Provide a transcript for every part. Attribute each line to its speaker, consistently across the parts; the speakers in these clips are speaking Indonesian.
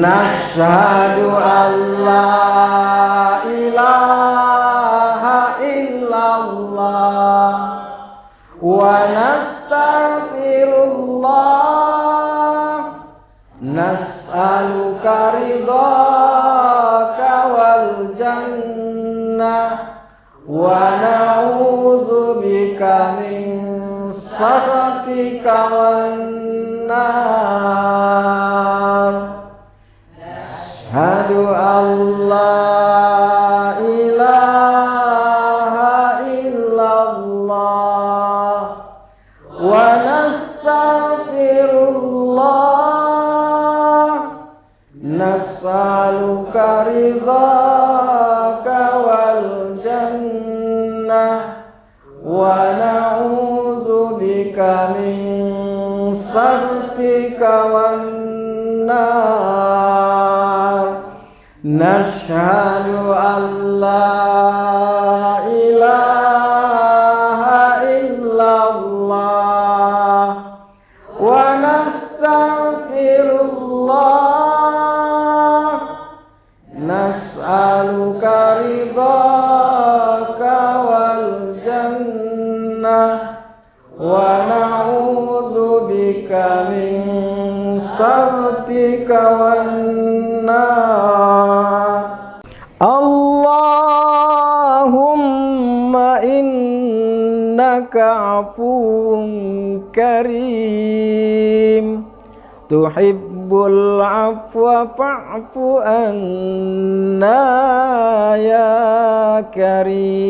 Speaker 1: Nashhadu an la ilaha illallah wa nastaghfirullah nas'aluka ridhaka wal jannah wa na'udzubika min sakhatika wan nar. Asyhadu an la ilaha illallah wa nastaghfirullah nas'aluka ridhaka wal jannah wa na'udzubika min sakhatika wan nar. Nashhadu an la ilaha illallah wa nastaghfirullah nas'aluka ridhaka wal jannah wa na'udzubika min sakhatika wan nar. Allahumma innaka afuwun karim tuhibbul afwa fa'fu anna ya karim.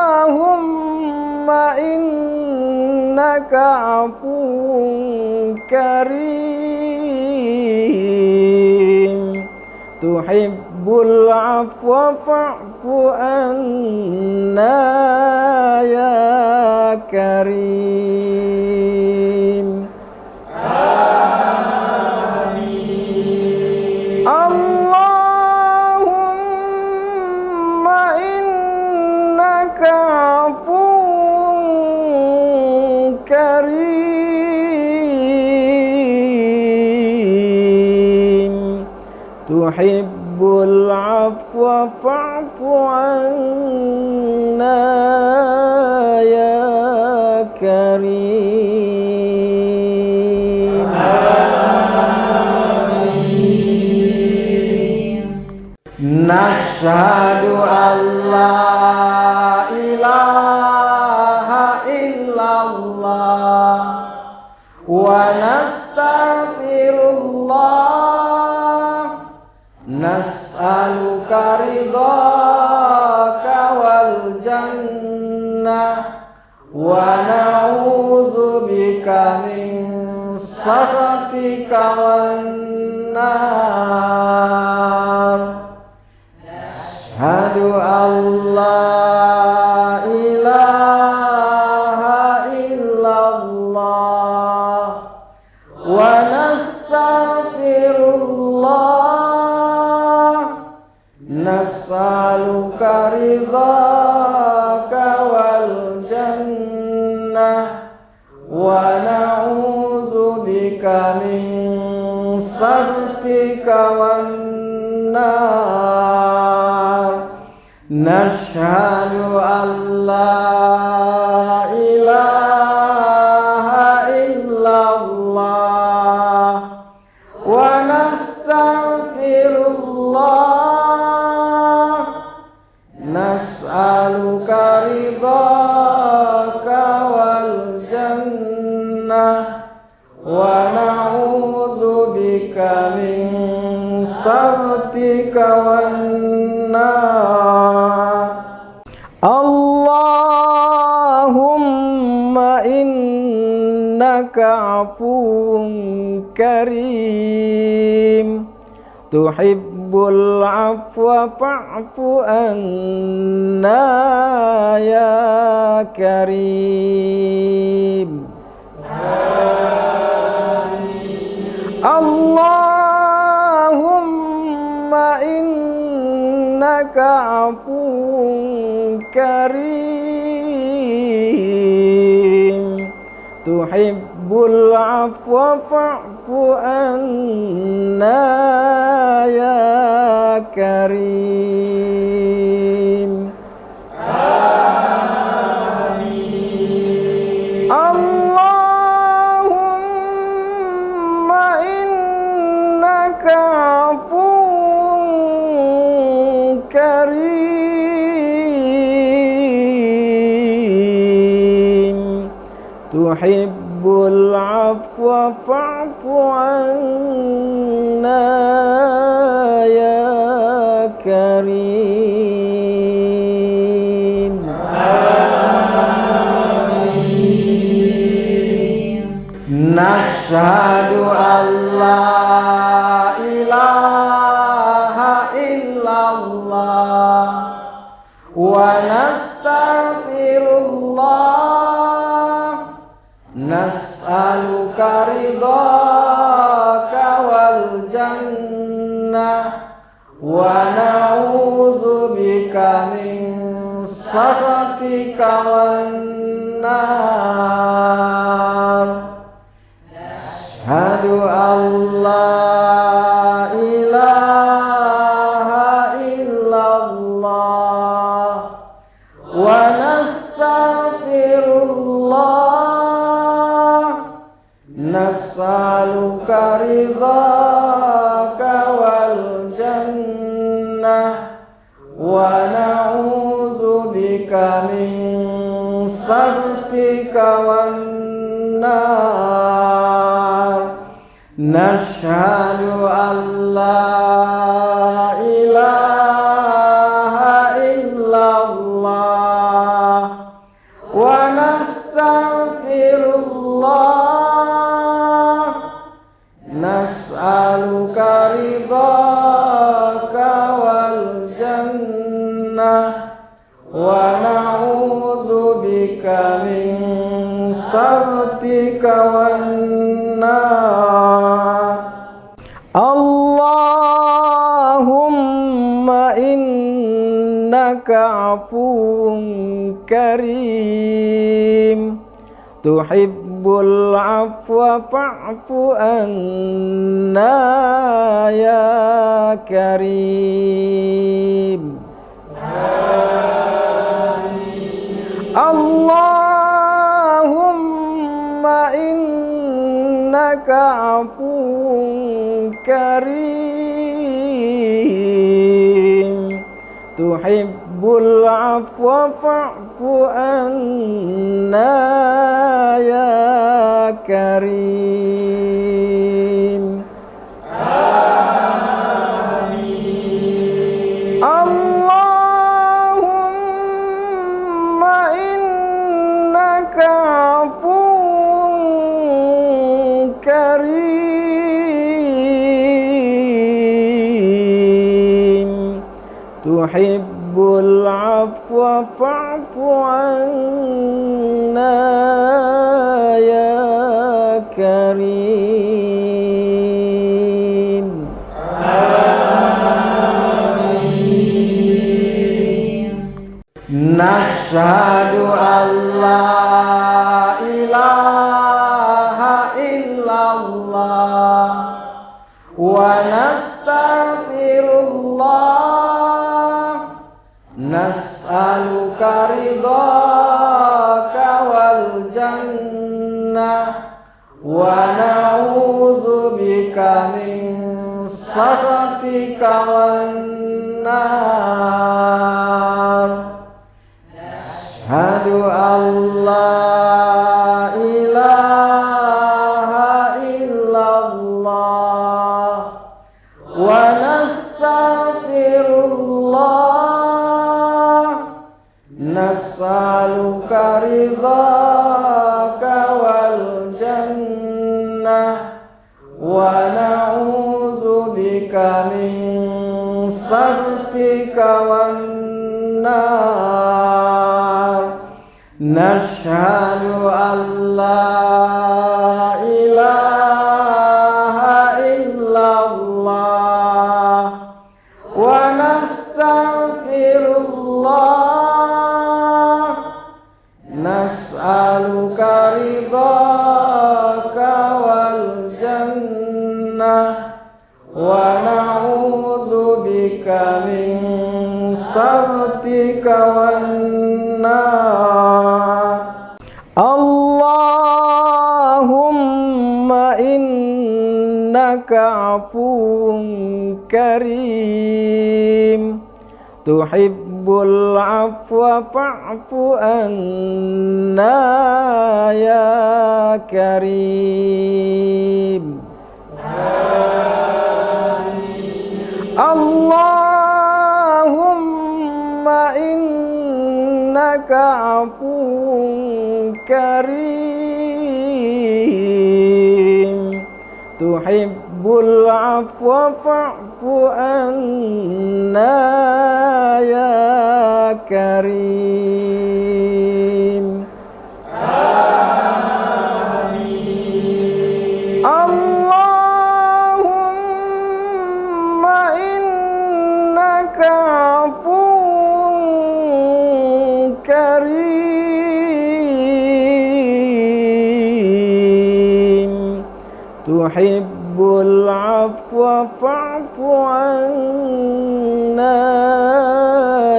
Speaker 1: Allahumma innaka afuwun karim tuhibbul afwa fa'fu anna ya karim. Amin. Allahumma innaka afuwun karim tuhibbul afwa fa'fu anna ya karim. Amin. Nashhadu an la ilaha illallah wa nastaghfirullah nas'aluka ridhaka wal jannah wa na'udzubika min sakhatika wan nar. Asyhadu an la ilaha illallah wa nastaghfirullah nas'aluka ridhaka wal jannah wa na'udzubika min sakhatika wan nar. Nashhadu an la ilaha illallah wa nastaghfirullah nas'aluka ridhaka wal jannah wa na'udzubika min sakhatika wan nar. Allahumma innaka afuwun karim tuhibbul afwa fa'fu anna ya karim. Allahumma innaka afuwun karim tuhibbul afwa fa'fu anna ya karim. Amin. Allahumma innaka afuwwun karim, tuhibbul afwa fa'fu anna ya karim. Amin. Nashhadu an la ilaha illallah wa nastaghfirullah, nas'aluka ridhaka wal jannah wa na'udzubika min sakhatika wan nar. Asyhadu an la ilaha illallah wa nastaghfirullah, nas'aluka ridhaka wal jannah wa na'udzubika min sakhatika wan nar. Nashhadu an la ilaha illallah wa nastaghfirullah, nas'aluka ridhaka wal jannah wa na'udzubika min sakhatika wan nar. Allahumma innaka afuwwun karim, tuhibbul afwa fa'fu anna ya karim. Amin. Allahumma innaka afuwwun karim, tuhibbul afwa fa'fu anna ya karim. Amin. Allahumma innaka afuwwun karim, tuhibbul afwa fa'fu anna ya karim. Amin. Nashhadu an la ilaha illallah wa nastaghfirullah, nas'aluka ridhaka wal jannah wa na'udzubika min sakhatika wan nar. Asyhadu an la ilaha illallah wa nastaghfirullah, nas'aluka ridhaka wal jannah wa na'udzubika min sakhatika wan nar. Nashhadu an la ilaha illallah wa nastaghfirullah, nas'aluka ridha saktika wan nar. Allahumma innaka afuwun karim tuhibbul afwa fa'fu anna ya karim. Amin. Allahumma innaka afuwun karim tuhibbul afwa fa'fu anna ya karim. Amin. Allahumma innaka afuwun karim tuhibbul afwa fa'fu anna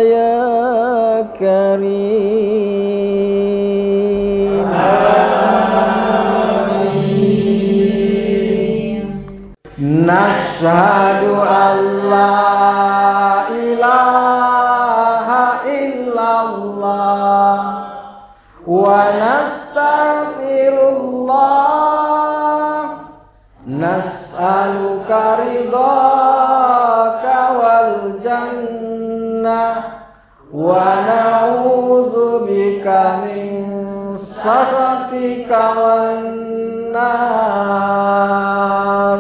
Speaker 1: ya karim. Amin. Nashhadu an la ilaha illallah wa nastaghfirullah nas'aluka ridhaka wal jannah wa na'udzubika min sakhatika wan nar.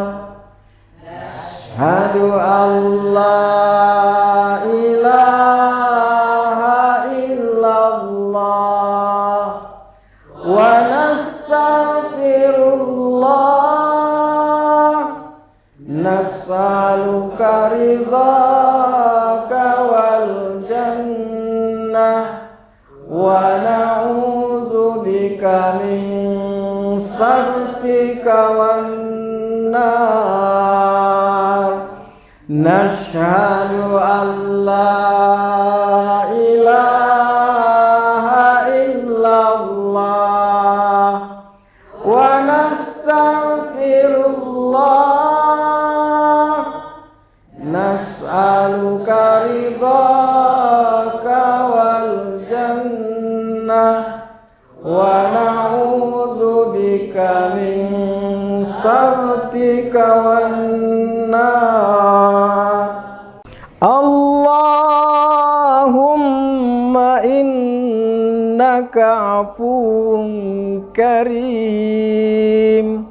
Speaker 1: Asyhadu an la ilaha illallah wa nastaghfirullah nas'aluka ridhaka wal jannah wa na'udzubika min sakhatika wan nar. Nashhadu an la ilaha illallah wa nastaghfirullah nas'aluka ridhaka wal jannah wa na'udzubika min sakhatika wan nar. Allahumma innaka afuwun karim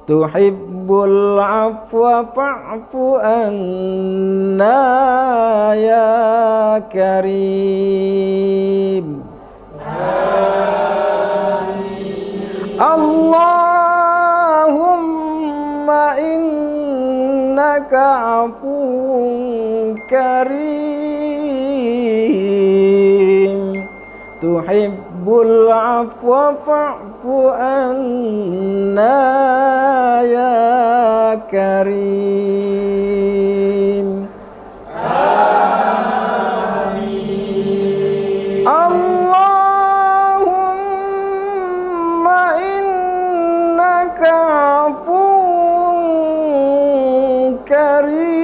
Speaker 1: tuhibbul afwa fa'fu anna ya karim. Amin. Allahumma innaka afuwun karim tuhibbul afwa fa'fu anna ya karim. Amin. Allahumma innaka afuwun karim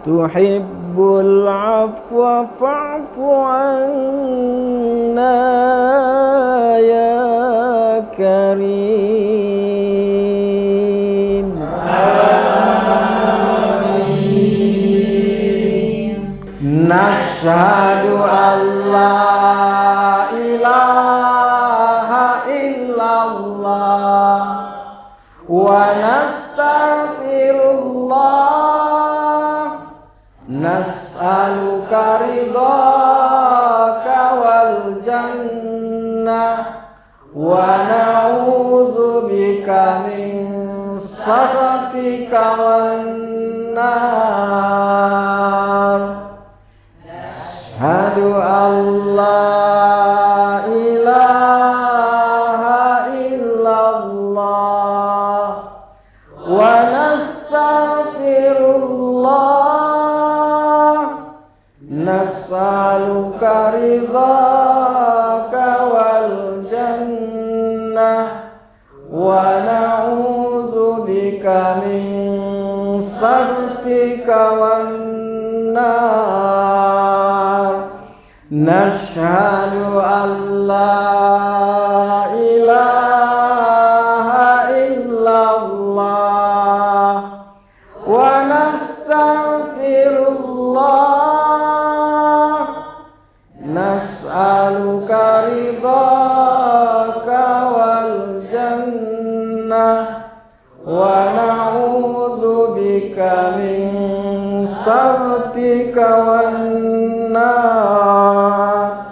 Speaker 1: tuhibbul afwa fa'fu anna ya karim. Amin. Nashhadu an la ilaha illallah wa nastaghfirullah nas'aluka ridhaka wal jannah wa na'udzubika min sakhatika wan nar. Asyhadu an la ilaha illallah wa nastaghfirullah sakhatika wan nar. Nashhadu an la ilaha illallah wa nastaghfirullah. Nas'aluka ridhaka wal jannah wa na'udzubika min sakhatika wan nar.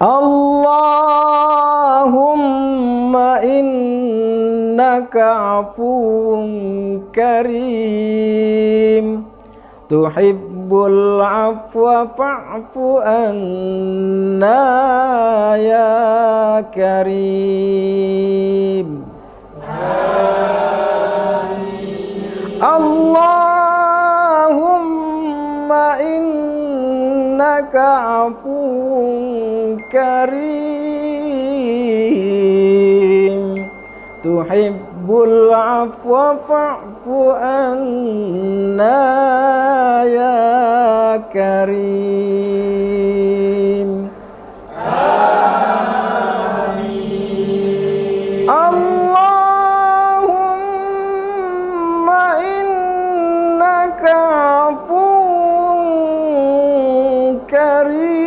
Speaker 1: Allahumma innaka afuwun karim tuhibbul afwa fa'fu anna ya karim. Allahumma innaka afuwun karim tuhibbul afwa fa'fu anna ya karim. Amin. Allahumma innaka afuwun karim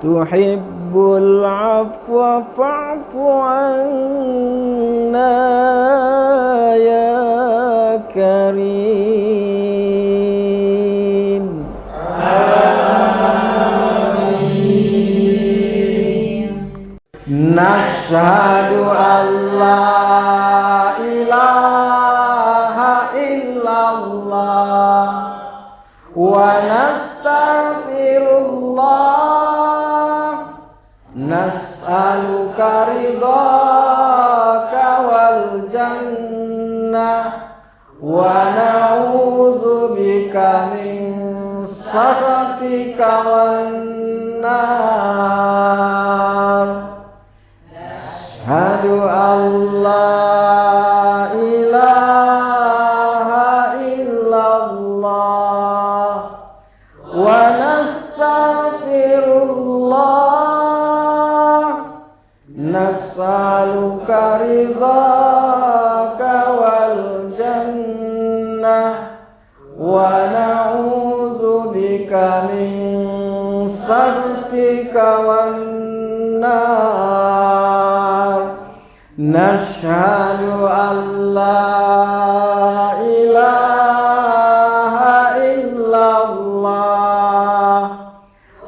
Speaker 1: tuhibbul afwa fa'fu anna ya karim. Amin. Nashhadu an la ilaha illallah wa nastaghfirullah. Nas'aluka ridhaka wal jannah wa na'udzubika min sakhatika wan nar. Ashhadu an la ilaha illallah wa nastaghfirullah. Nas'aluka ridhaka wal jannah wa na'udzubika min sakhatika wan nar. Nashhadu an la ilaha illallah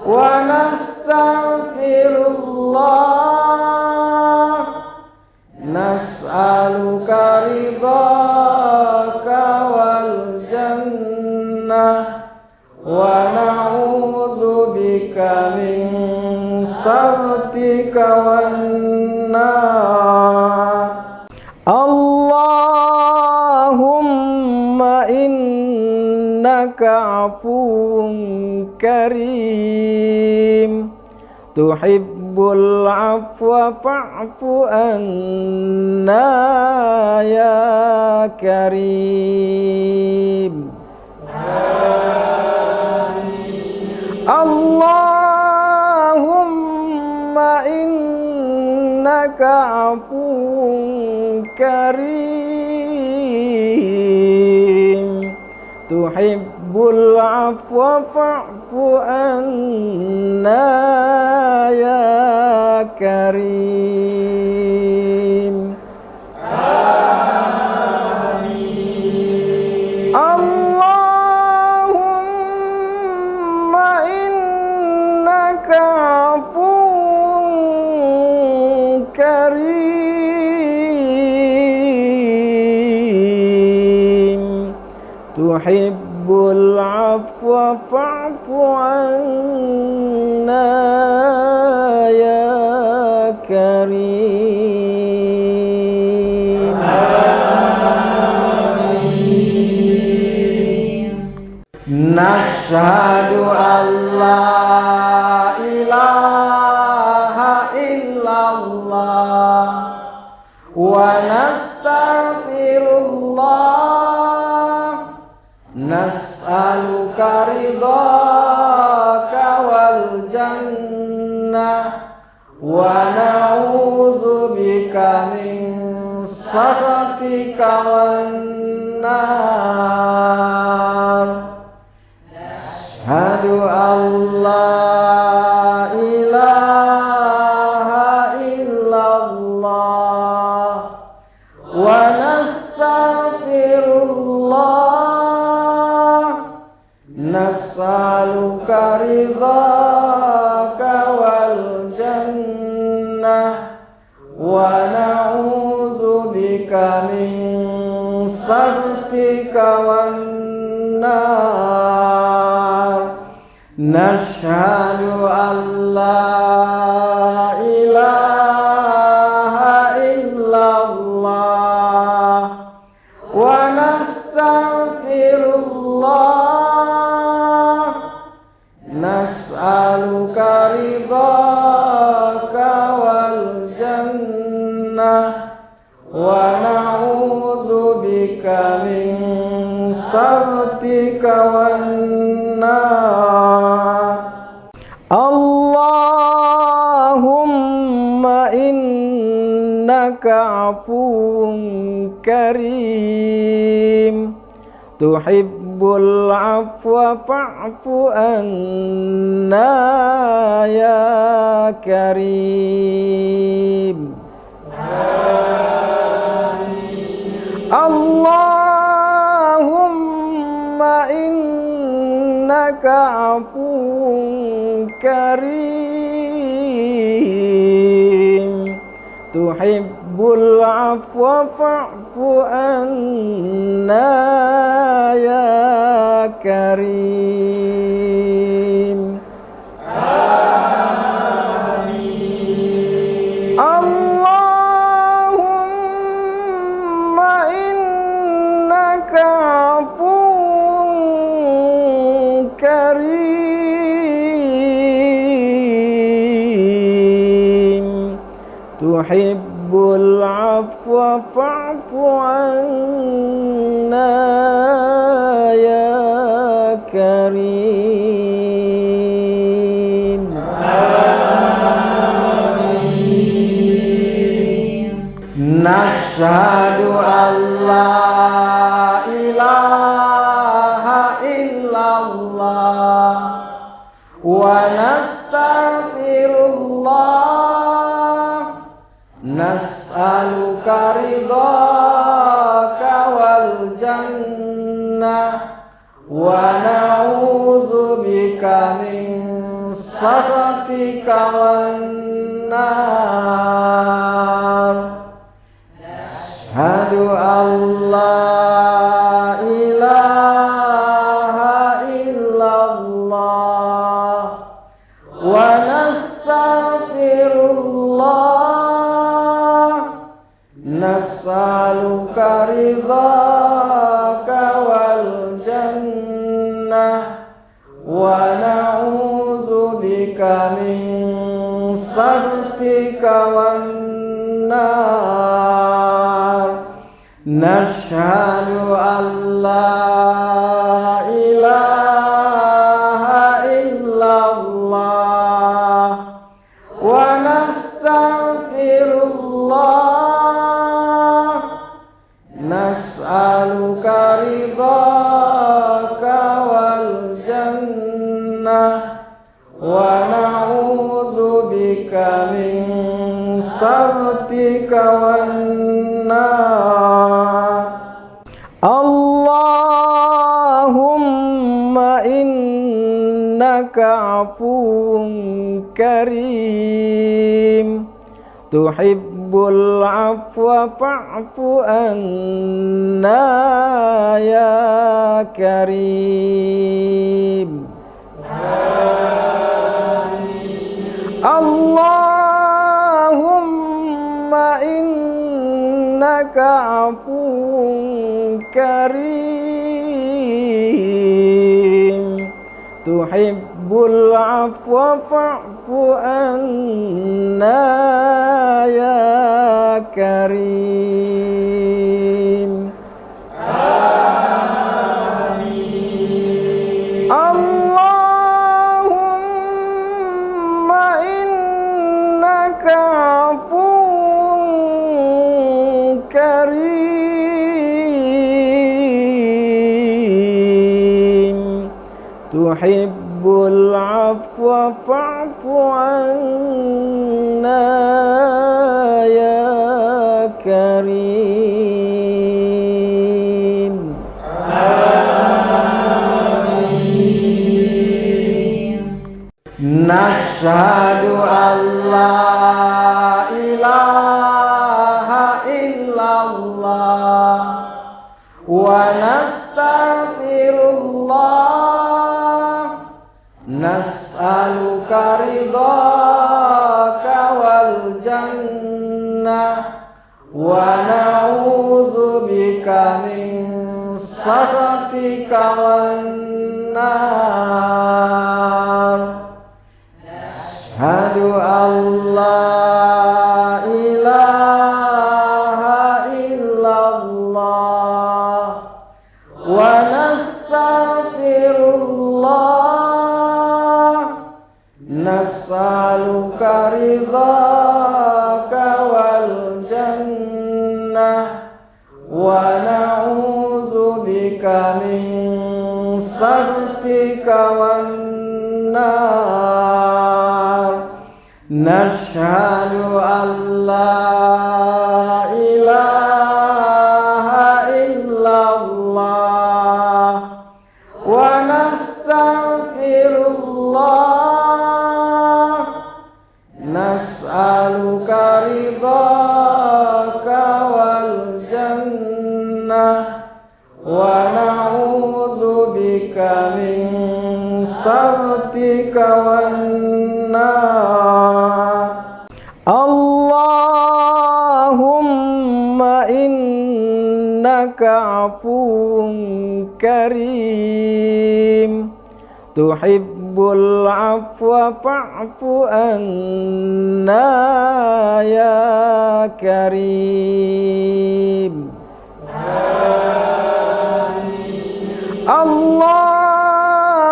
Speaker 1: wa nastaghfirullah. Nas'aluka ridhaka wal jannah wa na'udzubika min sakhatika wan nar. Allahumma innaka afuwun karim tuhibbul afwa fa'fu anna ya karim. Amin. Allahumma innaka afuwun karim tuhibbul afwa fa'fu anna ya karim. Amin. Allahumma innaka afuwun karim tuhibbul afwa fa'fu anna ya karim. Amin. Nashhadu an la ilaha illallah wa nastaghfirullah nas'aluka ridhaka wal jannah wa na'udzubika min sakhatika wan nar. Asyhadu an la ilaha illallah wa nastaghfirullah nas'aluka ridhaka wal jannah wa na'udzubika min sakhatika wan nar. Nashhadu an la ilaha illallah wa nastaghfirullah nas'aluka ridhaka wal jannah wa na'udzubika min sakhatika wan nar. Allahumma innaka afuwun karim tuhibbul afwa fa'fu anna ya karim. Allahumma innaka afuwun karim tuhibbul afwa fa'fu anna ya karim. Amin. Allahumma innaka afuwun karim tuhibbul afwa fa'fu anna ya karim. Amin. Nashhadu an la ilaha illallah wa nastaghfirullah nas'aluka ridhaka wal jannah wa na'udzubika min sakhatika wan nar. Asyhadu an la ilaha illallah wa nastaghfirullah nas'aluka ridhaka wal jannah wa na'udzubika min sakhatika wan nar. Nashhadu an la ilaha illallah wa nastaghfirullah nas'aluka ridhaka wal jannah wa na'udzubika min sakhatika wan nar. Allahumma innaka afuwun karim tuhibbul afwa fa'fu anna ya karim. Allahumma innaka afuwun karim tuhibbul tuhibbul afwa fa'fu anna ya karim. Amin. Allahumma innaka afuwwun karim, tuhibbul afwa fa'fu anna ya karim. Amin. Nashhadu an la ilaha illallah wa nastaghfirullah, nas'aluka ridhaka wal jannah wa na'udzubika min sakhatika wan nar. Nashhadu an la ilaha illallah wa nastaghfirullah, nas'aluka ridhaka wal jannah wa na'udzubika min sakhatika wan nar. Nashhadu an la ilaha illallah wa nastaghfirullah, nas'aluka ridhaka wal jannah wa na'udzubika min sakhatika wan nar. Allahumma innaka afuwwun karim, tuhibbul afwa fa'fu anna ya karim. Amin. Allahumma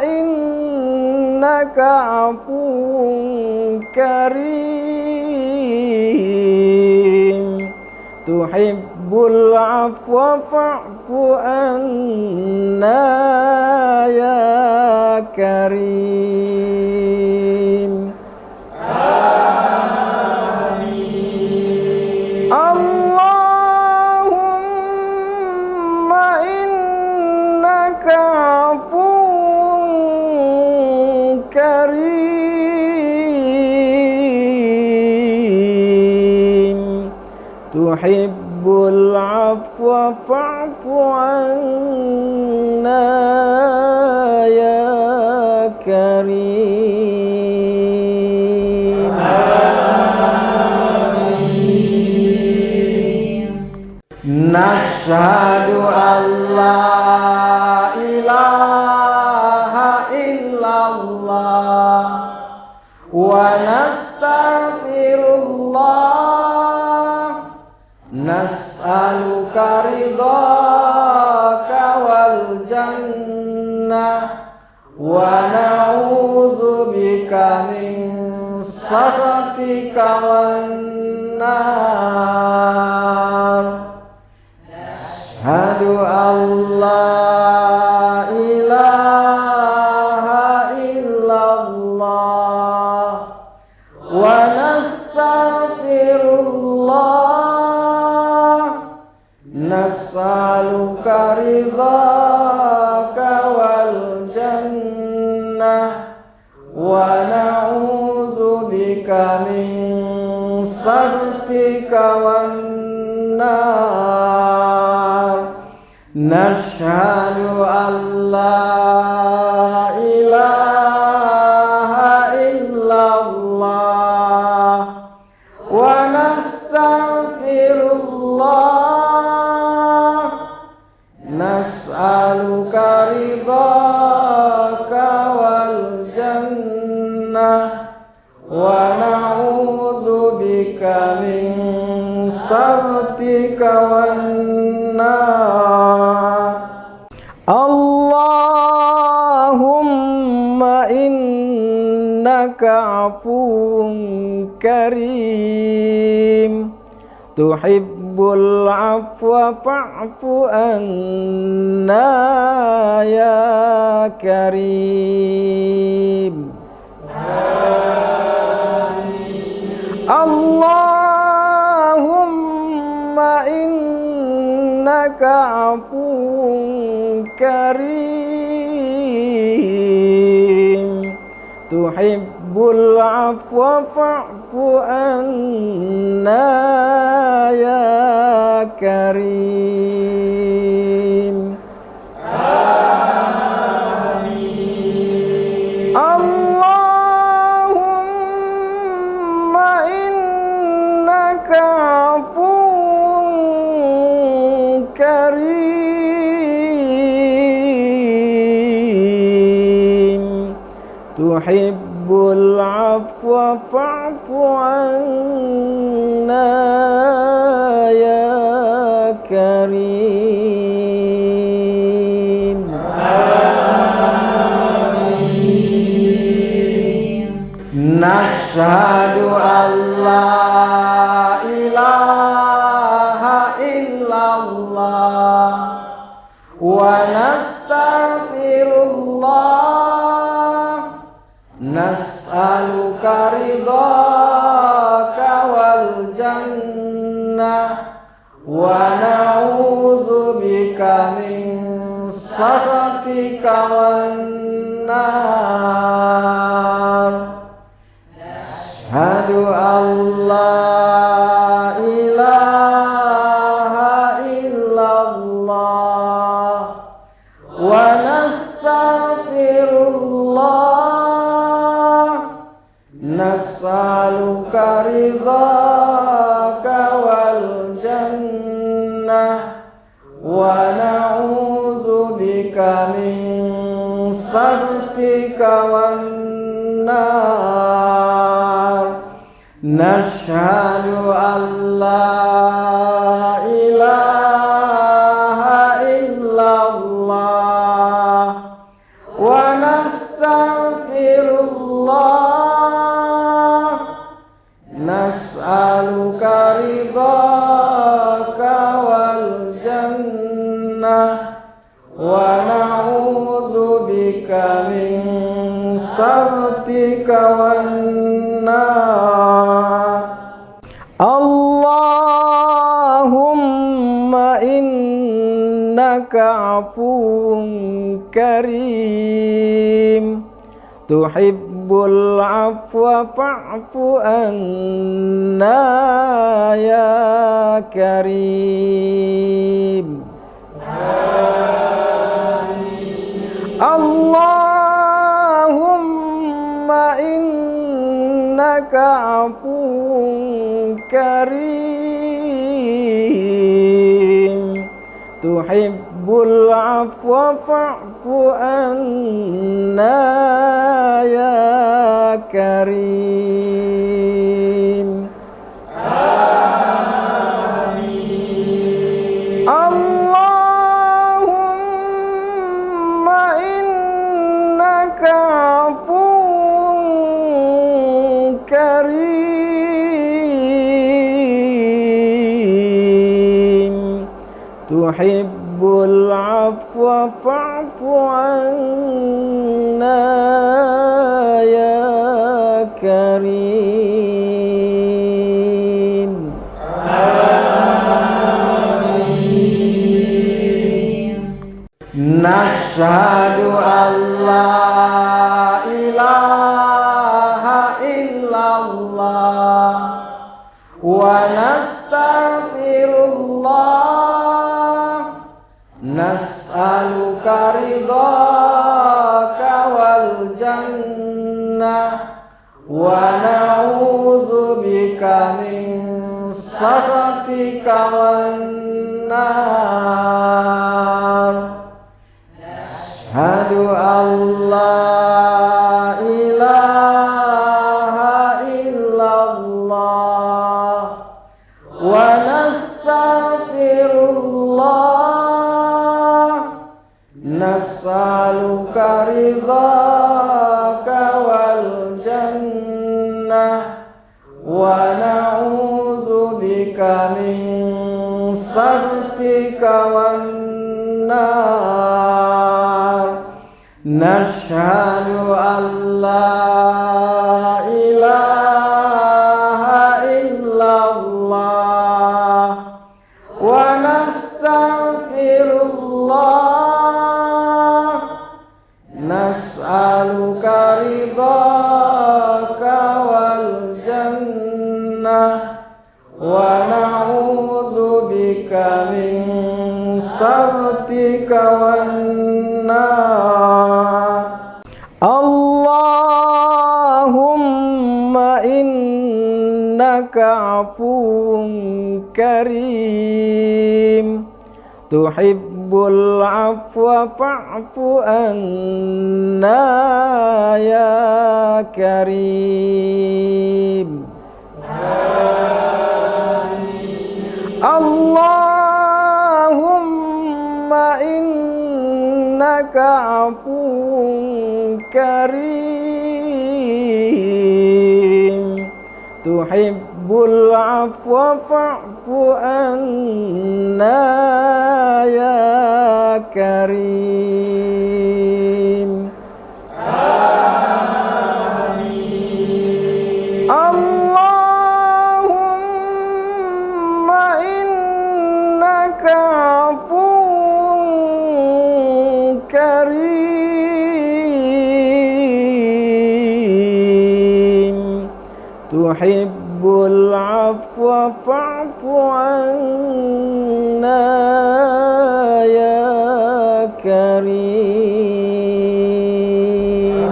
Speaker 1: innaka afuwwun karim, tuhibbul afwa fa'fu anna ya karim. Amin. Allahumma innaka afuwwun karim, tuhibbul afwa fa'fu anna ya karim. Amin. Nashhadu an la ilaha illallah wa nastaghfirullah, nas'aluka ridhaka wal jannah wa na'udzubika min sakhatika wan nar. Nashhadu an la ilaha illallah wa nastaghfirullah, nas'aluka ridhaka wal jannah wa na'udzubika min sakhatika wan nar. Nashhadu an la ilaha illallah wa nastaghfirullah, nas'aluka ridhaka saktika wan nar. Allahumma innaka afuwun karim tuhibbul afwa fa'fu anna ya karim. Allahumma innaka afuwun karim tuhibbul afwa fa'fu anna ya karim. Amin. Allahumma innaka afuwun karim tuhibbul afwa fa'fu anna ya karim. Amin. Nashhadu an la ilaha illallah wa nastaghfirullah nas'aluka ridhaka wal jannah wa na'udzubika min sakhatika wan nar. Asyhadu an la ilaha illallah wa nastaghfirullah nas'aluka ridhaka wal jannah wa na'udzubika min sakhatika wan nar. Nashhadu an la ilaha illallah wa nastaghfirullah nas'aluka ridhaka wal jannah wa na'udzubika min sakhatika wan nar. Allahumma innaka afuwun karim tuhibbul afwa fa'fu anna ya karim. Amin. Allahumma innaka afuwun karim tuhibbul afwa fa'fu anna ya karim. Amin. Allahumma innaka afuwun karim tuhibbul afwa fa'fu anna ya karim. Amin. Nashhadu an la ilaha illallah wa nastaghfirullah nas'aluka ridhaka wal jannah wa na'udzubika min sakhatika wan nar. Asyhadu an la ilaha illallah wa nas'aluka ridhaka wal jannah wa na'udzubika min sakhatika wan nar. Nashhadu an la ilaha illallah wa nastaghfirullah. Nas'aluka ridhaka wal jannah wa na'udzubika min sakhatika wan nar. Allahumma innaka afuwun karim tuhibbul afwa fa'fu anna ya karim. Allahumma innaka afuwun karim tuhibbul afwa fa'fu anna ya karim. Amin. Allahumma innaka afuwun karim tuhibbul afwa fa'fu anna ya karim.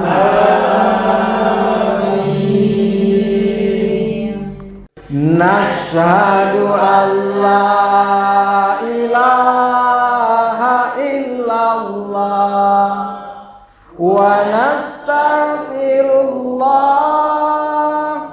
Speaker 1: Amin. Nashhadu an la ilaha illallah wa nastaghfirullah.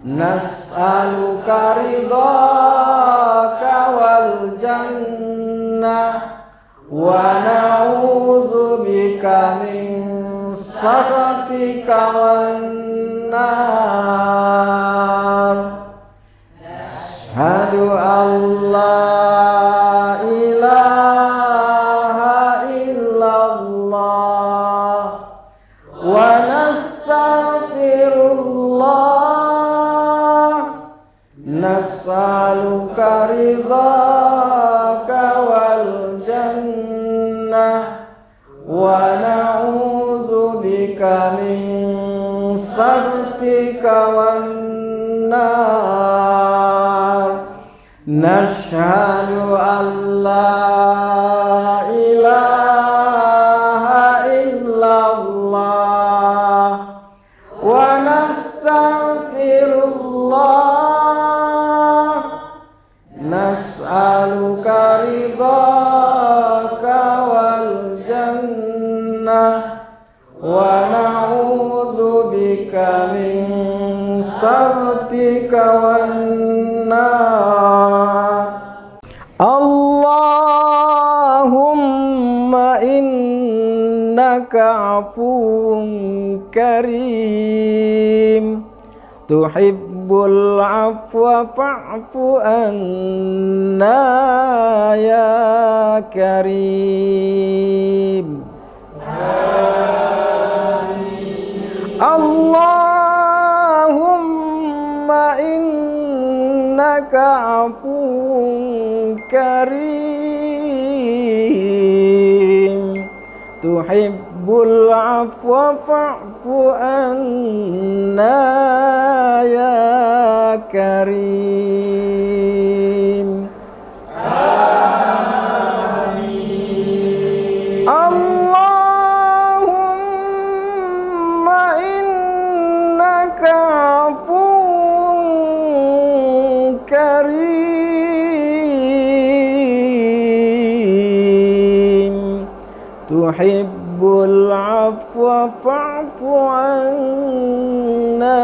Speaker 1: Nas'aluka ridhaka wal jannah wa na'udzubika min sakhatika wan nar. Ashhadu an la ilaha illallah wa nastaghfirullah. Nas'aluka ridhaka wal jannah wa na'udzubika min sakhatika wan nar. Nashhadu an la ilaha illallah wa nastaghfirullah. Nas'aluka ridhaka wal jannah wa na'udzubika min sakhatika wan nar. Allahumma innaka afuwun karim tuhibbul afwa fa'fu anna ya karim. Amin. Allahumma innaka afuwun karim tuhibbul afwa fa'fu anna ya karim. Amin. Allahumma innaka afuwun karim tuhibbul afwa fa'fu anna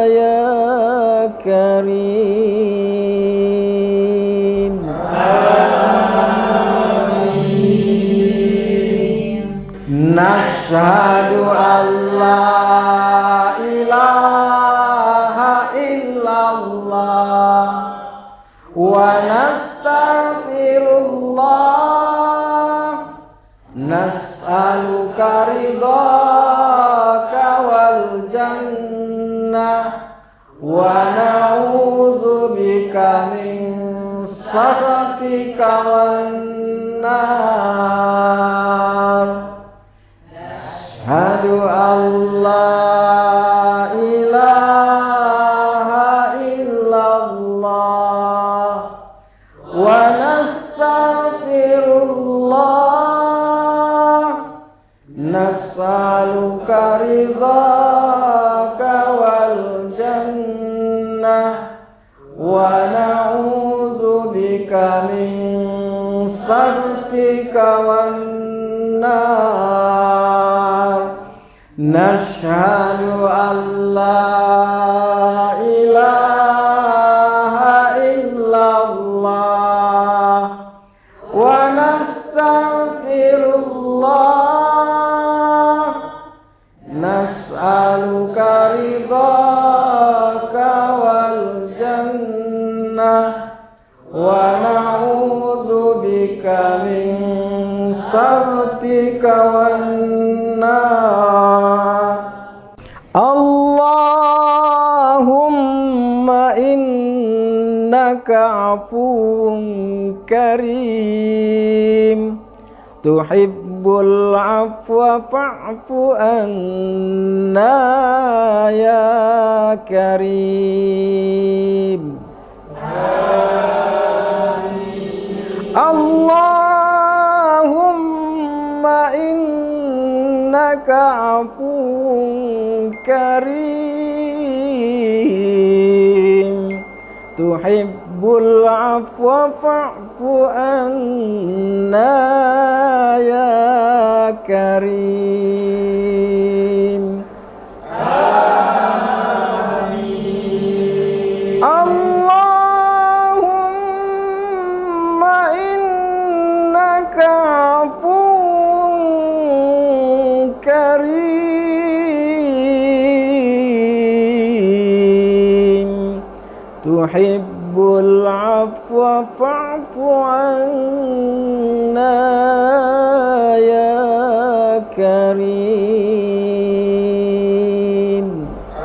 Speaker 1: ya karim. Amin. Nashhadu an la ilaha illallah wa nastaghfirullah nas'aluka ridhaka wal jannah wa na'udzubika min sakhatika wan nar. Asyhadu an la ilaha illallah wa nastaghfirullah nas'aluka ridhaka wal jannah wa na'udzubika min sakhatika wan nar. Nashhadu an la ilaha illallah wa nastaghfirullah nas'aluka ridhaka wal jannah wa na'udzubika min sakhatika wan nar. Allahumma innaka afuwun karim tuhibbul afwa fa'fu anna ya karim. Allahumma innaka afuwun karim tuhibbul afwa fa'fu anna ya karim. Amin. Allahumma innaka afuwun karim tuhibbul afwa fa'fu anna ya karim.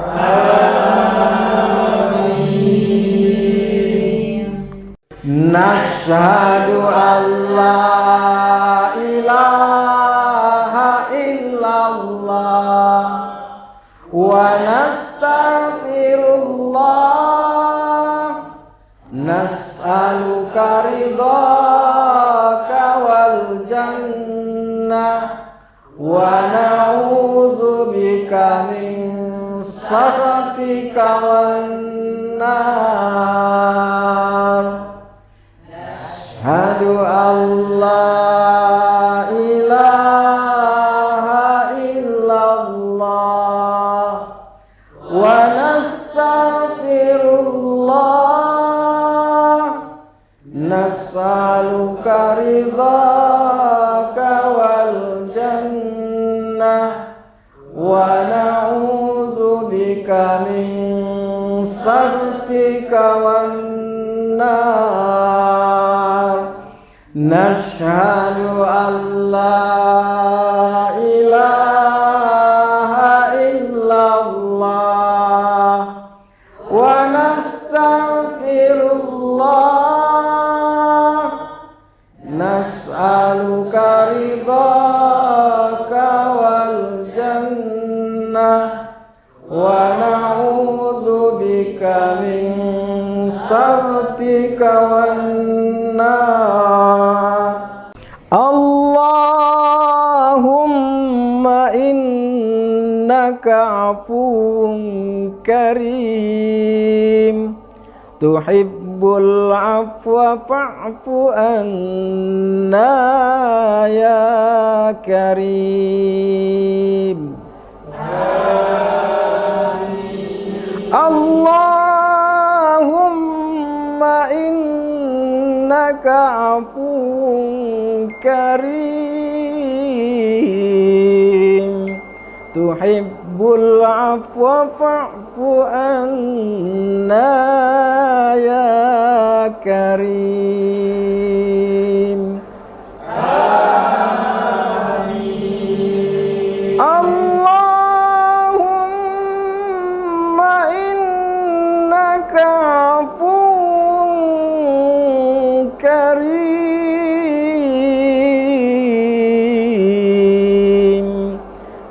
Speaker 1: Amin. Nashhadu an la ilaha illallah wa nastaghfirullah nas'aluka ridhaka wal jannah wa na'udzubika min sakhatika wan nar. Asyhadu an la ilaha illallah wa nastaghfirullah nas'aluka ridhaka wal jannah wa na'udzubika min sakhatika wan nar. Nashhadu an la ilaha illallah wa nastaghfirullah nas'aluka ridhaka wal jannah wa na'udzubika min sakhatika wan nar. Allahumma innaka afuwun karim tuhibbul afwa fa'fu anna ya karim. Amin. Allahumma innaka afuwun karim tuhibbul afwa fa'fu anna ya karim. Amin. Allahumma innaka afuwwun karim,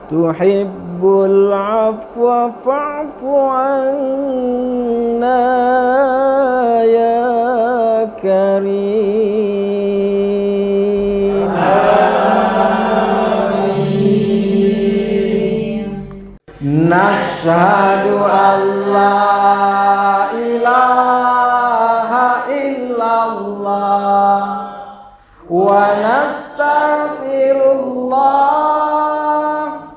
Speaker 1: tuhibbul afwa fa'fu anna ya karim. Amin. Nashhadu an la ilaha illallah wa nastaghfirullah,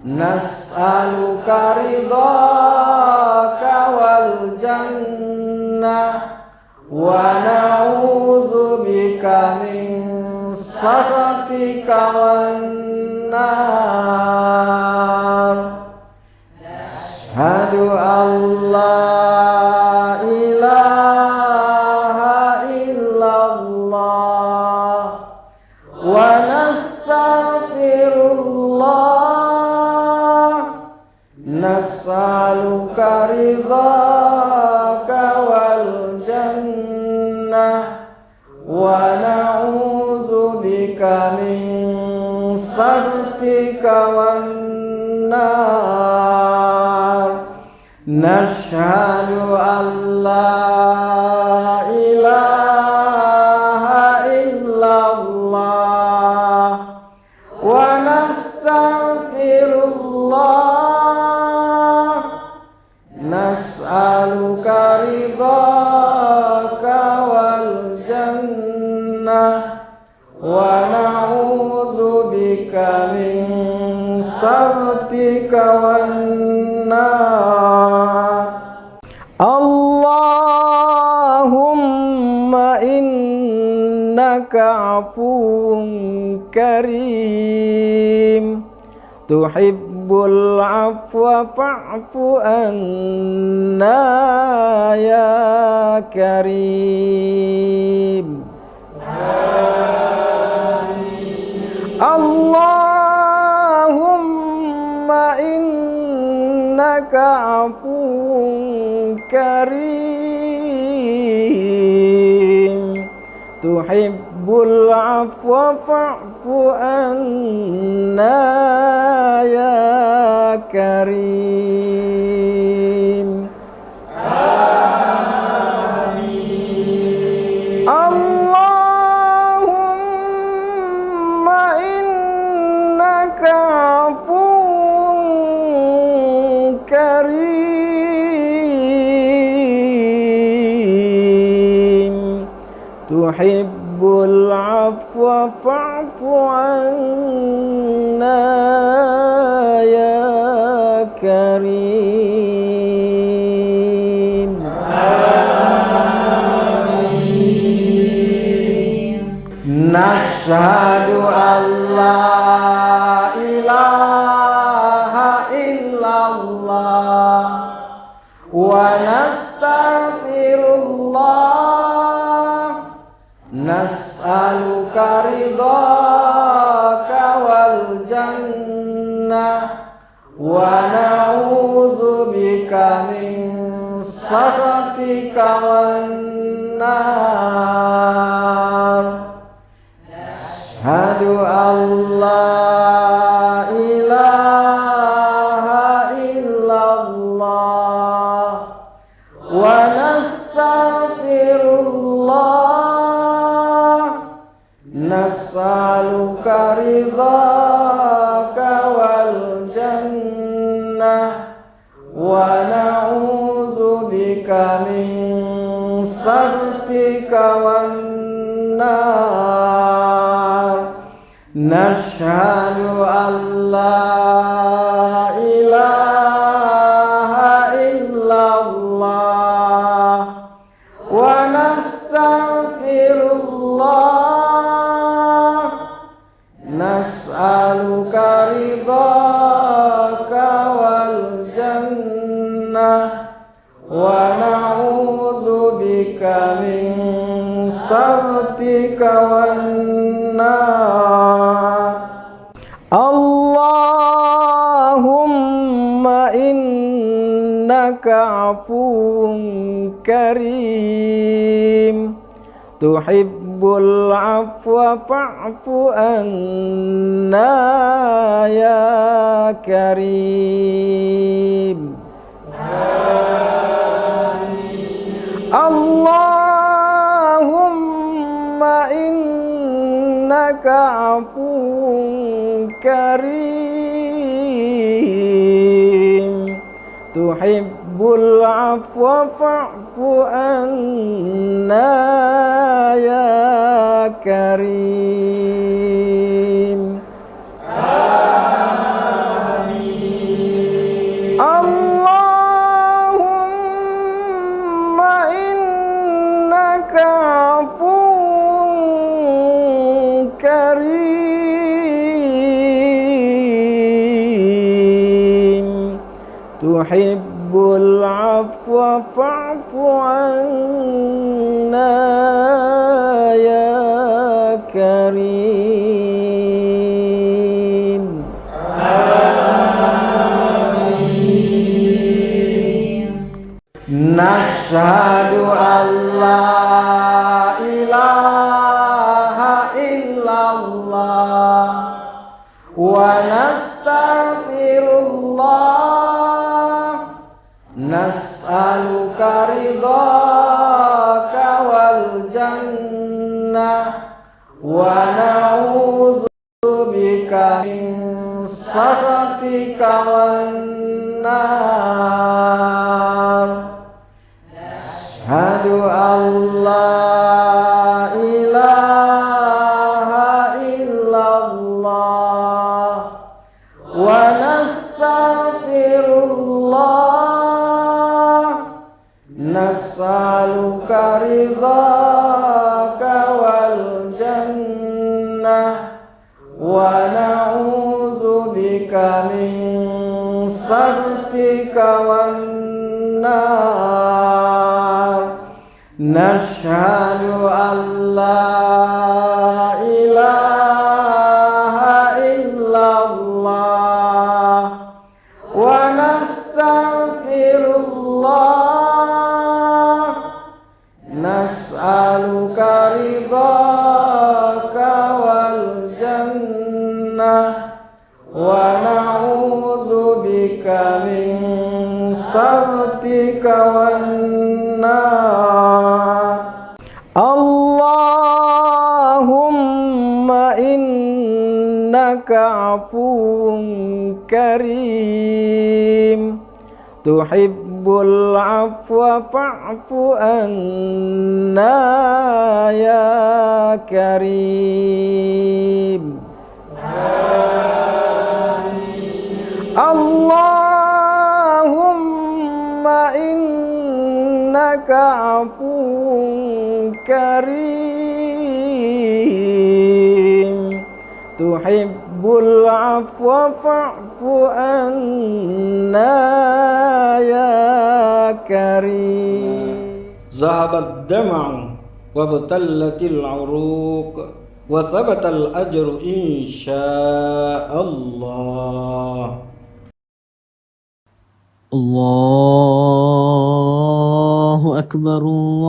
Speaker 1: nas'aluka ridhaka wal jannah wa na'udzubika min sakhatika wan nar. Asyhadu an la ilaha illallah wa nastaghfirullah, nas'aluka ridhaka wal jannah wa na'udzubika min sakhatika wan nar. Nashhadu an la ilaha illallah wa nastaghfirullah, nas'aluka ridhaka wal jannah wa na'udzubika min sakhatika wan nar. Allahumma innaka afuwwun karim, tuhibbul afwa fa'fu anna ya karim. Amin. Allahumma innaka afuwwun karim, tuhibbul afwa fa'fu anna ya karim. Amin. Allahumma innaka afuwwun karim, tuhibbul afwa fa'fu anna ya karim. Amin. Nashhadu an la ilaha illallah wa nastaghfirullah, nas'aluka ridhaka wal jannah wa na'udzubika min sakhatika wan nar. Asyhadu an la ilaha illallah wa nastaghfirullah, nas'aluka ridhaka wal jannah wa na'udzubika min sakhatika wan nar. Nashhadu an la ilaha illallah wa nastaghfirullah, nas'aluka ridhaka saktika wan nar. Allahumma innaka afuwun karim tuhibbul afwa fa'fu anna ya karim. Amin. Allahumma innaka afuwun karim tuhibbul afwa fa'fu anna ya karim. Amin. Allahumma innaka afuwun karim tuhibbul afwa fa'fu anna ya karim. Amin. Nashhadu an la ilaha illallah wa nastaghfirullah nas'aluka ridhaka wal jannah wa na'udzubika min sakhatika wan nar. Asyhadu an la ilaha illallah wa nastaghfirullah nas'aluka ridhaka wal jannah wa na'udzubika min sakhatika wan nar. Nashhadu an la ilaha illallah wa nastaghfirullah nas'aluka ridhaka wal jannah wa na'udzubika min sakhatika wan nar. Allahumma innaka afuwun karim tuhibbul afwa fa'fu anna ya karim. Amin. Allahumma innaka afuwun karim tuhibbul afwa fa'fu anna ya karim. Zahabat dam'u wa batallatil uruq wa thabatal ajru insyaallah.
Speaker 2: Allahu akbar, Allahu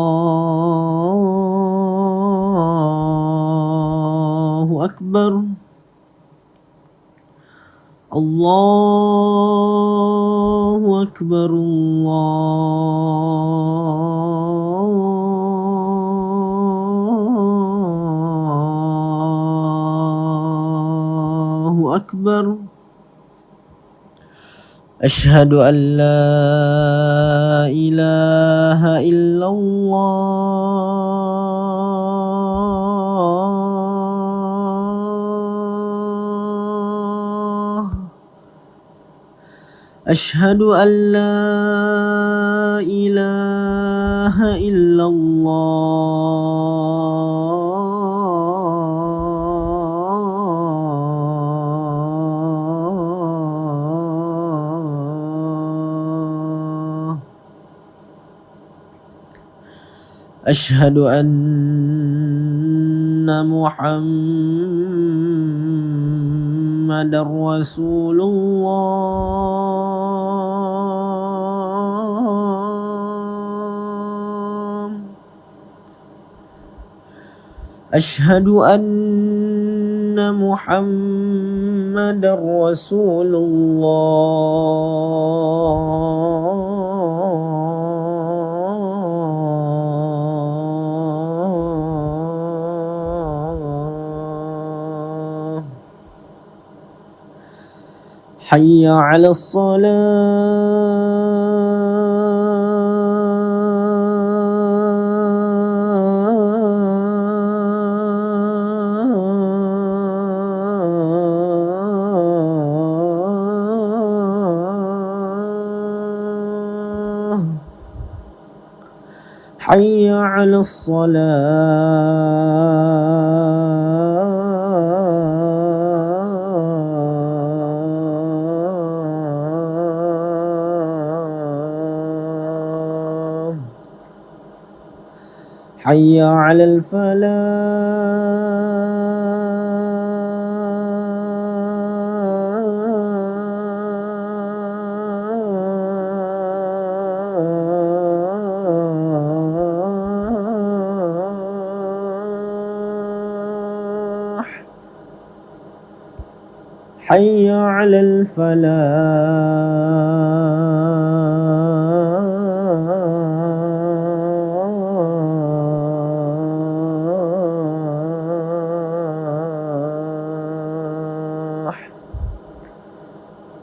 Speaker 2: akbar, Allahu akbar, Allahu akbar. Ashhadu an la ilaha illallah. Ashhadu an la ilaha illallah. أشهد أن محمد رسول الله أشهد أن محمد رسول الله حي على الصلاة حي على الصلاة حي على الفلاح حي على الفلاح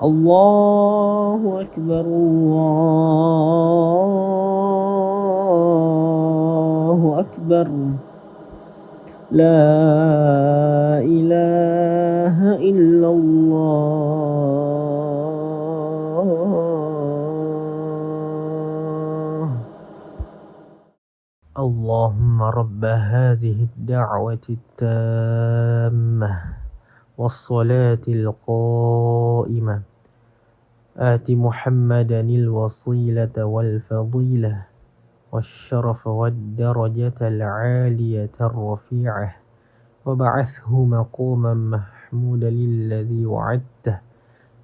Speaker 2: الله أكبر الله أكبر لا إله إلا الله اللهم رب هذه الدعوة التامة والصلاة القائمة آت محمدا الوسيلة والفضيلة والشرف والدرجة العالية الرفيعة وبعثه مقاما محمودا الذي وعدته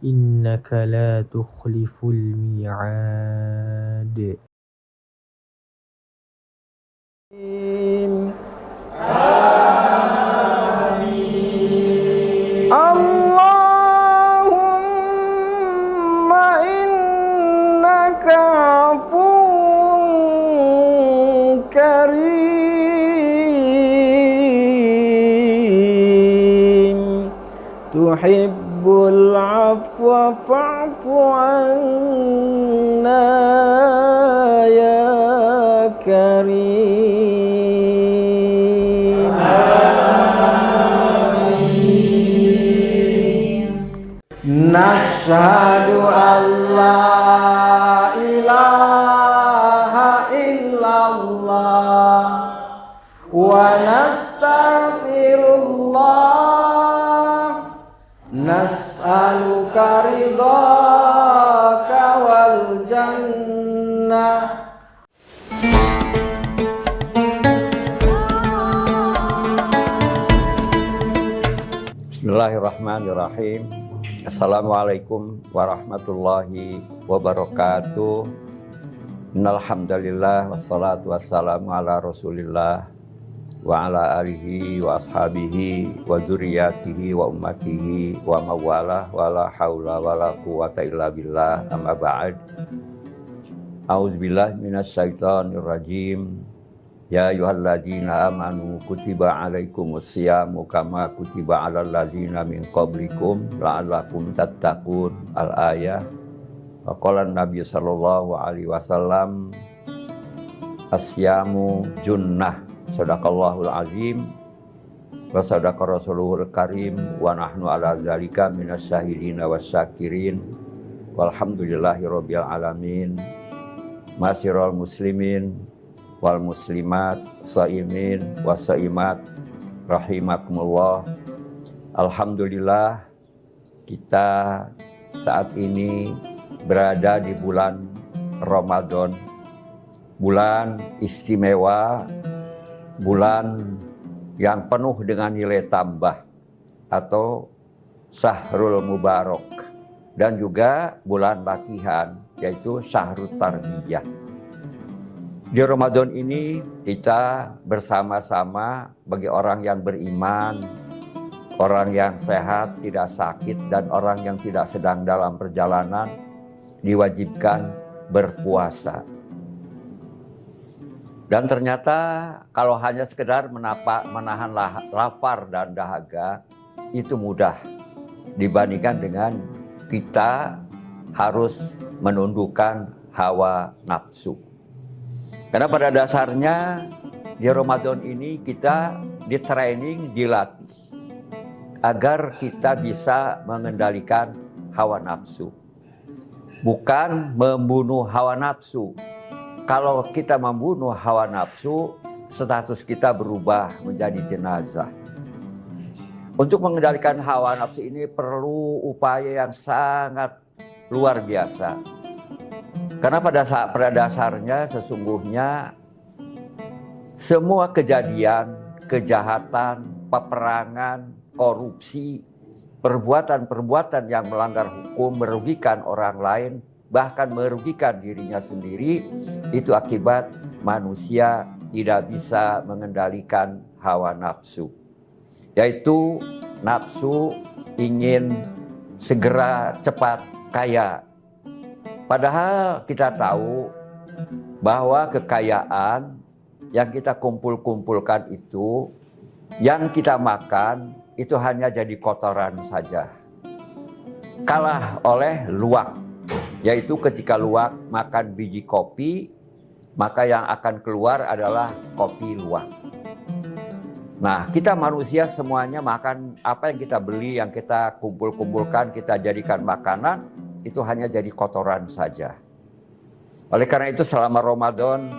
Speaker 2: إنك لا تخلف الميعاد
Speaker 1: اللهم إنك عفو كريم تحب العفو فاعف عنا يا كريم نشهد أن لا إله إلا الله ونستغفر الله نسألك رضاك والجنة
Speaker 3: Bismillahirrahmanirrahim. Assalamualaikum warahmatullahi wabarakatuh. Innalhamdulillah wassalatu wassalamu ala rasulillah wa ala alihi wa ashabihi wa dzurriyyatihi wa ummatihi wa mawalah wa la haula wa la quwata illa billah amma ba'd. A'udzubillahi minasyaitonir rajim. Ya ayyuhalladzina amanu kutiba alaikumus syamu kama kutiba alal ladzina min qablikum la'allakum tattaqun. Al-ayah. Wa qala Nabi sallallahu alaihi wasallam asyamu junnah. Sadaqallahul azim wa sadaqa rasuluhul karim wa nahnu ala dzalika minas syahidina wasyakirin walhamdulillahi rabbil alamin. Masyiral muslimin wal muslimat, shaimin wasaimat rahimakumullah. Alhamdulillah kita saat ini berada di bulan Ramadan, bulan istimewa, bulan yang penuh dengan nilai tambah atau Syahrul Mubarak, dan juga bulan latihan yaitu Syahrut Tarbiyah. Di Ramadan ini kita bersama-sama bagi orang yang beriman, orang yang sehat, tidak sakit, dan orang yang tidak sedang dalam perjalanan diwajibkan berpuasa. Dan ternyata kalau hanya sekedar menahan lapar dan dahaga itu mudah dibandingkan dengan kita harus menundukkan hawa nafsu. Karena pada dasarnya di Ramadan ini kita di-training, dilatih agar kita bisa mengendalikan hawa nafsu. Bukan membunuh hawa nafsu. Kalau kita membunuh hawa nafsu, status kita berubah menjadi jenazah. Untuk mengendalikan hawa nafsu ini perlu upaya yang sangat luar biasa. Karena pada dasarnya sesungguhnya semua kejadian, kejahatan, peperangan, korupsi, perbuatan-perbuatan yang melanggar hukum, merugikan orang lain, bahkan merugikan dirinya sendiri, itu akibat manusia tidak bisa mengendalikan hawa nafsu. Yaitu nafsu ingin segera cepat kaya. Padahal kita tahu bahwa kekayaan yang kita kumpulkan itu, yang kita makan, itu hanya jadi kotoran saja. Kalah oleh luwak, yaitu ketika luwak makan biji kopi, maka yang akan keluar adalah kopi luwak. Nah, kita manusia semuanya makan apa yang kita beli, yang kita kumpulkan, kita jadikan makanan, itu hanya jadi kotoran saja. Oleh karena itu selama Ramadan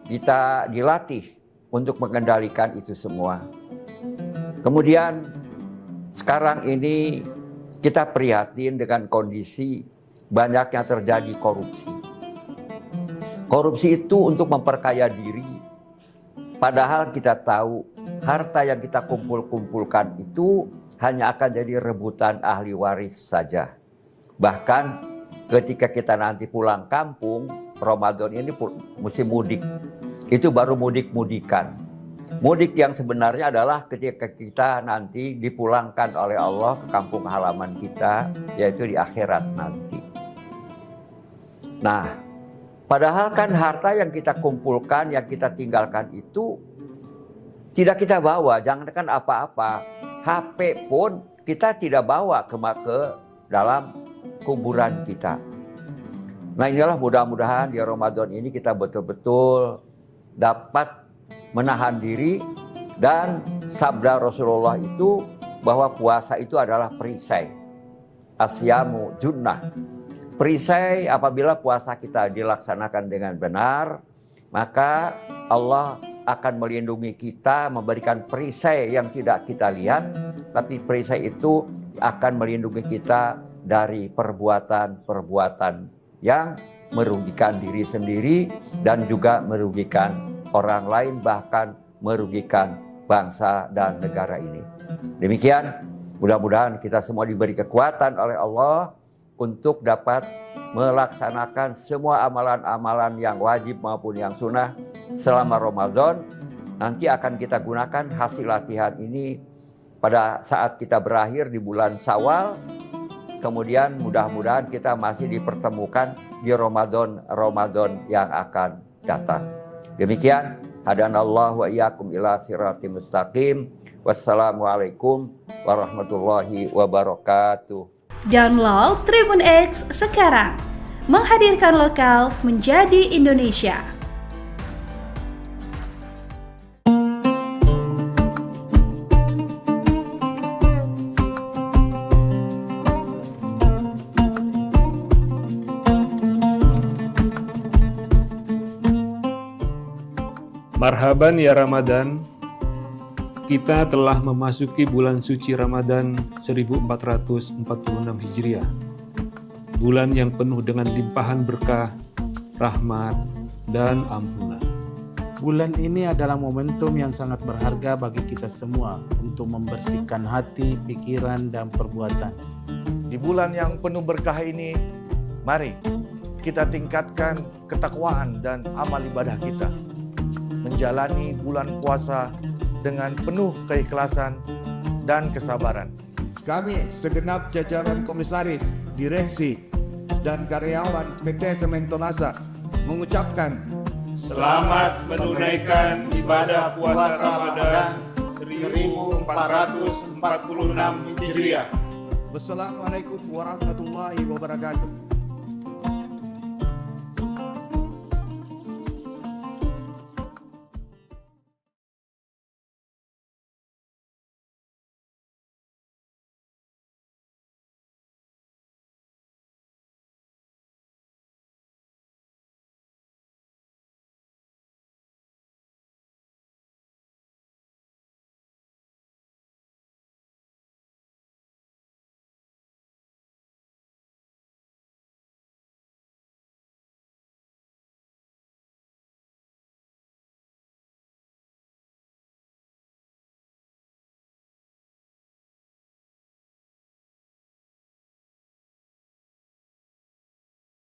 Speaker 3: kita dilatih untuk mengendalikan itu semua. Kemudian sekarang ini kita prihatin dengan kondisi banyaknya terjadi korupsi. Korupsi itu untuk memperkaya diri. Padahal kita tahu harta yang kita kumpulkan itu hanya akan jadi rebutan ahli waris saja. Bahkan ketika kita nanti pulang kampung, Ramadan ini musim mudik. Itu baru mudik-mudikan. Mudik yang sebenarnya adalah ketika kita nanti dipulangkan oleh Allah ke kampung halaman kita, yaitu di akhirat nanti. Nah, padahal kan harta yang kita kumpulkan, yang kita tinggalkan itu tidak kita bawa, jangankan apa-apa. HP pun kita tidak bawa ke dalam kuburan kita. Nah, inilah mudah-mudahan di Ramadan ini kita betul-betul dapat menahan diri, dan sabda Rasulullah itu bahwa puasa itu adalah perisai. Asyamu junnah. Perisai apabila puasa kita dilaksanakan dengan benar, maka Allah akan melindungi kita, memberikan perisai yang tidak kita lihat, tapi perisai itu akan melindungi kita dari perbuatan-perbuatan yang merugikan diri sendiri dan juga merugikan orang lain, bahkan merugikan bangsa dan negara ini. Demikian, mudah-mudahan kita semua diberi kekuatan oleh Allah untuk dapat melaksanakan semua amalan-amalan yang wajib maupun yang sunnah selama Ramadan. Nanti akan kita gunakan hasil latihan ini pada saat kita berakhir di bulan Syawal. Kemudian mudah-mudahan kita masih dipertemukan di Ramadan yang akan datang. Demikian, hadanallahu wa iyyakum ila siratim mustaqim. Wassalamualaikum warahmatullahi wabarakatuh.
Speaker 4: Download Tribun X sekarang. Menghadirkan lokal menjadi Indonesia.
Speaker 5: Marhaban ya Ramadan, kita telah memasuki bulan suci Ramadan 1446 Hijriah. Bulan yang penuh dengan limpahan berkah, rahmat, dan ampunlah.
Speaker 6: Bulan ini adalah momentum yang sangat berharga bagi kita semua untuk membersihkan hati, pikiran, dan perbuatan.
Speaker 7: Di bulan yang penuh berkah ini, mari kita tingkatkan ketakwaan dan amal ibadah kita. Menjalani bulan puasa dengan penuh keikhlasan dan kesabaran.
Speaker 8: Kami segenap jajaran komisaris, direksi, dan karyawan PT Sementonasa mengucapkan
Speaker 5: Selamat menunaikan ibadah puasa Ramadan 1446 Hijriah.
Speaker 8: Wassalamualaikum warahmatullahi wabarakatuh.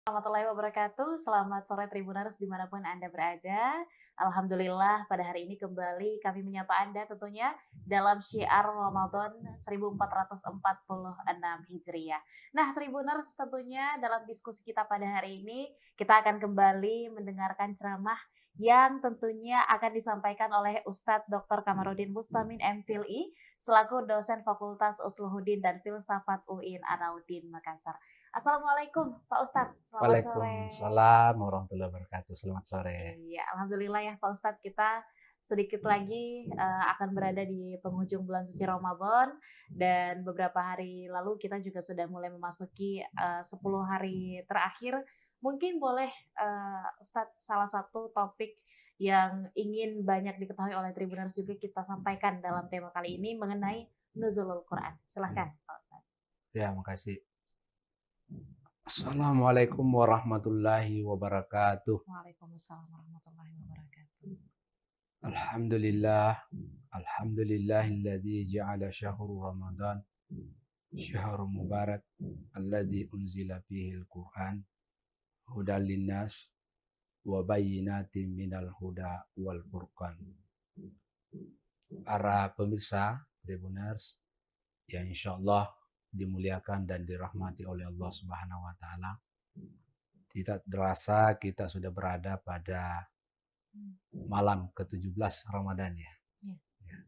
Speaker 9: Warahmatullahi wabarakatuh. Selamat sore Tribuners dimanapun Anda berada. Alhamdulillah pada hari ini kembali kami menyapa Anda tentunya dalam syiar Ramadan 1446 Hijriah. Nah Tribuners, tentunya dalam diskusi kita pada hari ini kita akan kembali mendengarkan ceramah yang tentunya akan disampaikan oleh Ustadz Dr. Kamarudin Mustamin MPhilI selaku dosen Fakultas Usluhuddin dan Filsafat UIN Alauddin Makassar. Assalamualaikum Pak Ustadz, selamat sore.
Speaker 10: Waalaikumsalam warahmatullahi wabarakatuh, selamat sore.
Speaker 9: Iya, alhamdulillah ya Pak Ustadz, kita sedikit lagi akan berada di penghujung bulan suci Ramadan, dan beberapa hari lalu kita juga sudah mulai memasuki 10 hari terakhir. Mungkin boleh Ustadz salah satu topik yang ingin banyak diketahui oleh Tribuners juga kita sampaikan dalam tema kali ini mengenai Nuzulul Quran. Silahkan Pak Ustadz.
Speaker 10: Ya, makasih. Assalamualaikum warahmatullahi wabarakatuh.
Speaker 9: Waalaikumsalam warahmatullahi wabarakatuh.
Speaker 10: Alhamdulillah, alhamdulillahilladzi ja'ala syahru Ramadan syahrul mubarak alladzi unzila fihi al-Qur'an hudal linnas wa bayyinatin minal huda wal furqan. Para pemirsa Tribuners yang insyaallah dimuliakan dan dirahmati oleh Allah Subhanahu wa taala. Tidak terasa kita sudah berada pada malam ke-17 Ramadan ya. Ya.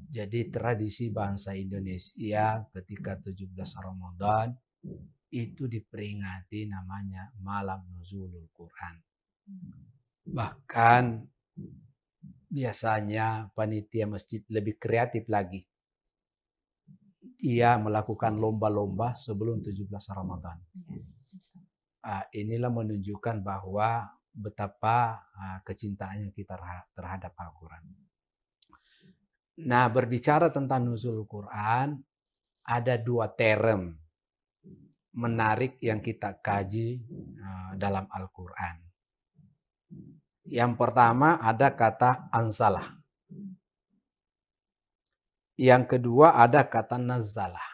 Speaker 10: Jadi tradisi bangsa Indonesia ketika 17 Ramadan itu diperingati namanya malam nuzulul Quran. Bahkan biasanya panitia masjid lebih kreatif lagi. Ia melakukan lomba-lomba sebelum 17 Ramadan. Inilah menunjukkan bahwa betapa kecintaannya kita terhadap Al-Quran. Nah, berbicara tentang nuzul Quran, ada dua term menarik yang kita kaji dalam Al-Quran. Yang pertama ada kata anzalah. Yang kedua ada kata nazalah.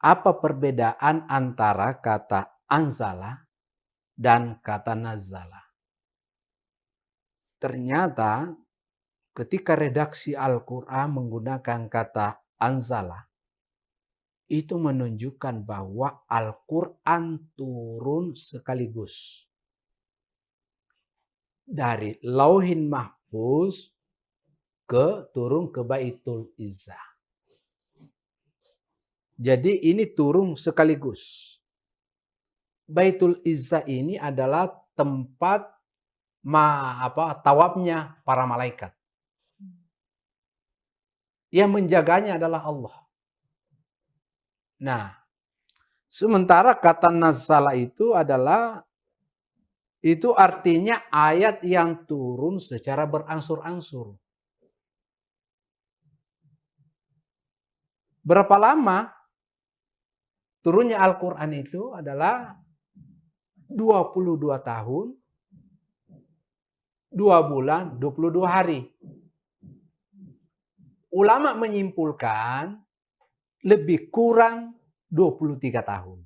Speaker 10: Apa perbedaan antara kata anzalah dan kata nazalah? Ternyata ketika redaksi Al-Quran menggunakan kata anzalah, itu menunjukkan bahwa Al-Quran turun sekaligus. Dari Lauhin Mahfuz turun ke Baitul Izzah. Jadi ini turun sekaligus. Baitul Izzah ini adalah tempat tawafnya para malaikat. Yang menjaganya adalah Allah. Nah, sementara kata nazala itu artinya ayat yang turun secara berangsur-angsur. Berapa lama turunnya Al-Quran itu adalah 22 tahun, 2 bulan, 22 hari. Ulama menyimpulkan lebih kurang 23 tahun.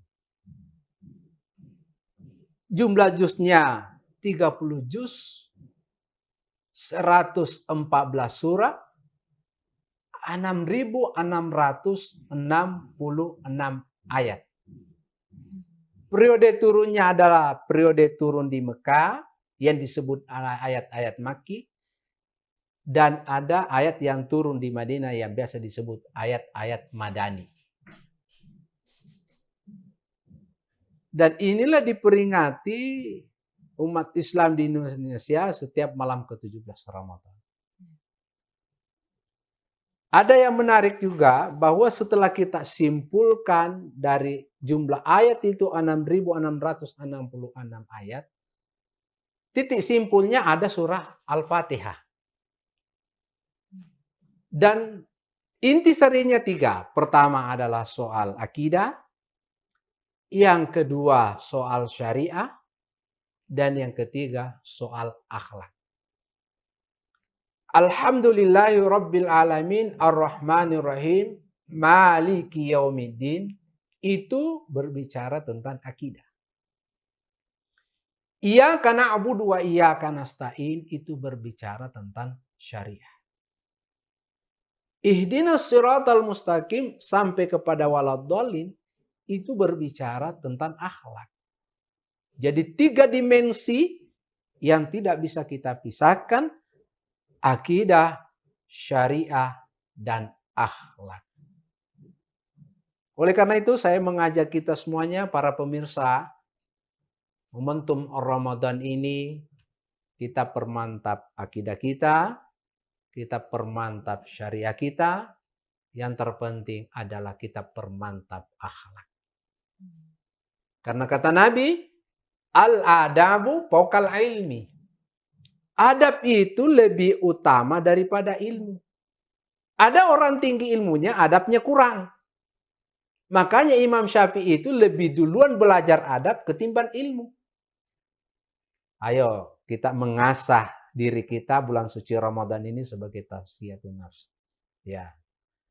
Speaker 10: Jumlah juznya 30 juz, 114 surah, 6.666 ayat. Periode turunnya adalah periode turun di Mekah yang disebut ayat-ayat Makki, dan ada ayat yang turun di Madinah yang biasa disebut ayat-ayat Madani. Dan inilah diperingati umat Islam di Indonesia setiap malam ke-17 Ramadan. Ada yang menarik juga bahwa setelah kita simpulkan dari jumlah ayat itu 6.666 ayat, titik simpulnya ada surah Al-Fatihah. Dan inti sarinya 3. Pertama adalah soal akidah, yang kedua soal syariah, dan yang ketiga soal akhlak. Alhamdulillahi Rabbil Alamin Ar-Rahmanir-Rahim Maliki Yaumiddin itu berbicara tentang akidah. Iyyaka na'budu wa iyyaka nasta'in itu berbicara tentang syariah. Ihdinas siratal mustaqim sampai kepada waladdallin itu berbicara tentang akhlak. Jadi 3 dimensi yang tidak bisa kita pisahkan, akidah, syariah, dan akhlak. Oleh karena itu saya mengajak kita semuanya, para pemirsa, momentum Ramadan ini kita permantap akidah kita permantap syariah kita, yang terpenting adalah kita permantap akhlak. Karena kata Nabi, al-adabu fawqal ilmi. Adab itu lebih utama daripada ilmu. Ada orang tinggi ilmunya, adabnya kurang. Makanya Imam Syafi'i itu lebih duluan belajar adab ketimbang ilmu. Ayo kita mengasah diri kita bulan suci Ramadan ini sebagai tazkiyatun nafs. Ya,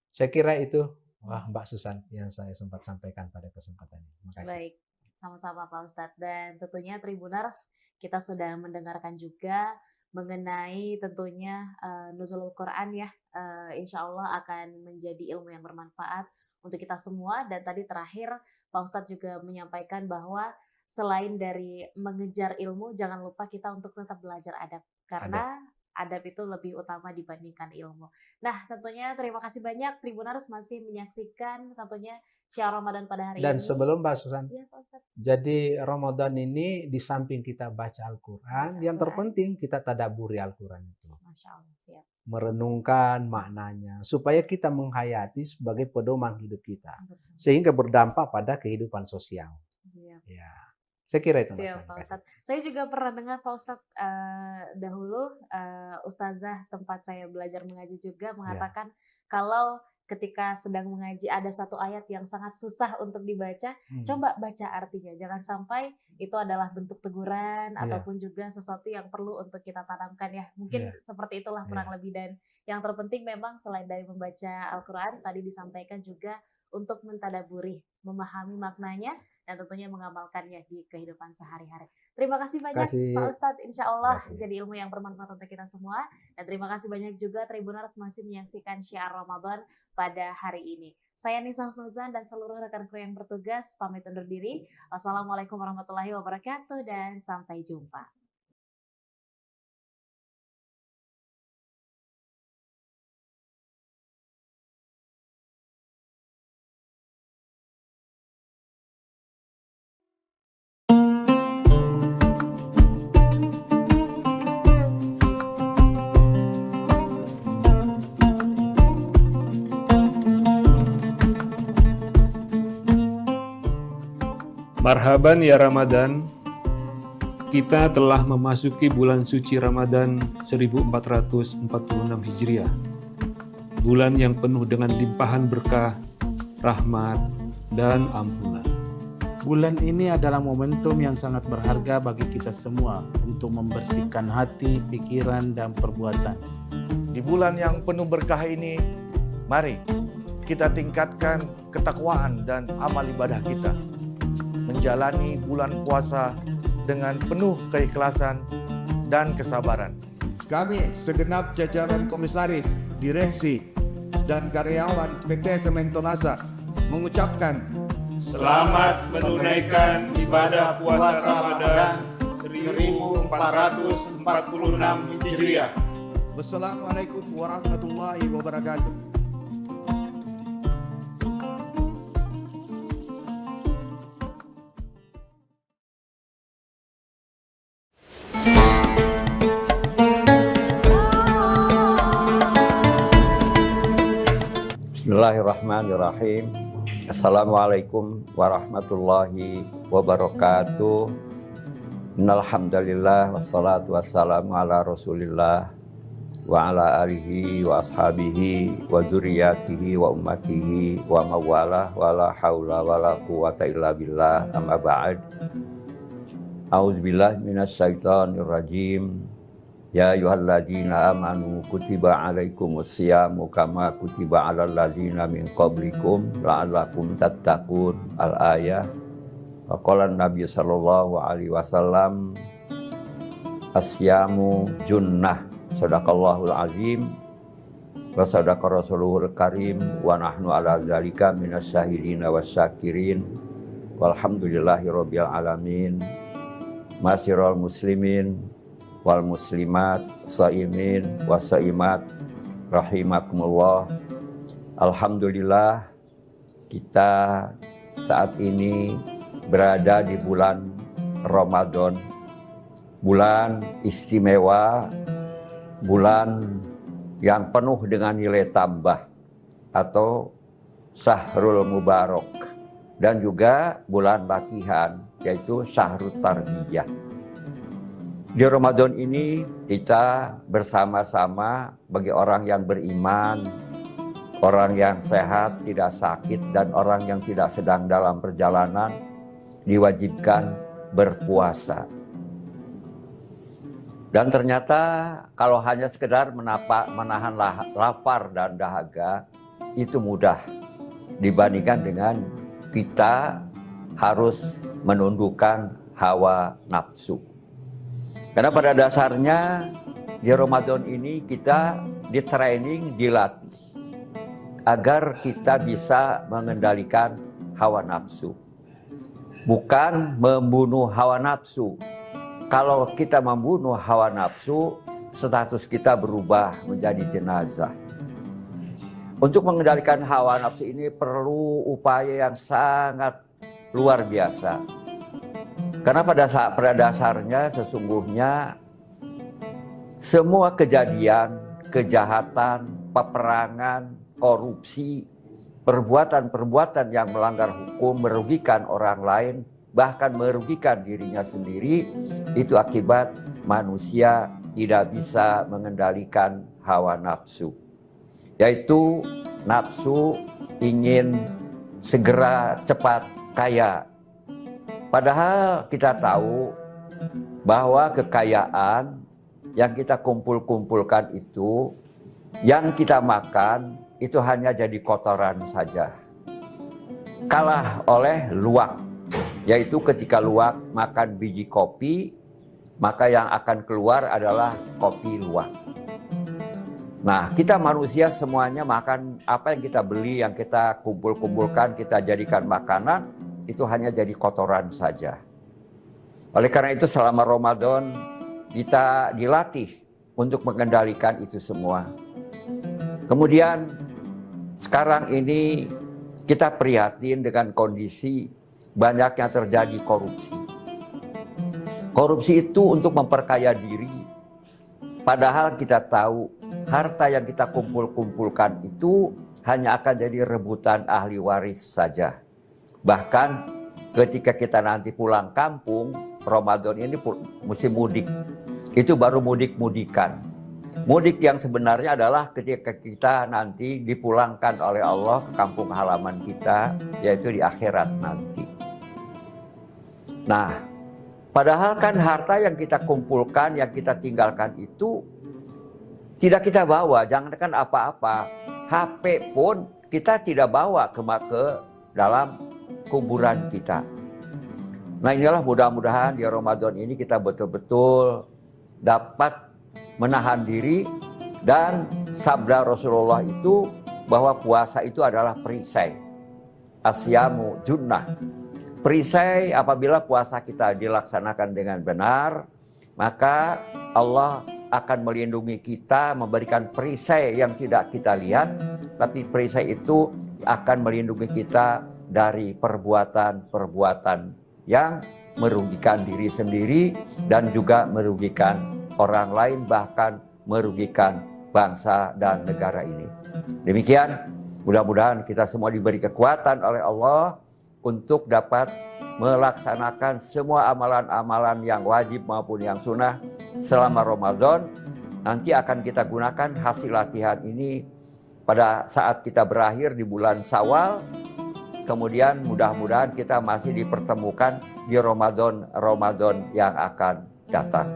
Speaker 10: saya kira itu Mbak Susan yang saya sempat sampaikan pada kesempatan ini. Terima kasih.
Speaker 9: Baik, sama-sama Pak Ustadz. Dan tentunya Tribuners, kita sudah mendengarkan juga mengenai tentunya Nuzulul Quran ya. Insya Allah akan menjadi ilmu yang bermanfaat untuk kita semua. Dan tadi terakhir Pak Ustadz juga menyampaikan bahwa selain dari mengejar ilmu, jangan lupa kita untuk tetap belajar adab. Karena adab itu lebih utama dibandingkan ilmu. Nah, tentunya terima kasih banyak Tribuners masih menyaksikan tentunya Syiar Ramadan pada hari ini.
Speaker 10: Dan sebelum Mbak Susan,
Speaker 9: ya, Pak Ustadz.
Speaker 10: Jadi Ramadan ini di samping kita baca Al-Quran, yang terpenting kita tadabburi Al-Quran itu.
Speaker 9: Masya Allah, siap.
Speaker 10: Merenungkan maknanya, supaya kita menghayati sebagai pedoman hidup kita. Sehingga berdampak pada kehidupan sosial.
Speaker 9: Siap.
Speaker 10: Ya. Saya kira itu.
Speaker 9: Siap, Pak Ustadz. Saya juga pernah dengar Pak Ustadz dahulu, Ustazah tempat saya belajar mengaji juga mengatakan kalau ketika sedang mengaji ada satu ayat yang sangat susah untuk dibaca, coba baca artinya. Jangan sampai itu adalah bentuk teguran ataupun juga sesuatu yang perlu untuk kita tanamkan ya. Mungkin seperti itulah kurang lebih. Dan yang terpenting memang selain dari membaca Al-Quran, tadi disampaikan juga untuk mentadaburi, memahami maknanya, dan tentunya mengamalkannya di kehidupan sehari-hari. Terima kasih banyak Pak Ustadz, insya Allah jadi ilmu yang bermanfaat untuk kita semua. Dan terima kasih banyak juga Tribuners masih menyaksikan Syiar Ramadan pada hari ini. Saya Nisa Husnuzan dan seluruh rekan kru yang bertugas pamit undur diri. Wassalamualaikum warahmatullahi wabarakatuh dan sampai jumpa.
Speaker 5: Marhaban ya Ramadan, kita telah memasuki bulan suci Ramadan 1446 Hijriah. Bulan yang penuh dengan limpahan berkah, rahmat, dan ampunan.
Speaker 6: Bulan ini adalah momentum yang sangat berharga bagi kita semua untuk membersihkan hati, pikiran, dan perbuatan.
Speaker 7: Di bulan yang penuh berkah ini, mari kita tingkatkan ketakwaan dan amal ibadah kita. Menjalani bulan puasa dengan penuh keikhlasan dan kesabaran.
Speaker 8: Kami segenap jajaran komisaris, direksi, dan karyawan PT Sementonasa mengucapkan
Speaker 5: Selamat menunaikan ibadah puasa Ramadan 1446 Hijriah.
Speaker 8: Wassalamualaikum warahmatullahi wabarakatuh.
Speaker 3: Bismillahirrahmanirrahim. Assalamualaikum warahmatullahi wabarakatuh. Innalhamdulillah wassalatu wassalamu ala rasulillah wa ala alihi wa ashabihi wa dzurriyyatihi wa ummatihi wa mawalah wa la haula wa la quwata illa billah amma ba'd. A'udzubillahi minasyaitonir rajim. Ya ayyuhalladzina amanu kutiba alaikumus syiyamu kama kutiba alal ladzina min qablikum la'allakum tattaqun. Al-ayah. Wa qala Nabi sallallahu alaihi wasallam as-syamu junnah. Shadaqallahul azim wa sadaqa rasuluhul karim wa nahnu ala dzalika minasyahidina wasyakirin walhamdulillahi rabbil alamin. Masyiral muslimin wal muslimat, shaimin wa shaimat rahimakumullah. Alhamdulillah kita saat ini berada di bulan Ramadan, bulan istimewa, bulan yang penuh dengan nilai tambah atau Syahrul Mubarak, dan juga bulan latihan yaitu Syahrul Tarbiyah. Di Ramadan ini kita bersama-sama bagi orang yang beriman, orang yang sehat, tidak sakit, dan orang yang tidak sedang dalam perjalanan diwajibkan berpuasa. Dan ternyata kalau hanya sekedar menahan lapar dan dahaga itu mudah dibandingkan dengan kita harus menundukkan hawa nafsu. Karena pada dasarnya di Ramadan ini kita di-training, dilatih agar kita bisa mengendalikan hawa nafsu. Bukan membunuh hawa nafsu. Kalau kita membunuh hawa nafsu, status kita berubah menjadi jenazah. Untuk mengendalikan hawa nafsu ini perlu upaya yang sangat luar biasa. Karena pada dasarnya sesungguhnya semua kejadian, kejahatan, peperangan, korupsi, perbuatan-perbuatan yang melanggar hukum, merugikan orang lain, bahkan merugikan dirinya sendiri, itu akibat manusia tidak bisa mengendalikan hawa nafsu. Yaitu nafsu ingin segera cepat kaya. Padahal kita tahu bahwa kekayaan yang kita kumpulkan itu, yang kita makan itu hanya jadi kotoran saja. Kalah oleh luwak, yaitu ketika luwak makan biji kopi, maka yang akan keluar adalah kopi luwak. Nah, kita manusia semuanya makan apa yang kita beli, yang kita kumpulkan, kita jadikan makanan, itu hanya jadi kotoran saja. Oleh karena itu selama Ramadan kita dilatih untuk mengendalikan itu semua. Kemudian sekarang ini kita prihatin dengan kondisi banyaknya terjadi korupsi. Korupsi itu untuk memperkaya diri. Padahal kita tahu harta yang kita kumpulkan itu hanya akan jadi rebutan ahli waris saja. Bahkan ketika kita nanti pulang kampung, Ramadan ini musim mudik, itu baru mudik-mudikan. Mudik yang sebenarnya adalah ketika kita nanti dipulangkan oleh Allah ke kampung halaman kita, yaitu di akhirat nanti. Nah, padahal kan harta yang kita kumpulkan, yang kita tinggalkan itu tidak kita bawa, jangankan apa-apa. HP pun kita tidak bawa ke dalam kuburan kita. Nah, inilah mudah-mudahan di Ramadan ini kita betul-betul dapat menahan diri, dan sabda Rasulullah itu bahwa puasa itu adalah perisai. Asyamu junnah. Perisai apabila puasa kita dilaksanakan dengan benar, maka Allah akan melindungi kita, memberikan perisai yang tidak kita lihat, tapi perisai itu akan melindungi kita dari perbuatan-perbuatan yang merugikan diri sendiri dan juga merugikan orang lain, bahkan merugikan bangsa dan negara ini. Demikian, mudah-mudahan kita semua diberi kekuatan oleh Allah untuk dapat melaksanakan semua amalan-amalan yang wajib maupun yang sunnah selama Ramadan. Nanti akan kita gunakan hasil latihan ini pada saat kita berakhir di bulan Syawal. Kemudian mudah-mudahan kita masih dipertemukan di Ramadan yang akan datang.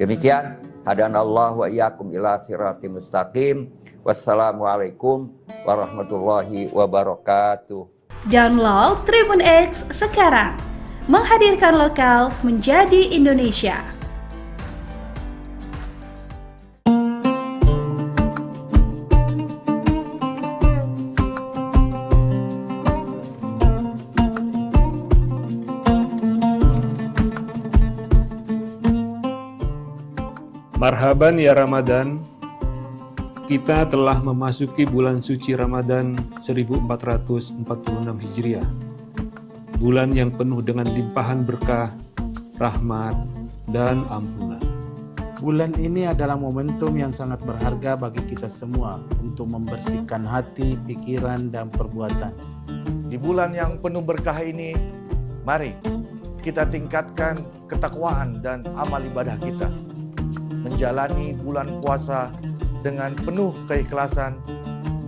Speaker 3: Demikian, hadanallahu wa iyyakum ila siratim mustaqim. Wassalamualaikum warahmatullahi wabarakatuh.
Speaker 4: Download Tribun X sekarang, menghadirkan lokal menjadi Indonesia.
Speaker 5: Marhaban ya Ramadan. Kita telah memasuki bulan suci Ramadan 1446 Hijriah. Bulan yang penuh dengan limpahan berkah, rahmat, dan ampunan.
Speaker 6: Bulan ini adalah momentum yang sangat berharga bagi kita semua untuk membersihkan hati, pikiran, dan perbuatan.
Speaker 7: Di bulan yang penuh berkah ini, mari kita tingkatkan ketakwaan dan amal ibadah kita. Menjalani bulan puasa dengan penuh keikhlasan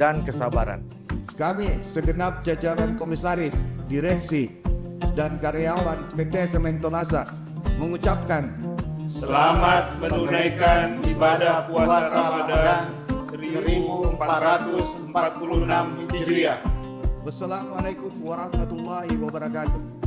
Speaker 7: dan kesabaran.
Speaker 8: Kami segenap jajaran komisaris, direksi, dan karyawan PT Sementonasa mengucapkan
Speaker 5: Selamat menunaikan ibadah puasa Ramadan 1446 Hijriah.
Speaker 8: Wassalamualaikum warahmatullahi wabarakatuh.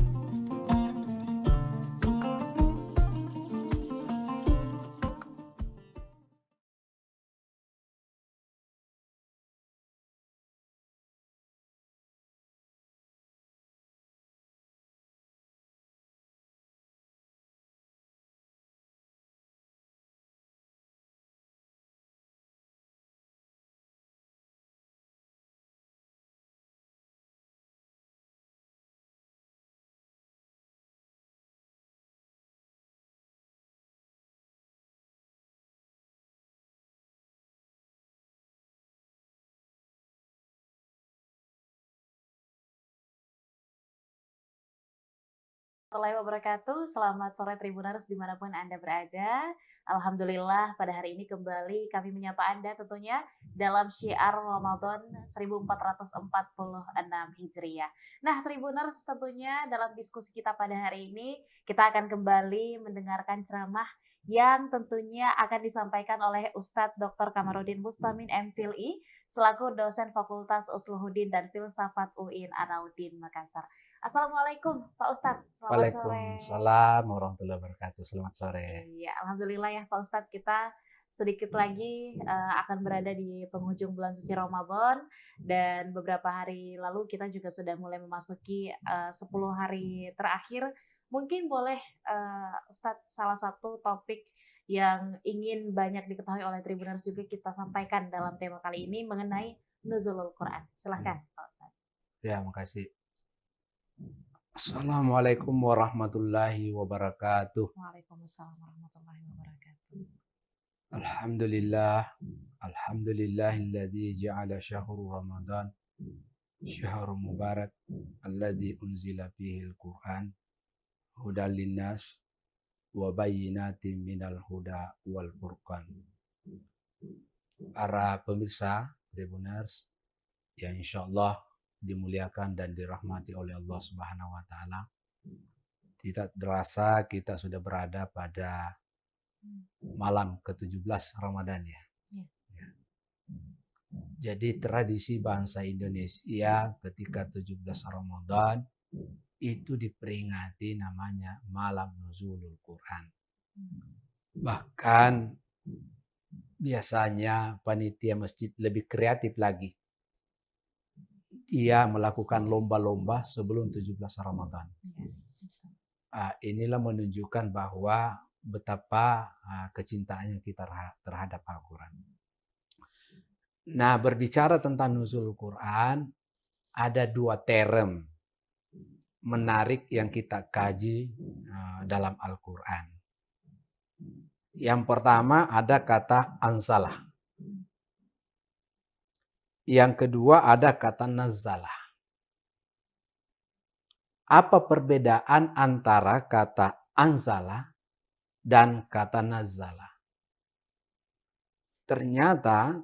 Speaker 9: Warahmatullahi wabarakatuh. Selamat sore Tribuners dimanapun Anda berada. Alhamdulillah pada hari ini kembali kami menyapa Anda tentunya dalam syiar Ramadan 1446 Hijriah. Nah Tribuners, tentunya dalam diskusi kita pada hari ini kita akan kembali mendengarkan ceramah yang tentunya akan disampaikan oleh Ustadz Dr. Kamarudin Mustamin MPhilI selaku dosen Fakultas Usluhuddin dan Filsafat UIN Alauddin Makassar. Assalamualaikum Pak Ustadz, selamat sore.
Speaker 10: Waalaikumsalam warahmatullahi wabarakatuh, selamat sore.
Speaker 9: Iya, alhamdulillah ya Pak Ustadz, kita sedikit lagi akan berada di penghujung bulan suci Ramadan, dan beberapa hari lalu kita juga sudah mulai memasuki 10 hari terakhir. Mungkin boleh Ustadz salah satu topik yang ingin banyak diketahui oleh Tribuners juga kita sampaikan dalam tema kali ini mengenai Nuzulul Quran. Silahkan Pak Ustadz.
Speaker 10: Ya, makasih. Assalamualaikum warahmatullahi wabarakatuh.
Speaker 9: Waalaikumsalam warahmatullahi wabarakatuh.
Speaker 10: Alhamdulillahilladzi ja'ala syahrul Ramadan syahrul mubarak alladzi unzila fihi al-Qur'an hudal linnas wa bayyinatin minal huda wal furqan. Para pemirsa Tribuners yang insyaallah dimuliakan dan dirahmati oleh Allah Subhanahu wa taala. Tidak terasa kita sudah berada pada malam ke-17 Ramadan ya. Ya. Jadi tradisi bangsa Indonesia ketika 17 Ramadan itu diperingati namanya malam nuzulul Quran. Bahkan biasanya panitia masjid lebih kreatif lagi. Dia melakukan lomba-lomba sebelum 17 Ramadan. Inilah menunjukkan bahwa betapa kecintaannya kita terhadap Al-Quran. Nah, berbicara tentang nuzul Quran, ada 2 term menarik yang kita kaji dalam Al-Quran. Yang pertama ada kata anzalah. Yang kedua ada kata nazalah. Apa perbedaan antara kata anzalah dan kata nazalah? Ternyata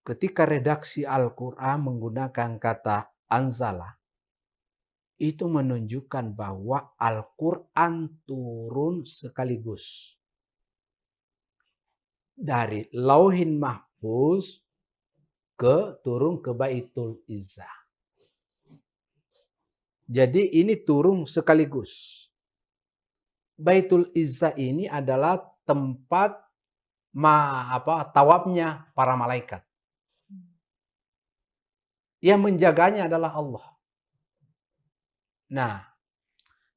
Speaker 10: ketika redaksi Al-Quran menggunakan kata anzalah, itu menunjukkan bahwa Al-Quran turun sekaligus. Dari Lauhin Mahfuz turun ke Baitul Izzah. Jadi ini turun sekaligus. Baitul Izzah ini adalah tempat tawafnya para malaikat. Yang menjaganya adalah Allah. Nah,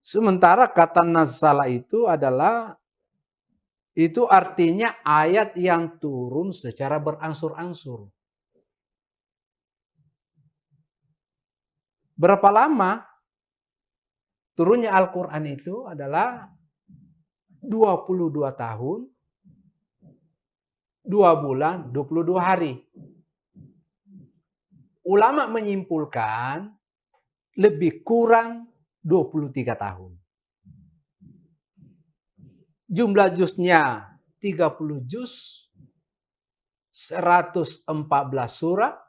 Speaker 10: sementara kata nazala itu artinya ayat yang turun secara berangsur-angsur. Berapa lama turunnya Al-Quran itu adalah 22 tahun, 2 bulan, 22 hari. Ulama menyimpulkan lebih kurang 23 tahun. Jumlah juznya 30 juz, 114 surah,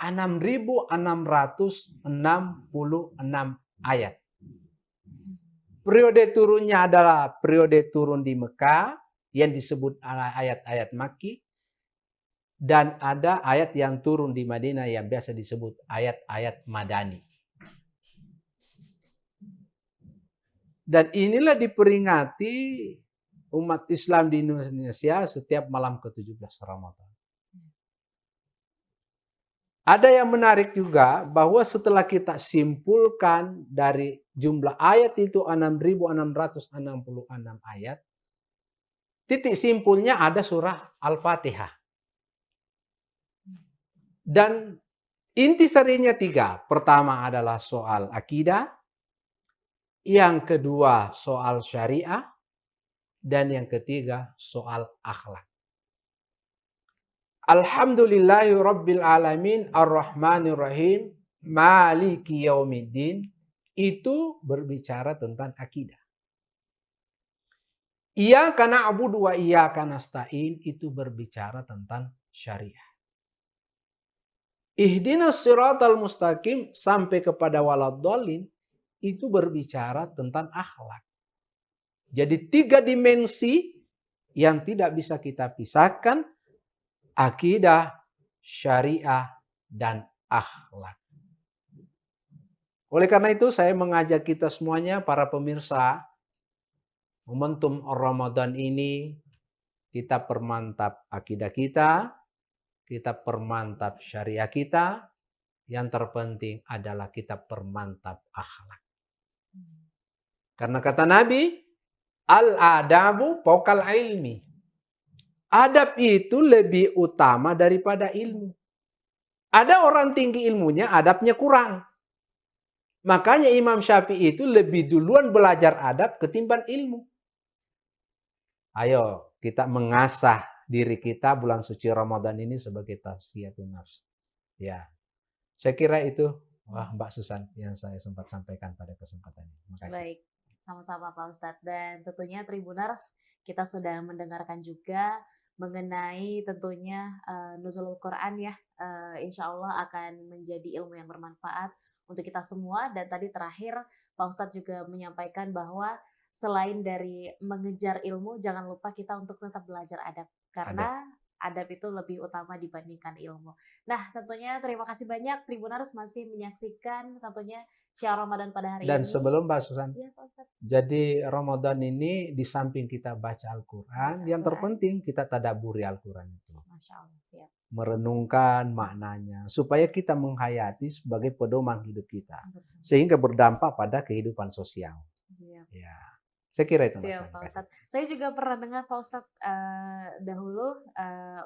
Speaker 10: 6.666 ayat. Periode turunnya adalah periode turun di Mekah yang disebut ayat-ayat Makki. Dan ada ayat yang turun di Madinah yang biasa disebut ayat-ayat Madani. Dan inilah diperingati umat Islam di Indonesia setiap malam ke-17 Ramadan. Ada yang menarik juga bahwa setelah kita simpulkan dari jumlah ayat itu 6.666 ayat, titik simpulnya ada surah Al-Fatihah. Dan intisarinya 3. Pertama adalah soal akidah, yang kedua soal syariah, dan yang ketiga soal akhlak. Alhamdulillahi Rabbil Alamin Ar-Rahmanir Rahim Maliki Yaumiddin itu berbicara tentang akidah. Iyyaka na'budu wa iyyaka nasta'in itu berbicara tentang syariah. Ihdinas siratal mustaqim sampai kepada waladdallin itu berbicara tentang akhlak. Jadi 3 dimensi yang tidak bisa kita pisahkan. Akidah, syariah, dan akhlak. Oleh karena itu saya mengajak kita semuanya, para pemirsa, momentum Ramadan ini kita permantap akidah kita permantap syariah kita, yang terpenting adalah kita permantap akhlak. Karena kata Nabi, al-adabu fawqal ilmi. Adab itu lebih utama daripada ilmu. Ada orang tinggi ilmunya, adabnya kurang. Makanya Imam Syafi'i itu lebih duluan belajar adab ketimbang ilmu. Ayo kita mengasah diri kita bulan suci Ramadan ini sebagai tazkiyatun nafs. Ya, saya kira itu Mbak Susan yang saya sempat sampaikan pada kesempatan ini. Makasih.
Speaker 9: Baik, sama-sama Pak Ustadz. Dan tentunya Tribuners, kita sudah mendengarkan juga mengenai tentunya nuzulul Quran ya. Insya Allah akan menjadi ilmu yang bermanfaat untuk kita semua. Dan tadi terakhir Pak Ustadz juga menyampaikan bahwa selain dari mengejar ilmu, jangan lupa kita untuk tetap belajar adab. Karena adab itu lebih utama dibandingkan ilmu. Nah, tentunya terima kasih banyak Tribuners masih menyaksikan tentunya Syiar Ramadan pada hari
Speaker 10: Dan
Speaker 9: ini.
Speaker 10: sebelum Mbak Susan,
Speaker 9: Ya, Pak Ustadz.
Speaker 10: jadi Ramadan ini di samping kita baca Al-Quran, yang terpenting kita tadaburi Al-Quran itu.
Speaker 9: Masya Allah, siap.
Speaker 10: Merenungkan maknanya, supaya kita menghayati sebagai pedoman hidup kita. Sehingga berdampak pada kehidupan sosial.
Speaker 9: Siap.
Speaker 10: Ya. Saya kira itu.
Speaker 9: Siap, Pak Ustadz. Saya juga pernah dengar Pak Ustadz dahulu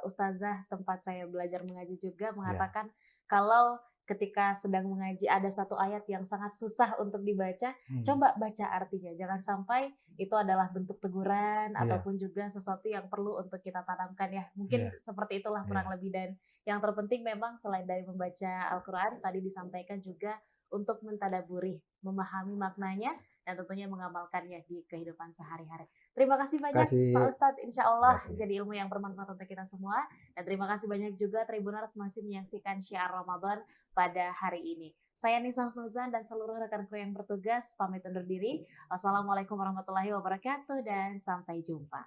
Speaker 9: Ustazah tempat saya belajar mengaji juga mengatakan kalau ketika sedang mengaji ada satu ayat yang sangat susah untuk dibaca, coba baca artinya. Jangan sampai itu adalah bentuk teguran ataupun juga sesuatu yang perlu untuk kita tanamkan ya. Mungkin seperti itulah kurang lebih. Dan yang terpenting memang selain dari membaca Al-Quran, tadi disampaikan juga untuk mentadaburi, memahami maknanya, dan tentunya mengamalkannya di kehidupan sehari-hari. Terima kasih banyak Pak Ustadz, insya Allah jadi ilmu yang bermanfaat untuk kita semua. Dan terima kasih banyak juga Tribuners masih menyaksikan Syiar Ramadan pada hari ini. Saya Nisa Husnuzan dan seluruh rekan kru yang bertugas pamit undur diri. Wassalamualaikum warahmatullahi wabarakatuh dan sampai jumpa.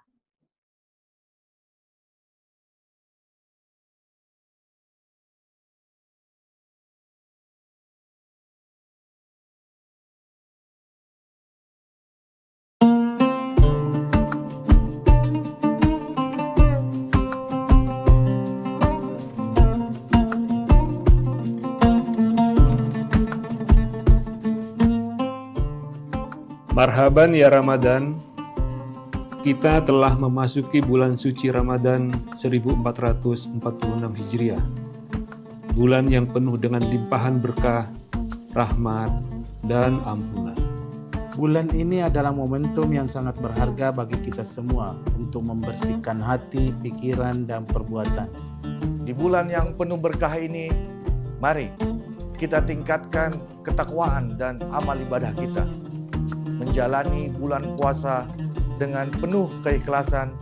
Speaker 5: Marhaban ya Ramadan, kita telah memasuki bulan suci Ramadan 1446 Hijriah. Bulan yang penuh dengan limpahan berkah, rahmat, dan ampunan.
Speaker 6: Bulan ini adalah momentum yang sangat berharga bagi kita semua untuk membersihkan hati, pikiran, dan perbuatan.
Speaker 7: Di bulan yang penuh berkah ini, mari kita tingkatkan ketakwaan dan amal ibadah kita. Menjalani bulan puasa dengan penuh keikhlasan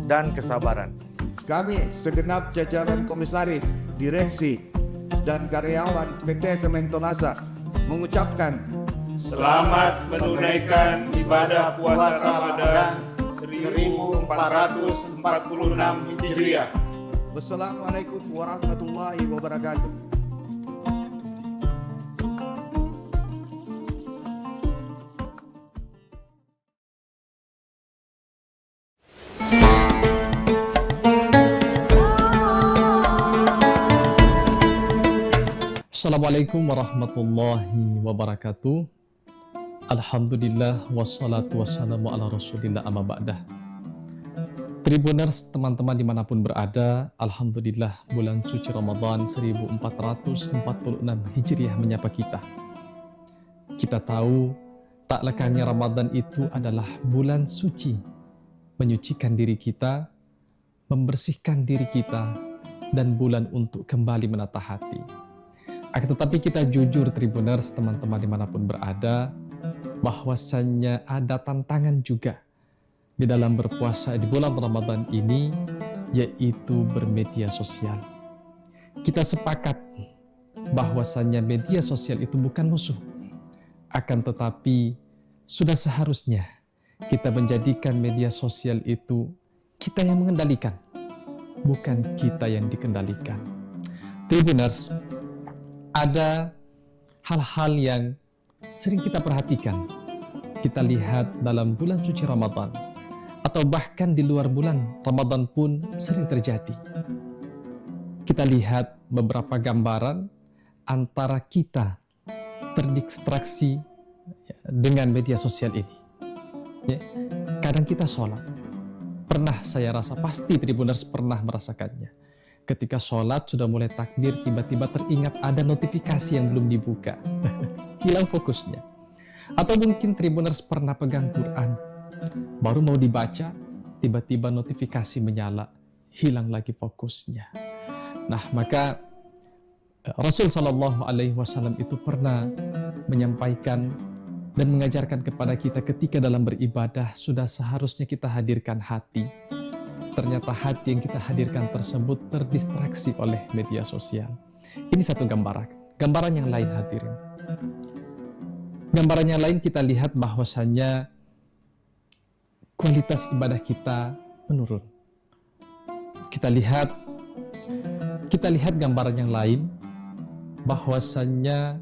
Speaker 7: dan kesabaran.
Speaker 8: Kami segenap jajaran komisaris, direksi, dan karyawan PT Sementonasa mengucapkan
Speaker 5: selamat menunaikan ibadah puasa Ramadan 1446 Hijriah.
Speaker 8: Wassalamualaikum warahmatullahi wabarakatuh.
Speaker 11: Assalamualaikum warahmatullahi wabarakatuh. Alhamdulillah wassalatu wassalamu ala rasulillah amma ba'dah. Tribuners, teman-teman dimanapun berada, Alhamdulillah bulan suci Ramadan 1446 Hijriah menyapa kita. Kita tahu tak lekangnya Ramadan itu adalah bulan suci, menyucikan diri kita, membersihkan diri kita, dan bulan untuk kembali menata hati. Akan tetapi kita jujur Tribuners, teman-teman dimanapun berada, bahwasannya ada tantangan juga di dalam berpuasa di bulan Ramadan ini, yaitu bermedia sosial. Kita sepakat bahwasannya media sosial itu bukan musuh, akan tetapi sudah seharusnya kita menjadikan media sosial itu kita yang mengendalikan, bukan kita yang dikendalikan. Tribuners, ada hal-hal yang sering kita perhatikan, kita lihat dalam bulan suci Ramadan, atau bahkan di luar bulan Ramadan pun sering terjadi. Kita lihat beberapa gambaran antara kita terdistraksi dengan media sosial ini. Ya, kadang kita sholat, pernah saya rasa, pasti Tribuners pernah merasakannya. Ketika sholat sudah mulai takbir, tiba-tiba teringat ada notifikasi yang belum dibuka. Hilang fokusnya. Atau mungkin Tribuners pernah pegang Quran, baru mau dibaca, tiba-tiba notifikasi menyala, hilang lagi fokusnya. Nah, maka Rasul Shallallahu Alaihi Wasallam itu pernah menyampaikan dan mengajarkan kepada kita ketika dalam beribadah sudah seharusnya kita hadirkan hati. Ternyata hati yang kita hadirkan tersebut terdistraksi oleh media sosial. Ini satu gambaran. gambaran yang lain hadirin. Gambaran yang lain kita lihat bahwasannya kualitas ibadah kita menurun. Kita lihat gambaran yang lain bahwasannya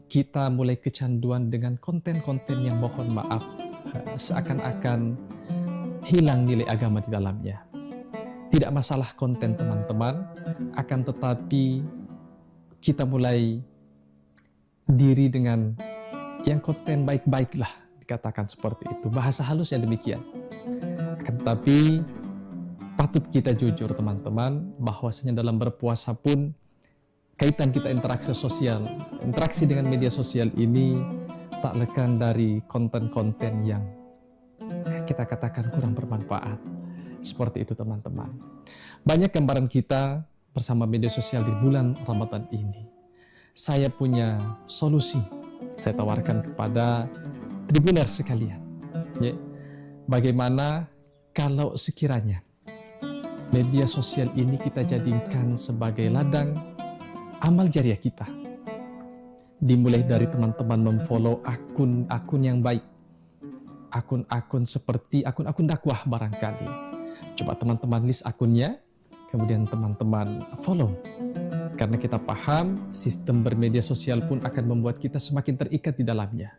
Speaker 11: kita mulai kecanduan dengan konten-konten yang mohon maaf seakan-akan hilang nilai agama di dalamnya. Tidak masalah konten teman-teman, akan tetapi kita mulai diri dengan yang konten baik-baik lah, dikatakan seperti itu. Bahasa halusnya demikian. Akan tetapi patut kita jujur teman-teman, bahwasanya dalam berpuasa pun kaitan kita interaksi dengan media sosial ini tak lekang dari konten-konten yang kita katakan kurang bermanfaat. Seperti itu teman-teman. Banyak gambaran kita bersama media sosial di bulan Ramadan ini. Saya punya solusi, saya tawarkan kepada Tribuners sekalian. Ya. Bagaimana kalau sekiranya media sosial ini kita jadikan sebagai ladang amal jariah kita. Dimulai dari teman-teman memfollow akun-akun yang baik. Akun-akun seperti akun-akun dakwah barangkali. Coba teman-teman list akunnya, kemudian teman-teman follow. Karena kita paham sistem bermedia sosial pun akan membuat kita semakin terikat di dalamnya.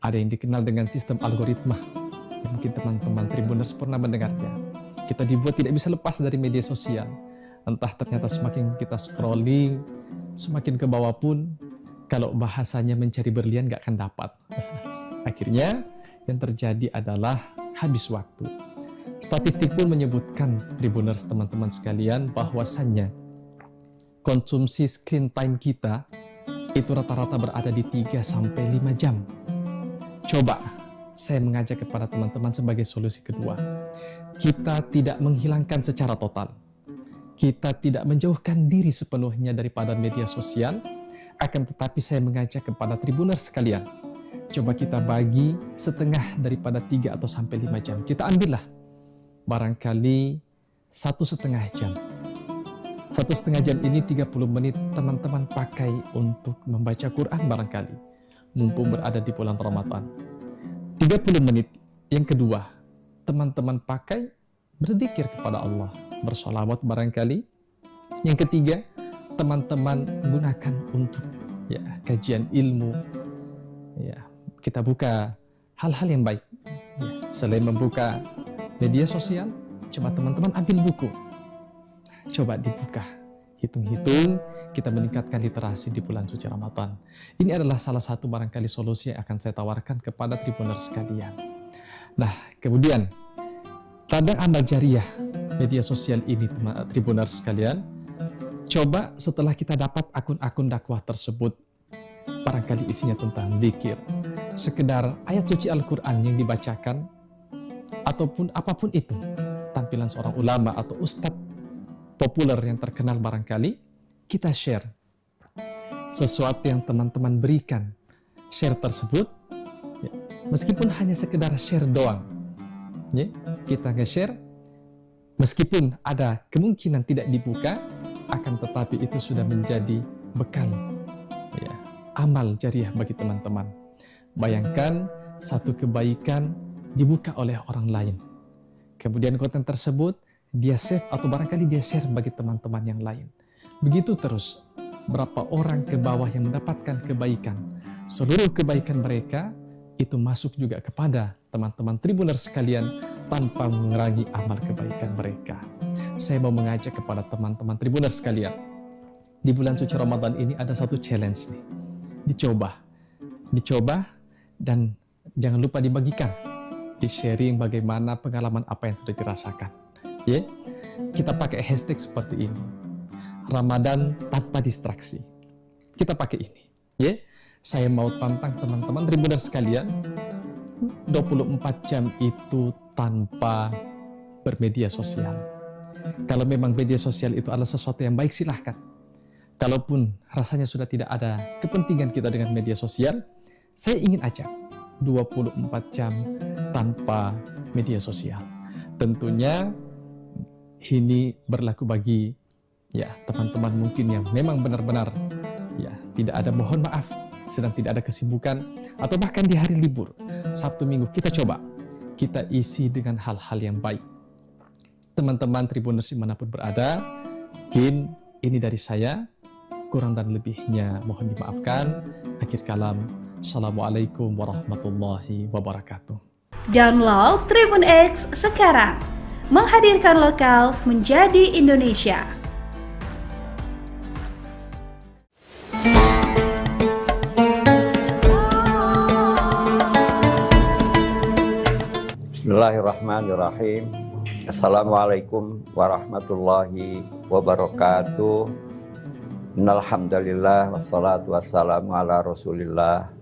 Speaker 11: Ada yang dikenal dengan sistem algoritma. Ya, mungkin teman-teman Tribuners pernah mendengarnya. Kita dibuat tidak bisa lepas dari media sosial. Entah ternyata semakin kita scrolling, semakin ke bawah pun, kalau bahasanya mencari berlian nggak akan dapat. Akhirnya yang terjadi adalah habis waktu. Statistik pun menyebutkan, Tribuners teman-teman sekalian, bahwasannya konsumsi screen time kita itu rata-rata berada di 3-5 jam. Coba saya mengajak kepada teman-teman sebagai solusi kedua. Kita tidak menghilangkan secara total. Kita tidak menjauhkan diri sepenuhnya daripada media sosial, akan tetapi saya mengajak kepada Tribuners sekalian. Coba kita bagi setengah daripada 3 atau sampai 5 jam. Kita ambillah barangkali 1,5 jam. 1,5 jam ini 30 menit teman-teman pakai untuk membaca Quran barangkali. Mumpung berada di bulan Ramadan. 30 menit yang kedua, teman-teman pakai berzikir kepada Allah. Bersolawat barangkali. Yang ketiga, teman-teman gunakan untuk kajian ilmu. Ya, kita buka hal-hal yang baik. Ya, selain membuka media sosial, coba teman-teman ambil buku. Coba dibuka. Hitung-hitung, kita meningkatkan literasi di bulan suci Ramadan. Ini adalah salah satu barangkali solusi yang akan saya tawarkan kepada Tribuners sekalian. Nah, kemudian, ladang amal jariah media sosial ini, Tribuners sekalian, coba setelah kita dapat akun-akun dakwah tersebut, barangkali isinya tentang zikir, sekedar ayat suci Al-Quran yang dibacakan, ataupun apapun itu, tampilan seorang ulama atau ustadz populer yang terkenal barangkali, kita share sesuatu yang teman-teman berikan. Share tersebut, ya, meskipun hanya sekedar share doang, ya, kita nge-share, meskipun ada kemungkinan tidak dibuka, akan tetapi itu sudah menjadi bekal, ya, amal jariah bagi teman-teman. Bayangkan satu kebaikan dibuka oleh orang lain. Kemudian konten tersebut dia save atau barangkali dia share bagi teman-teman yang lain. Begitu terus, berapa orang ke bawah yang mendapatkan kebaikan. Seluruh kebaikan mereka itu masuk juga kepada teman-teman Tribuners sekalian tanpa mengurangi amal kebaikan mereka. Saya mau mengajak kepada teman-teman Tribuners sekalian. Di bulan suci Ramadan ini ada satu challenge nih. Dicoba dan jangan lupa dibagikan. Di-sharing bagaimana pengalaman apa yang sudah dirasakan. Ya, kita pakai hashtag seperti ini. Ramadan tanpa distraksi. Kita pakai ini. Ya, saya mau tantang teman-teman Tribuners sekalian. 24 jam itu tanpa bermedia sosial. Kalau memang media sosial itu adalah sesuatu yang baik, silahkan. Kalaupun rasanya sudah tidak ada kepentingan kita dengan media sosial, saya ingin ajak 24 jam tanpa media sosial. Tentunya ini berlaku bagi ya teman-teman mungkin yang memang benar-benar ya tidak ada, mohon maaf, sedang tidak ada kesibukan, atau bahkan di hari libur, Sabtu Minggu, kita coba, kita isi dengan hal-hal yang baik. Teman-teman Tribuners dimanapun berada, mungkin ini dari saya, kurang dan lebihnya mohon dimaafkan. Akhir kalam, Assalamualaikum warahmatullahi wabarakatuh.
Speaker 4: Download Tribun X sekarang, menghadirkan lokal menjadi Indonesia.
Speaker 3: Bismillahirrahmanirrahim. Assalamualaikum warahmatullahi wabarakatuh. Innalhamdulillah wassalatu wassalamu ala rasulillah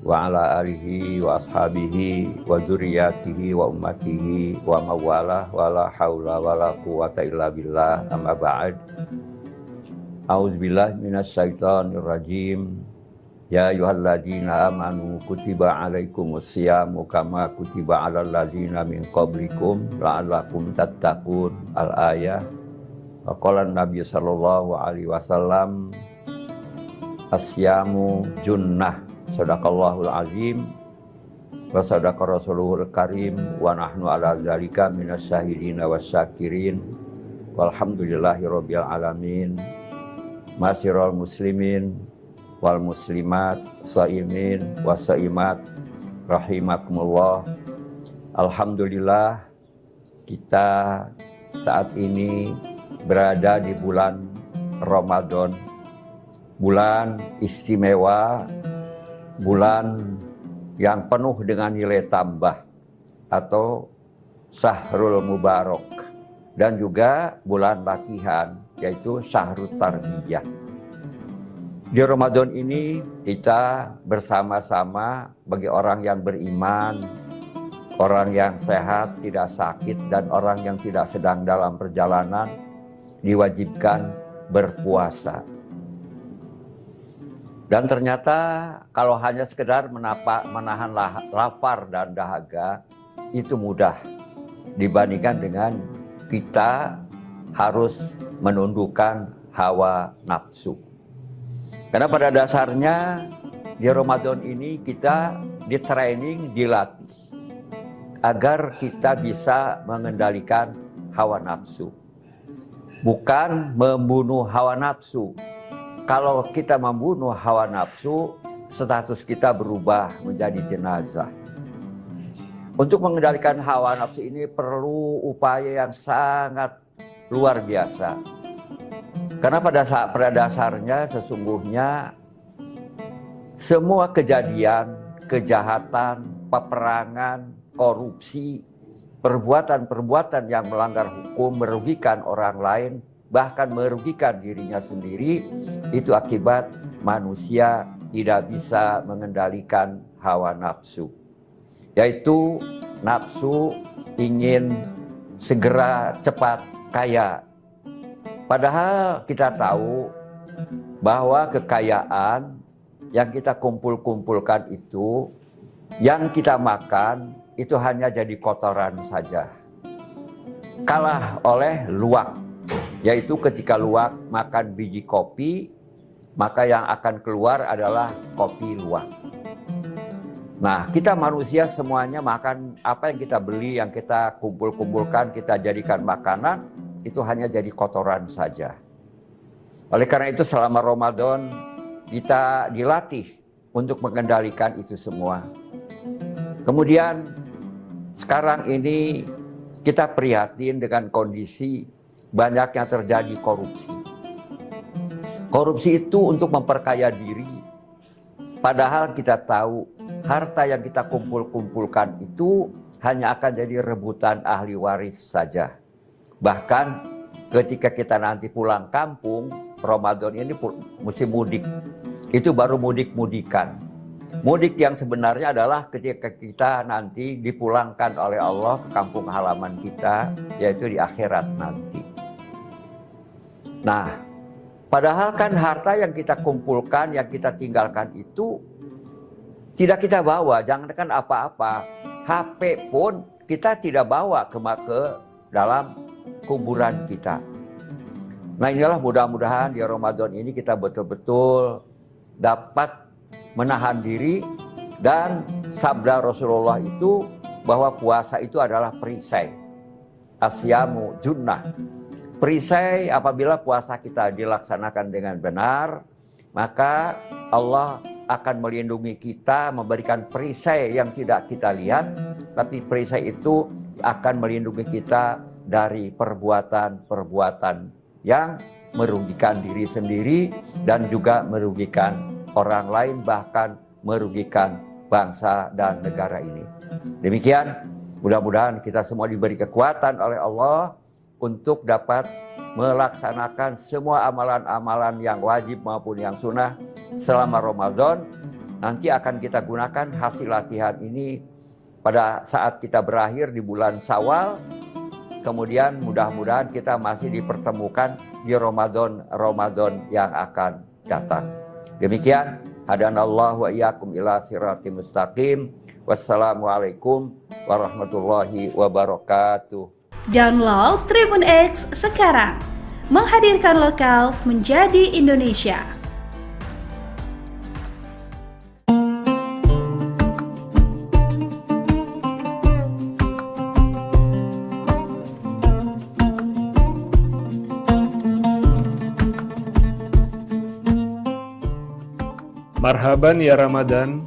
Speaker 3: wa ala alihi wa ashabihi wa dzurriyyatihi wa ummatihi wa mawalah wa la haula wa la quwata illa billah, amma ba'd. A'udzubillahi minasyaitonir rajim. Ya ayyuhalladzina amanu kutiba alaikumus syiyamu kama kutiba alal ladzina min qablikum la'allakum tattaqun. Al-ayah. Wa qala Nabi sallallahu alaihi wasallam, asyamu junnah. Sadaqallahul azim wa sadaqa rasuluhul karim wa nahnu ala dzalika minasyahidina wasyakirin walhamdulillahi rabbil alamin. Masyiral muslimin wal muslimat, shaimin wa shaimat rahimakumullah. Alhamdulillah, kita saat ini berada di bulan Ramadan, bulan istimewa, bulan yang penuh dengan nilai tambah atau Syahrul Mubarak, dan juga bulan latihan yaitu Syahrul Tarbiyah. Di Ramadan ini kita bersama-sama bagi orang yang beriman, orang yang sehat, tidak sakit, dan orang yang tidak sedang dalam perjalanan diwajibkan berpuasa. Dan ternyata kalau hanya sekedar menahan lapar dan dahaga itu mudah dibandingkan dengan kita harus menundukkan hawa nafsu. Karena pada dasarnya di Ramadan ini kita di-training, dilatih agar kita bisa mengendalikan hawa nafsu. Bukan membunuh hawa nafsu. Kalau kita membunuh hawa nafsu, status kita berubah menjadi jenazah. Untuk mengendalikan hawa nafsu ini perlu upaya yang sangat luar biasa. Karena pada dasarnya sesungguhnya semua kejadian, kejahatan, peperangan, korupsi, perbuatan-perbuatan yang melanggar hukum, merugikan orang lain, bahkan merugikan dirinya sendiri, itu akibat manusia tidak bisa mengendalikan hawa nafsu. Yaitu nafsu ingin segera cepat kaya. Padahal kita tahu bahwa kekayaan yang kita kumpulkan itu, yang kita makan, itu hanya jadi kotoran saja. Kalah oleh luwak, yaitu ketika luwak makan biji kopi, maka yang akan keluar adalah kopi luwak. Nah, kita manusia semuanya makan apa yang kita beli, yang kita kumpulkan, kita jadikan makanan, itu hanya jadi kotoran saja. Oleh karena itu selama Ramadan kita dilatih untuk mengendalikan itu semua. Kemudian sekarang ini kita prihatin dengan kondisi banyaknya terjadi korupsi. Korupsi itu untuk memperkaya diri. Padahal kita tahu harta yang kita kumpulkan itu hanya akan jadi rebutan ahli waris saja. Bahkan ketika kita nanti pulang kampung, Ramadan ini musim mudik. Itu baru mudik-mudikan. Mudik yang sebenarnya adalah ketika kita nanti dipulangkan oleh Allah ke kampung halaman kita, yaitu di akhirat nanti. Nah, padahal kan harta yang kita kumpulkan, yang kita tinggalkan itu tidak kita bawa, jangankan apa-apa. HP pun kita tidak bawa ke dalam kuburan kita. Nah inilah mudah-mudahan di Ramadan ini kita betul-betul dapat menahan diri, dan sabda Rasulullah itu bahwa puasa itu adalah perisai. Asyamu junnah. Perisai apabila puasa kita dilaksanakan dengan benar, maka Allah akan melindungi kita, memberikan perisai yang tidak kita lihat, tapi perisai itu akan melindungi kita dari perbuatan-perbuatan yang merugikan diri sendiri dan juga merugikan orang lain, bahkan merugikan bangsa dan negara ini. Demikian, mudah-mudahan kita semua diberi kekuatan oleh Allah untuk dapat melaksanakan semua amalan-amalan yang wajib maupun yang sunnah selama Ramadan. Nanti akan kita gunakan hasil latihan ini pada saat kita berakhir di bulan Syawal. Kemudian mudah-mudahan kita masih dipertemukan di Ramadan yang akan datang. Demikian, hadanallahu wa iyyakum ila siratim mustaqim. Wassalamualaikum warahmatullahi wabarakatuh.
Speaker 4: Download Tribun X sekarang. Menghadirkan lokal menjadi Indonesia.
Speaker 5: Marhaban ya Ramadan,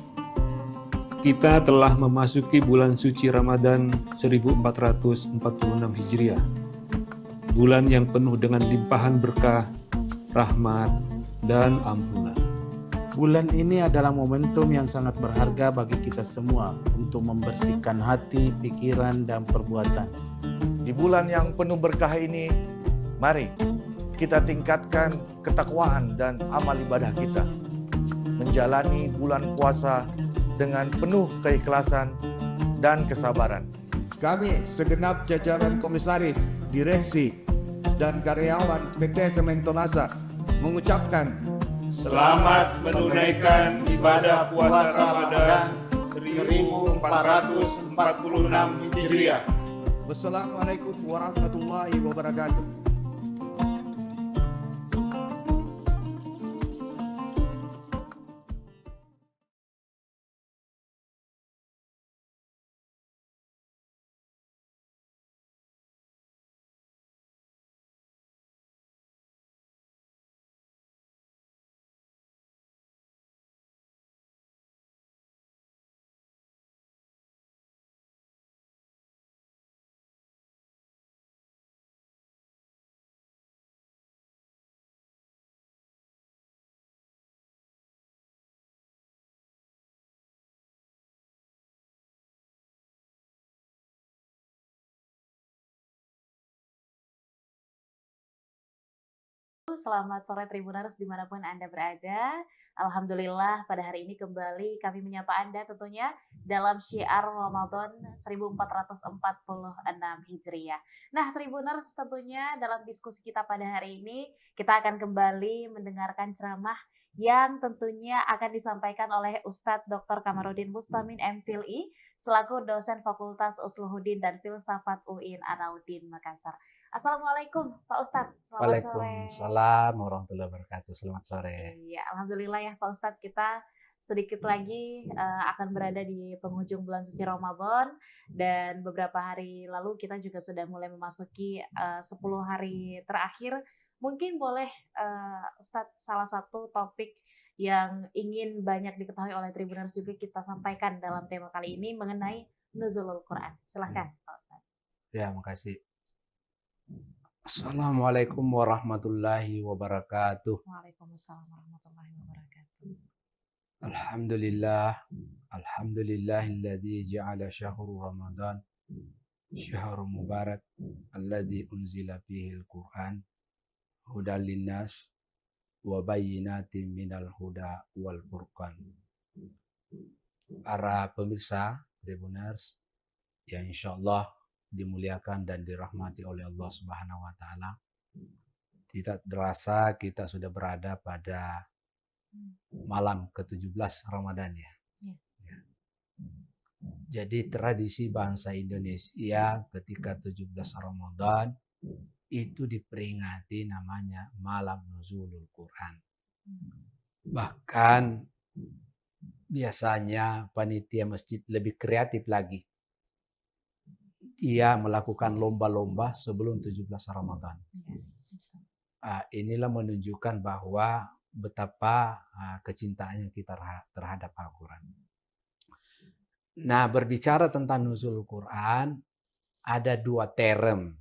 Speaker 5: kita telah memasuki bulan suci Ramadan 1446 Hijriah. Bulan yang penuh dengan limpahan berkah, rahmat, dan ampunan.
Speaker 6: Bulan ini adalah momentum yang sangat berharga bagi kita semua untuk membersihkan hati, pikiran, dan perbuatan.
Speaker 7: Di bulan yang penuh berkah ini, mari kita tingkatkan ketakwaan dan amal ibadah kita. Menjalani bulan puasa dengan penuh keikhlasan dan kesabaran.
Speaker 8: Kami segenap jajaran komisaris, direksi, dan karyawan PT Sementonasa mengucapkan
Speaker 5: Selamat menunaikan ibadah puasa Ramadan 1446 Hijriah.
Speaker 8: Wassalamualaikum warahmatullahi wabarakatuh.
Speaker 9: Selamat sore Tribuners dimanapun Anda berada. Alhamdulillah pada hari ini kembali kami menyapa Anda tentunya dalam syiar Ramadan 1446 Hijriah. Nah Tribuners, tentunya dalam diskusi kita pada hari ini kita akan kembali mendengarkan ceramah yang tentunya akan disampaikan oleh Ustadz Dr. Kamarudin Mustamin MPhilI selaku dosen Fakultas Usluhuddin dan Filsafat UIN Alauddin Makassar. Assalamualaikum Pak Ustadz, selamat sore.
Speaker 10: Waalaikumsalam warahmatullahi wabarakatuh, selamat sore.
Speaker 9: Iya, alhamdulillah ya Pak Ustadz, kita sedikit lagi akan berada di penghujung bulan suci Ramadan, dan beberapa hari lalu kita juga sudah mulai memasuki 10 hari terakhir. Mungkin boleh Ustadz salah satu topik yang ingin banyak diketahui oleh Tribuners juga kita sampaikan dalam tema kali ini mengenai Nuzulul Quran. Silahkan Pak Ustadz.
Speaker 10: Ya, makasih. Assalamualaikum warahmatullahi wabarakatuh.
Speaker 9: Waalaikumsalam warahmatullahi wabarakatuh.
Speaker 10: Alhamdulillahilladzi ja'ala syahru Ramadan syahrul mubarak alladzi unzila fihil Qur'an hudal linnas wa bayyinatin minal huda wal furqan. Para pemirsa Tribuners yang insyaallah dimuliakan dan dirahmati oleh Allah Subhanahu wa taala. Tidak terasa kita sudah berada pada malam ke-17 Ramadan ya. Ya. Jadi tradisi bangsa Indonesia ketika 17 Ramadan itu diperingati namanya malam nuzulul Quran. Bahkan biasanya panitia masjid lebih kreatif lagi. Ia melakukan lomba-lomba sebelum 17 Ramadan. Inilah menunjukkan bahwa betapa kecintaannya kita terhadap Al-Quran. Nah, berbicara tentang nuzul Quran, ada 2 term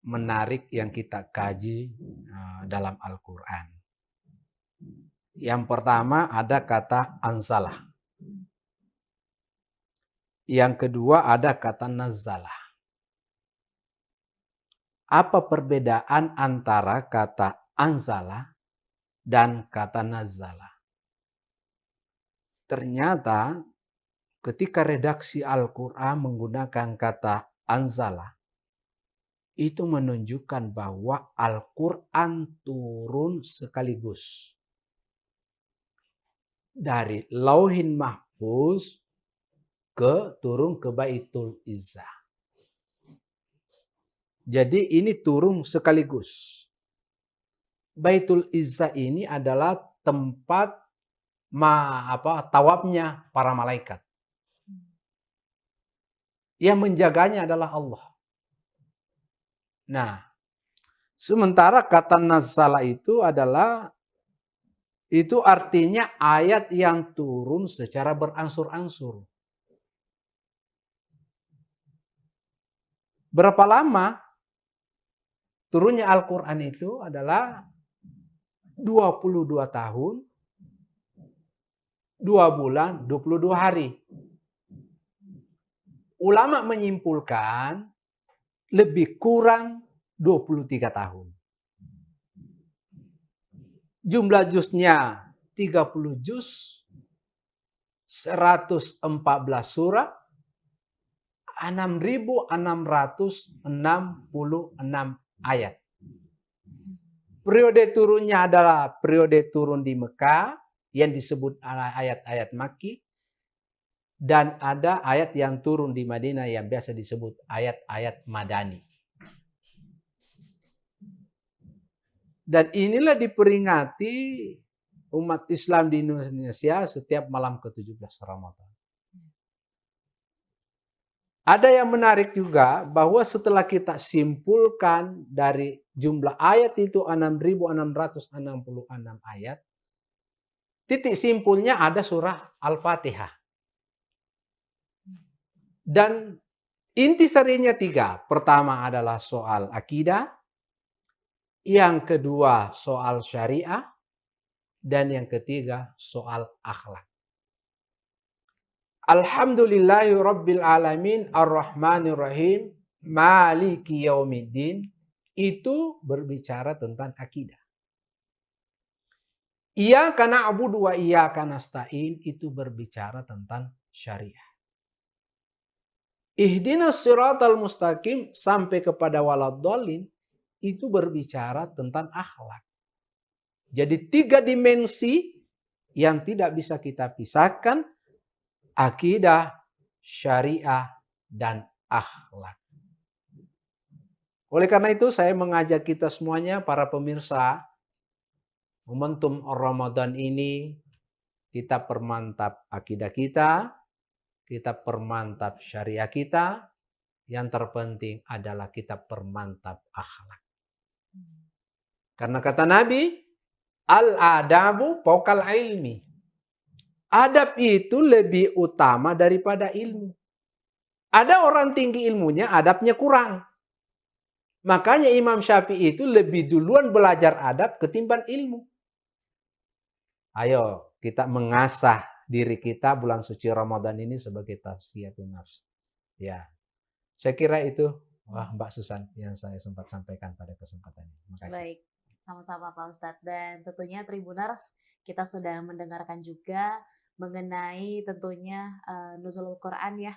Speaker 10: menarik yang kita kaji dalam Al-Quran. Yang pertama ada kata anzalah. Yang kedua ada kata nazalah. Apa perbedaan antara kata anzalah dan kata nazalah? Ternyata ketika redaksi Al-Quran menggunakan kata anzalah, itu menunjukkan bahwa Al-Quran turun sekaligus. Dari Lauhin Mahfuz turun ke Baitul Izzah. Jadi ini turun sekaligus. Baitul Izzah ini adalah tempat tawafnya para malaikat. Yang menjaganya adalah Allah. Nah, sementara kata nazala itu artinya ayat yang turun secara berangsur-angsur. Berapa lama turunnya Al-Quran itu adalah 22 tahun, 2 bulan, 22 hari. Ulama menyimpulkan lebih kurang 23 tahun. Jumlah juznya 30 juz, 114 surah, 6.666 ayat. Periode turunnya adalah periode turun di Mekah yang disebut ayat-ayat Makki, dan ada ayat yang turun di Madinah yang biasa disebut ayat-ayat Madani. Dan inilah diperingati umat Islam di Indonesia setiap malam ke-17 Ramadan. Ada yang menarik juga bahwa setelah kita simpulkan dari jumlah ayat itu 6.666 ayat, titik simpulnya ada surah Al-Fatihah. Dan intisarinya 3. Pertama adalah soal akidah, yang kedua soal syariah, dan yang ketiga soal akhlak. Alhamdulillahi Rabbil Alamin Ar-Rahmanir Rahim Maliki Yaumiddin, itu berbicara tentang akidah. Iyyaka na'budu wa iyyaka nasta'in, itu berbicara tentang syariah. Ihdinas siratal mustaqim sampai kepada waladhdallin, itu berbicara tentang akhlak. Jadi 3 dimensi yang tidak bisa kita pisahkan: akidah, syariah, dan akhlak. Oleh karena itu saya mengajak kita semuanya, para pemirsa, momentum Ramadan ini kita permantap akidah kita permantap syariah kita, yang terpenting adalah kita permantap akhlak. Karena kata Nabi, al-adabu fawqal ilmi. Adab itu lebih utama daripada ilmu. Ada orang tinggi ilmunya, adabnya kurang. Makanya Imam Syafi'i itu lebih duluan belajar adab ketimbang ilmu. Ayo kita mengasah diri kita bulan suci Ramadan ini sebagai tazkiyatun nafs. Ya, saya kira itu Mbak Susan yang saya sempat sampaikan pada kesempatan ini. Terima kasih.
Speaker 9: Baik, sama-sama Pak Ustadz. Dan tentunya Tribuners, kita sudah mendengarkan juga mengenai tentunya nuzulul Quran ya.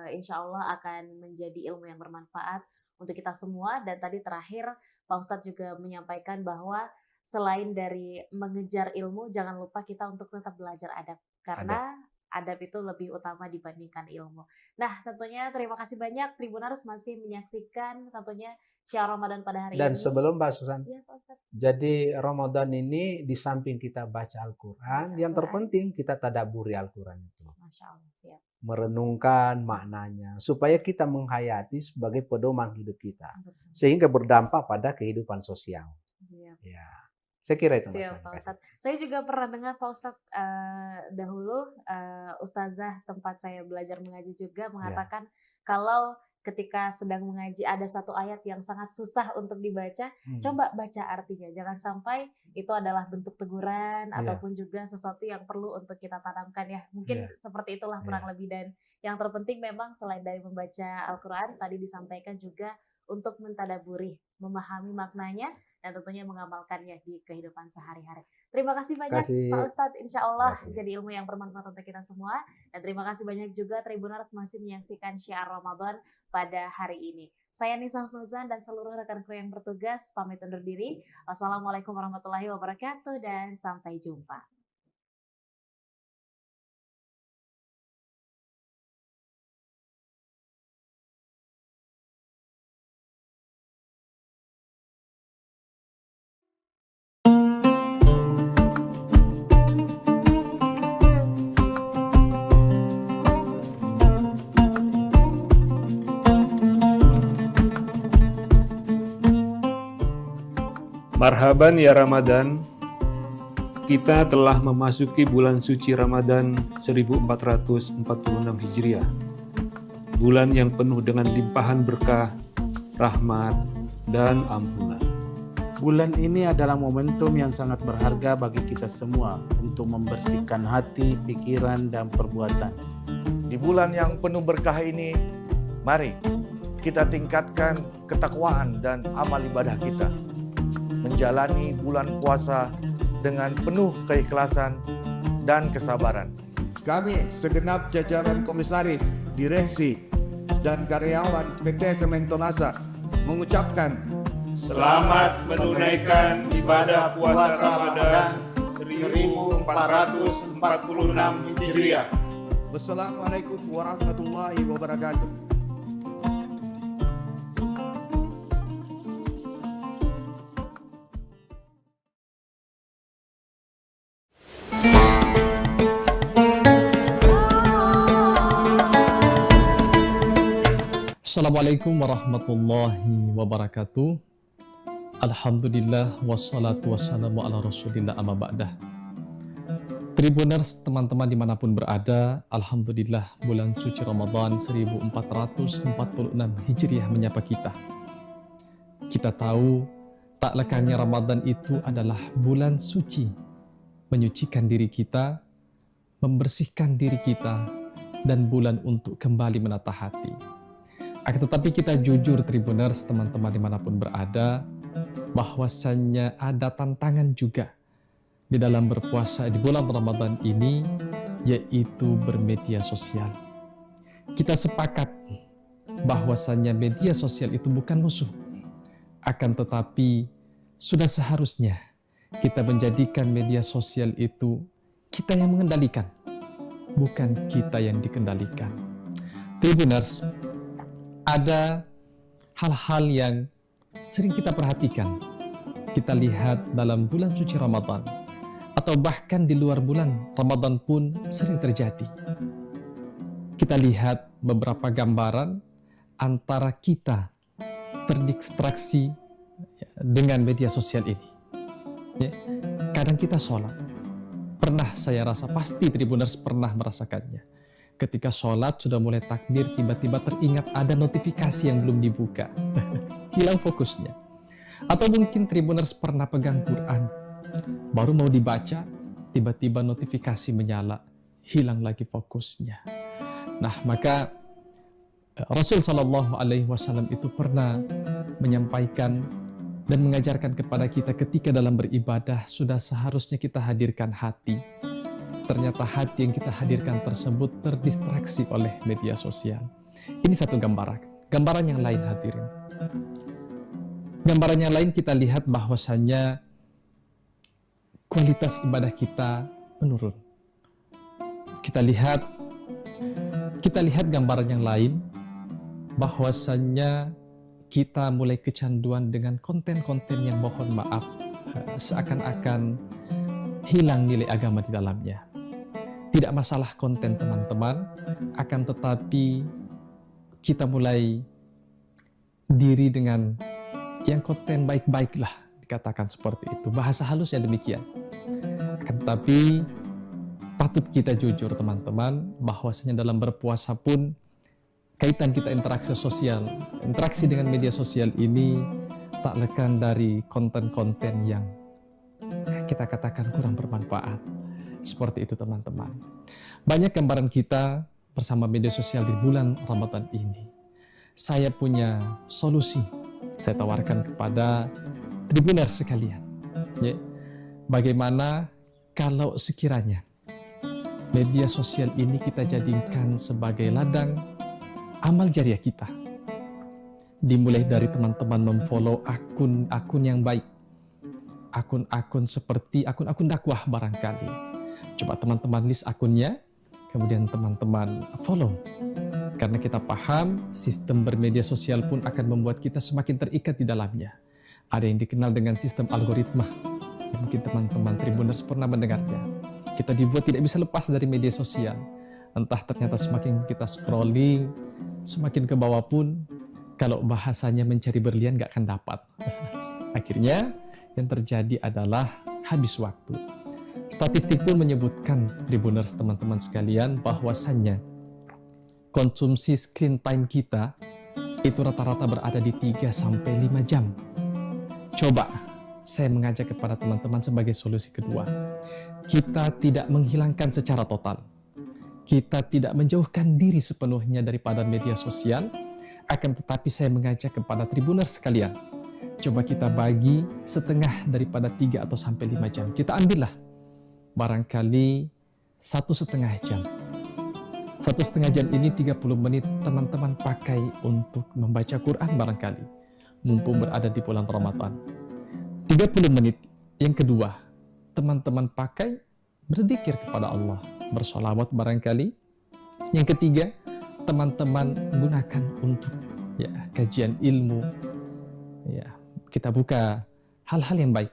Speaker 9: Insya Allah akan menjadi ilmu yang bermanfaat untuk kita semua. Dan tadi terakhir Pak Ustadz juga menyampaikan bahwa selain dari mengejar ilmu, jangan lupa kita untuk tetap belajar adab. Karena adab itu lebih utama dibandingkan ilmu. Nah, tentunya terima kasih banyak Tribuners masih menyaksikan tentunya syiar Ramadan pada hari
Speaker 10: Dan
Speaker 9: ini.
Speaker 10: sebelum Mbak Susan,
Speaker 9: Ya, Pak Ustadz.
Speaker 10: jadi Ramadan ini di samping kita baca Al-Quran, yang terpenting kita tadaburi Al-Quran itu.
Speaker 9: Masya Allah, siap.
Speaker 10: Merenungkan maknanya, supaya kita menghayati sebagai pedoman hidup kita. Sehingga berdampak pada kehidupan sosial.
Speaker 9: Siap.
Speaker 10: Ya, saya kira itu.
Speaker 9: Siap, Pak Ustadz. Saya juga pernah dengar Pak Ustadz dahulu, Ustazah tempat saya belajar mengaji juga mengatakan kalau ketika sedang mengaji ada satu ayat yang sangat susah untuk dibaca, coba baca artinya. Jangan sampai itu adalah bentuk teguran ataupun juga sesuatu yang perlu untuk kita tanamkan ya. Mungkin seperti itulah kurang lebih. Dan yang terpenting memang selain dari membaca Al-Quran, tadi disampaikan juga untuk mentadaburi, memahami maknanya, dan tentunya mengamalkannya di kehidupan sehari-hari. Terima kasih banyak Pak Ustadz, insya Allah jadi ilmu yang bermanfaat untuk kita semua. Dan terima kasih banyak juga Tribuners masih menyaksikan syiar Ramadan pada hari ini. Saya Nisa Husnuzan dan seluruh rekan kru yang bertugas pamit undur diri. Wassalamualaikum warahmatullahi wabarakatuh dan sampai jumpa.
Speaker 5: Marhaban ya Ramadan, kita telah memasuki bulan suci Ramadan 1446 Hijriah. Bulan yang penuh dengan limpahan berkah, rahmat, dan ampunan.
Speaker 6: Bulan ini adalah momentum yang sangat berharga bagi kita semua untuk membersihkan hati, pikiran, dan perbuatan.
Speaker 7: Di bulan yang penuh berkah ini, mari kita tingkatkan ketakwaan dan amal ibadah kita. Menjalani bulan puasa dengan penuh keikhlasan dan kesabaran.
Speaker 8: Kami segenap jajaran komisaris, direksi, dan karyawan PT Sementonasa mengucapkan
Speaker 5: selamat menunaikan ibadah puasa Ramadan 1446 Hijriah.
Speaker 8: Wassalamualaikum warahmatullahi wabarakatuh.
Speaker 11: Assalamualaikum warahmatullahi wabarakatuh. Alhamdulillah wassalatu wassalamu ala rasulillah amma ba'dah. Tribuners, teman-teman dimanapun berada, Alhamdulillah bulan suci Ramadan 1446 Hijriah menyapa kita. Kita tahu tak lekangnya Ramadan itu adalah bulan suci, menyucikan diri kita, membersihkan diri kita, dan bulan untuk kembali menata hati. Akan tetapi kita jujur Tribuners, teman-teman dimanapun berada, bahwasannya ada tantangan juga di dalam berpuasa di bulan Ramadan ini, yaitu bermedia sosial. Kita sepakat bahwasannya media sosial itu bukan musuh, akan tetapi sudah seharusnya kita menjadikan media sosial itu kita yang mengendalikan, bukan kita yang dikendalikan. Tribuners, ada hal-hal yang sering kita perhatikan, kita lihat dalam bulan suci Ramadan, atau bahkan di luar bulan Ramadan pun sering terjadi. Kita lihat beberapa gambaran antara kita terdistraksi dengan media sosial ini. Kadang kita sholat, pernah saya rasa, pasti Tribuners pernah merasakannya. Ketika sholat sudah mulai takbir, tiba-tiba teringat ada notifikasi yang belum dibuka. Hilang fokusnya. Atau mungkin Tribuners pernah pegang Quran, baru mau dibaca, tiba-tiba notifikasi menyala, hilang lagi fokusnya. Nah, maka Rasul SAW itu pernah menyampaikan dan mengajarkan kepada kita ketika dalam beribadah sudah seharusnya kita hadirkan hati. Ternyata hati yang kita hadirkan tersebut terdistraksi oleh media sosial. Ini satu gambaran. Gambaran yang lain hadirin. Gambaran yang lain kita lihat bahwasannya kualitas ibadah kita menurun. kita lihat gambaran yang lain, bahwasannya kita mulai kecanduan dengan konten-konten yang mohon maaf seakan-akan hilang nilai agama di dalamnya. Tidak masalah konten teman-teman, akan tetapi kita mulai diri dengan yang konten baik-baik lah, dikatakan seperti itu. Bahasa halusnya demikian. Akan tetapi patut kita jujur teman-teman, bahwasanya dalam berpuasa pun kaitan kita interaksi sosial, interaksi dengan media sosial ini tak lekang dari konten-konten yang kita katakan kurang bermanfaat. Seperti itu teman-teman. Banyak gambaran kita bersama media sosial di bulan Ramadan ini. Saya punya solusi, saya tawarkan kepada Tribuners sekalian. Ya. Bagaimana kalau sekiranya media sosial ini kita jadikan sebagai ladang amal jariah kita. Dimulai dari teman-teman memfollow akun-akun yang baik, akun-akun seperti akun-akun dakwah barangkali. Coba teman-teman list akunnya, kemudian teman-teman follow. Karena kita paham sistem bermedia sosial pun akan membuat kita semakin terikat di dalamnya. Ada yang dikenal dengan sistem algoritma. Mungkin teman-teman Tribuners pernah mendengarnya. Kita dibuat tidak bisa lepas dari media sosial. Entah ternyata semakin kita scrolling, semakin ke bawah pun, kalau bahasanya mencari berlian nggak akan dapat. Akhirnya yang terjadi adalah habis waktu. Statistik pun menyebutkan, Tribuners teman-teman sekalian, bahwasannya konsumsi screen time kita itu rata-rata berada di 3-5 jam. Coba saya mengajak kepada teman-teman sebagai solusi kedua. Kita tidak menghilangkan secara total. Kita tidak menjauhkan diri sepenuhnya daripada media sosial, akan tetapi saya mengajak kepada Tribuners sekalian, coba kita bagi setengah daripada 3 atau sampai 5 jam. Kita ambillah barangkali 1,5 jam. 1,5 jam ini 30 menit teman-teman pakai untuk membaca Quran barangkali, mumpung berada di bulan Ramadan. 30 menit yang kedua, teman-teman pakai berzikir kepada Allah, bersolawat barangkali. Yang ketiga, teman-teman gunakan untuk kajian ilmu. Ya, kita buka hal-hal yang baik.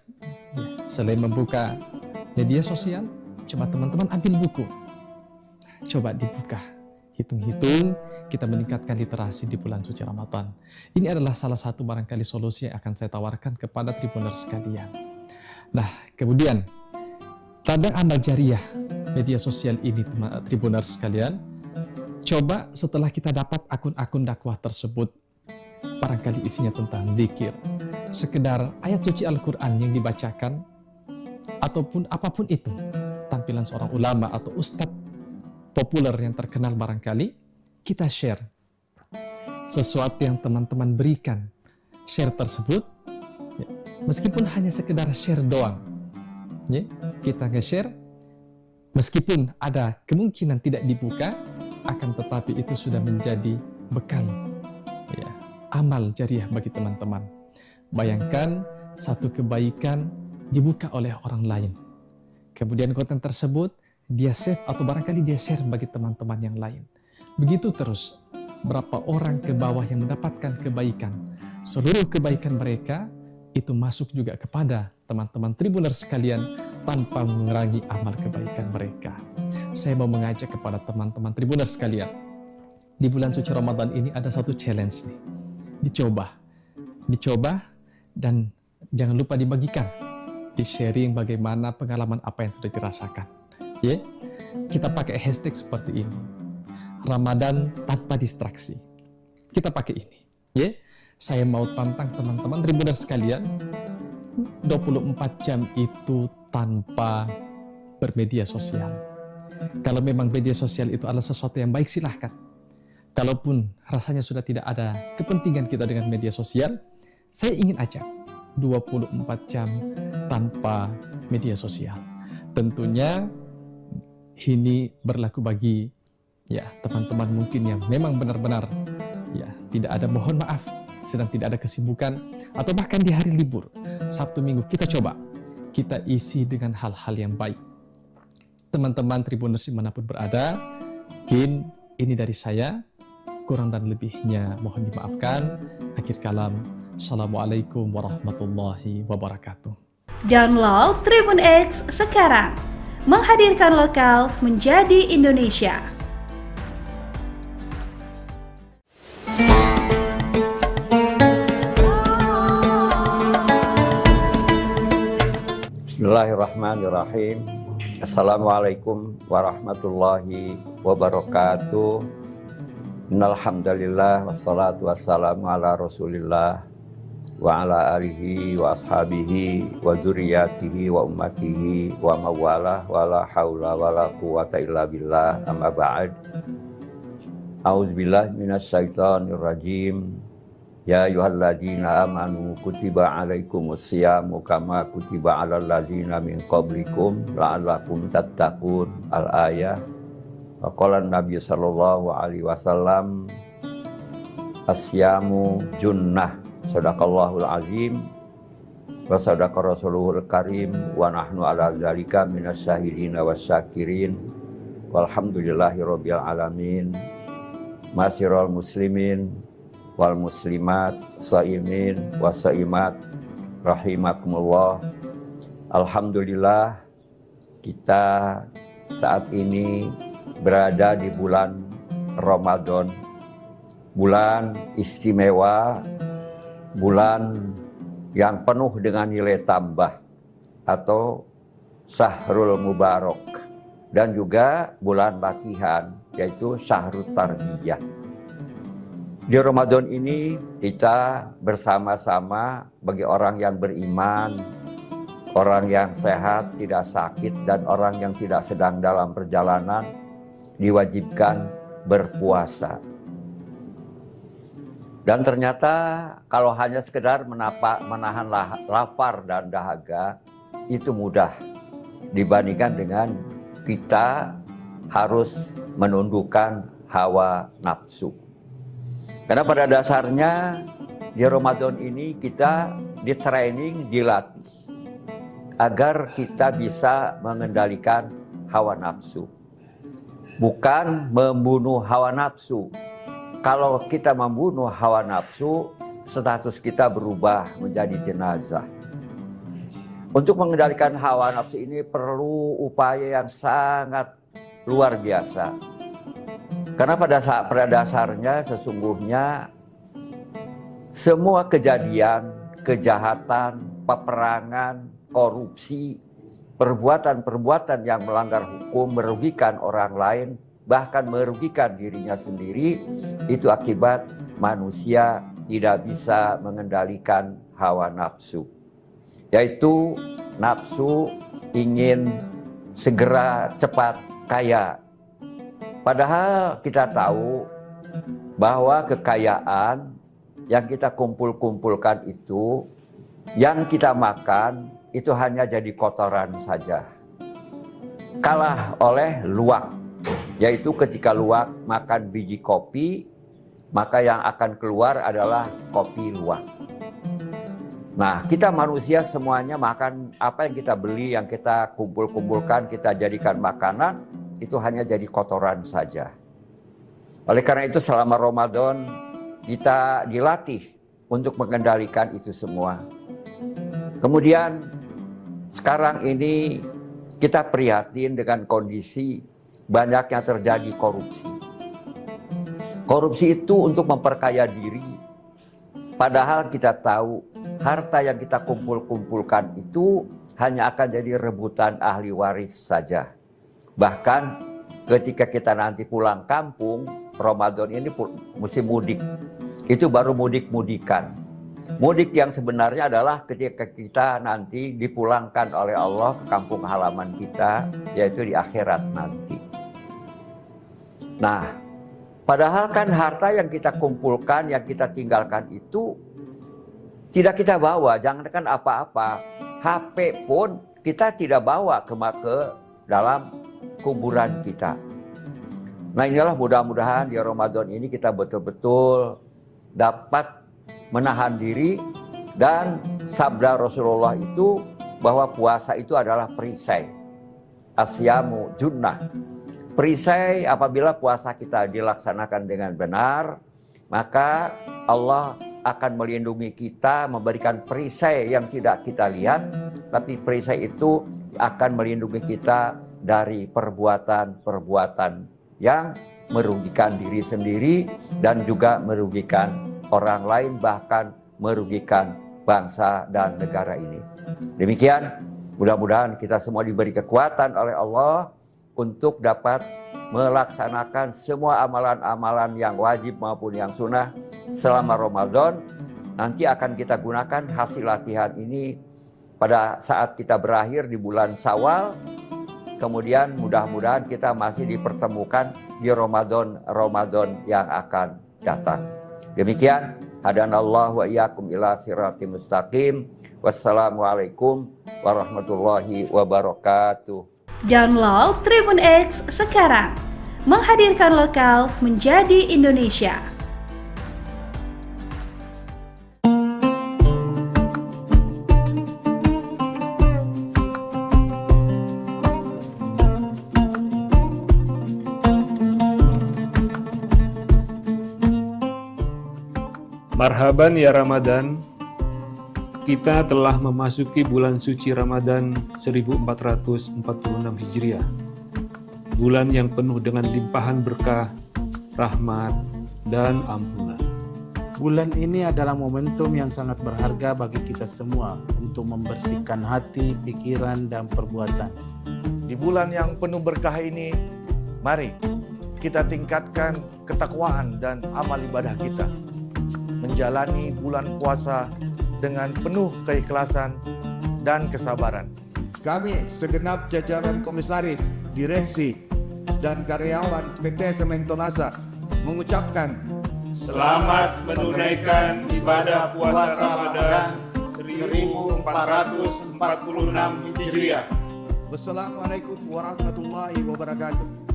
Speaker 11: Ya, selain membuka media sosial, coba teman-teman ambil buku. Coba dibuka. Hitung-hitung, kita meningkatkan literasi di bulan suci Ramadan. Ini adalah salah satu barangkali solusi yang akan saya tawarkan kepada Tribuners sekalian. Nah, kemudian, ladang amal jariah media sosial ini, Tribuners sekalian, coba setelah kita dapat akun-akun dakwah tersebut, barangkali isinya tentang zikir, sekedar ayat suci Al-Quran yang dibacakan, ataupun apapun itu, tampilan seorang ulama atau ustadz populer yang terkenal barangkali, kita share sesuatu yang teman-teman berikan. Share tersebut, meskipun hanya sekedar share doang, kita nge-share, meskipun ada kemungkinan tidak dibuka, akan tetapi itu sudah menjadi bekal amal jariah bagi teman-teman. Bayangkan satu kebaikan dibuka oleh orang lain, kemudian konten tersebut dia save atau barangkali dia share bagi teman-teman yang lain. Begitu terus, berapa orang ke bawah yang mendapatkan kebaikan, seluruh kebaikan mereka itu masuk juga kepada teman-teman Tribuners sekalian tanpa mengurangi amal kebaikan mereka. Saya mau mengajak kepada teman-teman Tribuners sekalian, di bulan suci Ramadan ini ada satu challenge nih. Dicoba dan jangan lupa dibagikan, di sharing bagaimana pengalaman apa yang sudah dirasakan. Kita pakai hashtag seperti ini, Ramadan tanpa distraksi. Kita pakai ini. Saya mau tantang teman-teman Tribuners sekalian, 24 jam itu tanpa bermedia sosial. Kalau memang media sosial itu adalah sesuatu yang baik, silahkan. Kalaupun rasanya sudah tidak ada kepentingan kita dengan media sosial, saya ingin ajak 24 jam tanpa media sosial. Tentunya ini berlaku bagi teman-teman mungkin yang memang benar-benar tidak ada, mohon maaf, sedang tidak ada kesibukan, atau bahkan di hari libur, Sabtu Minggu, kita coba kita isi dengan hal-hal yang baik. teman-teman Tribuners dimanapun berada, mungkin ini dari saya, kurang dan lebihnya mohon dimaafkan. Akhir kalam, Assalamualaikum warahmatullahi wabarakatuh.
Speaker 4: Download Tribun X sekarang, menghadirkan lokal menjadi Indonesia.
Speaker 3: Bismillahirrahmanirrahim. Assalamualaikum warahmatullahi wabarakatuh. Innalhamdulillah wassalatu wassalamu ala rasulillah wa ala alihi wa ashabihi wa dzurriyyatihi wa ummatihi wa mawalah wa la haula wa la quwata illa billah, amma ba'd. A'udzubillahi minasyaitonir rajim. Ya ayyuhalladzina amanu kutiba alaikumus syiyamu kama kutiba alal ladzina min qablikum la'allakum tattaqun. Al-ayah. Wa qala Nabi sallallahu alaihi wasallam, asyamu junnah. Sadaqallahul azim wa sadaqa rasuluhul karim wa nahnu ala dzalika minasyahidina wasyakirin. Walhamdulillahi rabbil alamin. Masyiral muslimin wal muslimat, shaimin wa shaimat rahimakumullah. Alhamdulillah, kita saat ini berada di bulan Ramadan, bulan istimewa, bulan yang penuh dengan nilai tambah atau Syahrul Mubarak, dan juga bulan latihan yaitu Syahrul Tarbiyah. Di Ramadan ini kita bersama-sama bagi orang yang beriman, orang yang sehat, tidak sakit, dan orang yang tidak sedang dalam perjalanan diwajibkan berpuasa. Dan ternyata kalau hanya sekedar menahan lapar dan dahaga itu mudah dibandingkan dengan kita harus menundukkan hawa nafsu. Karena pada dasarnya di Ramadan ini kita di-training, dilatih agar kita bisa mengendalikan hawa nafsu. Bukan membunuh hawa nafsu. Kalau kita membunuh hawa nafsu, status kita berubah menjadi jenazah. Untuk mengendalikan hawa nafsu ini perlu upaya yang sangat luar biasa. Karena pada dasarnya sesungguhnya semua kejadian, kejahatan, peperangan, korupsi, perbuatan-perbuatan yang melanggar hukum, merugikan orang lain, bahkan merugikan dirinya sendiri, itu akibat manusia tidak bisa mengendalikan hawa nafsu. Yaitu nafsu ingin segera cepat kaya. Padahal kita tahu bahwa kekayaan yang kita kumpulkan itu, yang kita makan, itu hanya jadi kotoran saja. Kalah oleh luwak, yaitu ketika luwak makan biji kopi, maka yang akan keluar adalah kopi luwak. Nah, kita manusia semuanya makan apa yang kita beli, yang kita kumpulkan, kita jadikan makanan, itu hanya jadi kotoran saja. Oleh karena itu selama Ramadan kita dilatih untuk mengendalikan itu semua. Kemudian sekarang ini kita prihatin dengan kondisi banyaknya terjadi korupsi. Korupsi itu untuk memperkaya diri. Padahal kita tahu harta yang kita kumpulkan itu hanya akan jadi rebutan ahli waris saja. Bahkan ketika kita nanti pulang kampung, Ramadan ini musim mudik. Itu baru mudik-mudikan. Mudik yang sebenarnya adalah ketika kita nanti dipulangkan oleh Allah ke kampung halaman kita, yaitu di akhirat nanti. Nah, padahal kan harta yang kita kumpulkan, yang kita tinggalkan itu tidak kita bawa, jangankan apa-apa. HP pun kita tidak bawa ke dalam kuburan kita. Nah, inilah mudah-mudahan di Ramadan ini kita betul-betul dapat menahan diri, dan sabda Rasulullah itu bahwa puasa itu adalah perisai. asyamu junnah. Perisai apabila puasa kita dilaksanakan dengan benar, maka Allah akan melindungi kita, memberikan perisai yang tidak kita lihat, tapi perisai itu akan melindungi kita dari perbuatan-perbuatan yang merugikan diri sendiri dan juga merugikan orang lain, bahkan merugikan bangsa dan negara ini. Demikian, mudah-mudahan kita semua diberi kekuatan oleh Allah untuk dapat melaksanakan semua amalan-amalan yang wajib maupun yang sunnah selama Ramadan. Nanti akan kita gunakan hasil latihan ini pada saat kita berakhir di bulan Syawal. Kemudian mudah-mudahan kita masih dipertemukan di Ramadan yang akan datang. Demikian, hadanallahu wa iyyakum ila siratim mustaqim. Wassalamualaikum warahmatullahi wabarakatuh.
Speaker 4: Download Tribun X sekarang, menghadirkan lokal menjadi Indonesia.
Speaker 5: Marhaban ya Ramadan, kita telah memasuki bulan suci Ramadan 1446 Hijriah. Bulan yang penuh dengan limpahan berkah, rahmat, dan ampunan.
Speaker 6: Bulan ini adalah momentum yang sangat berharga bagi kita semua untuk membersihkan hati, pikiran, dan perbuatan.
Speaker 7: Di bulan yang penuh berkah ini, mari kita tingkatkan ketakwaan dan amal ibadah kita. Menjalani bulan puasa dengan penuh keikhlasan dan kesabaran.
Speaker 8: Kami segenap jajaran komisaris, direksi, dan karyawan PT Semento Nasa mengucapkan
Speaker 5: selamat menunaikan ibadah puasa Ramadan 1446 Hijriah.
Speaker 8: Wassalamualaikum warahmatullahi wabarakatuh.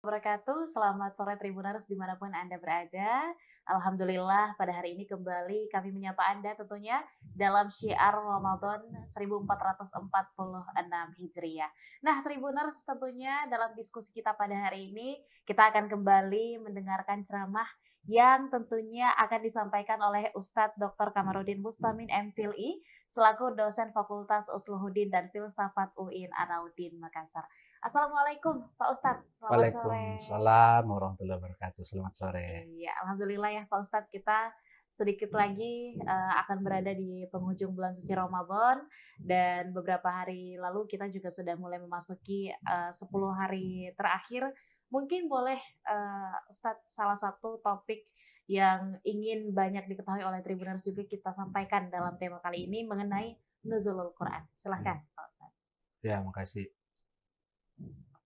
Speaker 9: Wabarakatuh. Selamat sore Tribuners dimanapun Anda berada. Alhamdulillah pada hari ini kembali kami menyapa Anda tentunya dalam syiar Ramadan 1446 Hijriah. Nah Tribuners, tentunya dalam diskusi kita pada hari ini kita akan kembali mendengarkan ceramah yang tentunya akan disampaikan oleh Ustadz Dr. Kamarudin Mustamin MPhilI selaku dosen Fakultas Usluhuddin dan Filsafat UIN Alauddin Makassar. Assalamualaikum Pak Ustadz, selamat sore.
Speaker 10: Waalaikumsalam warahmatullahi wabarakatuh, selamat sore.
Speaker 9: Iya, alhamdulillah ya Pak Ustadz, kita sedikit lagi akan berada di penghujung bulan suci Ramadan, dan beberapa hari lalu kita juga sudah mulai memasuki 10 hari terakhir. Mungkin boleh Ustadz salah satu topik yang ingin banyak diketahui oleh Tribuners juga kita sampaikan dalam tema kali ini mengenai Nuzulul Quran. Silahkan Pak Ustadz.
Speaker 10: Ya, makasih.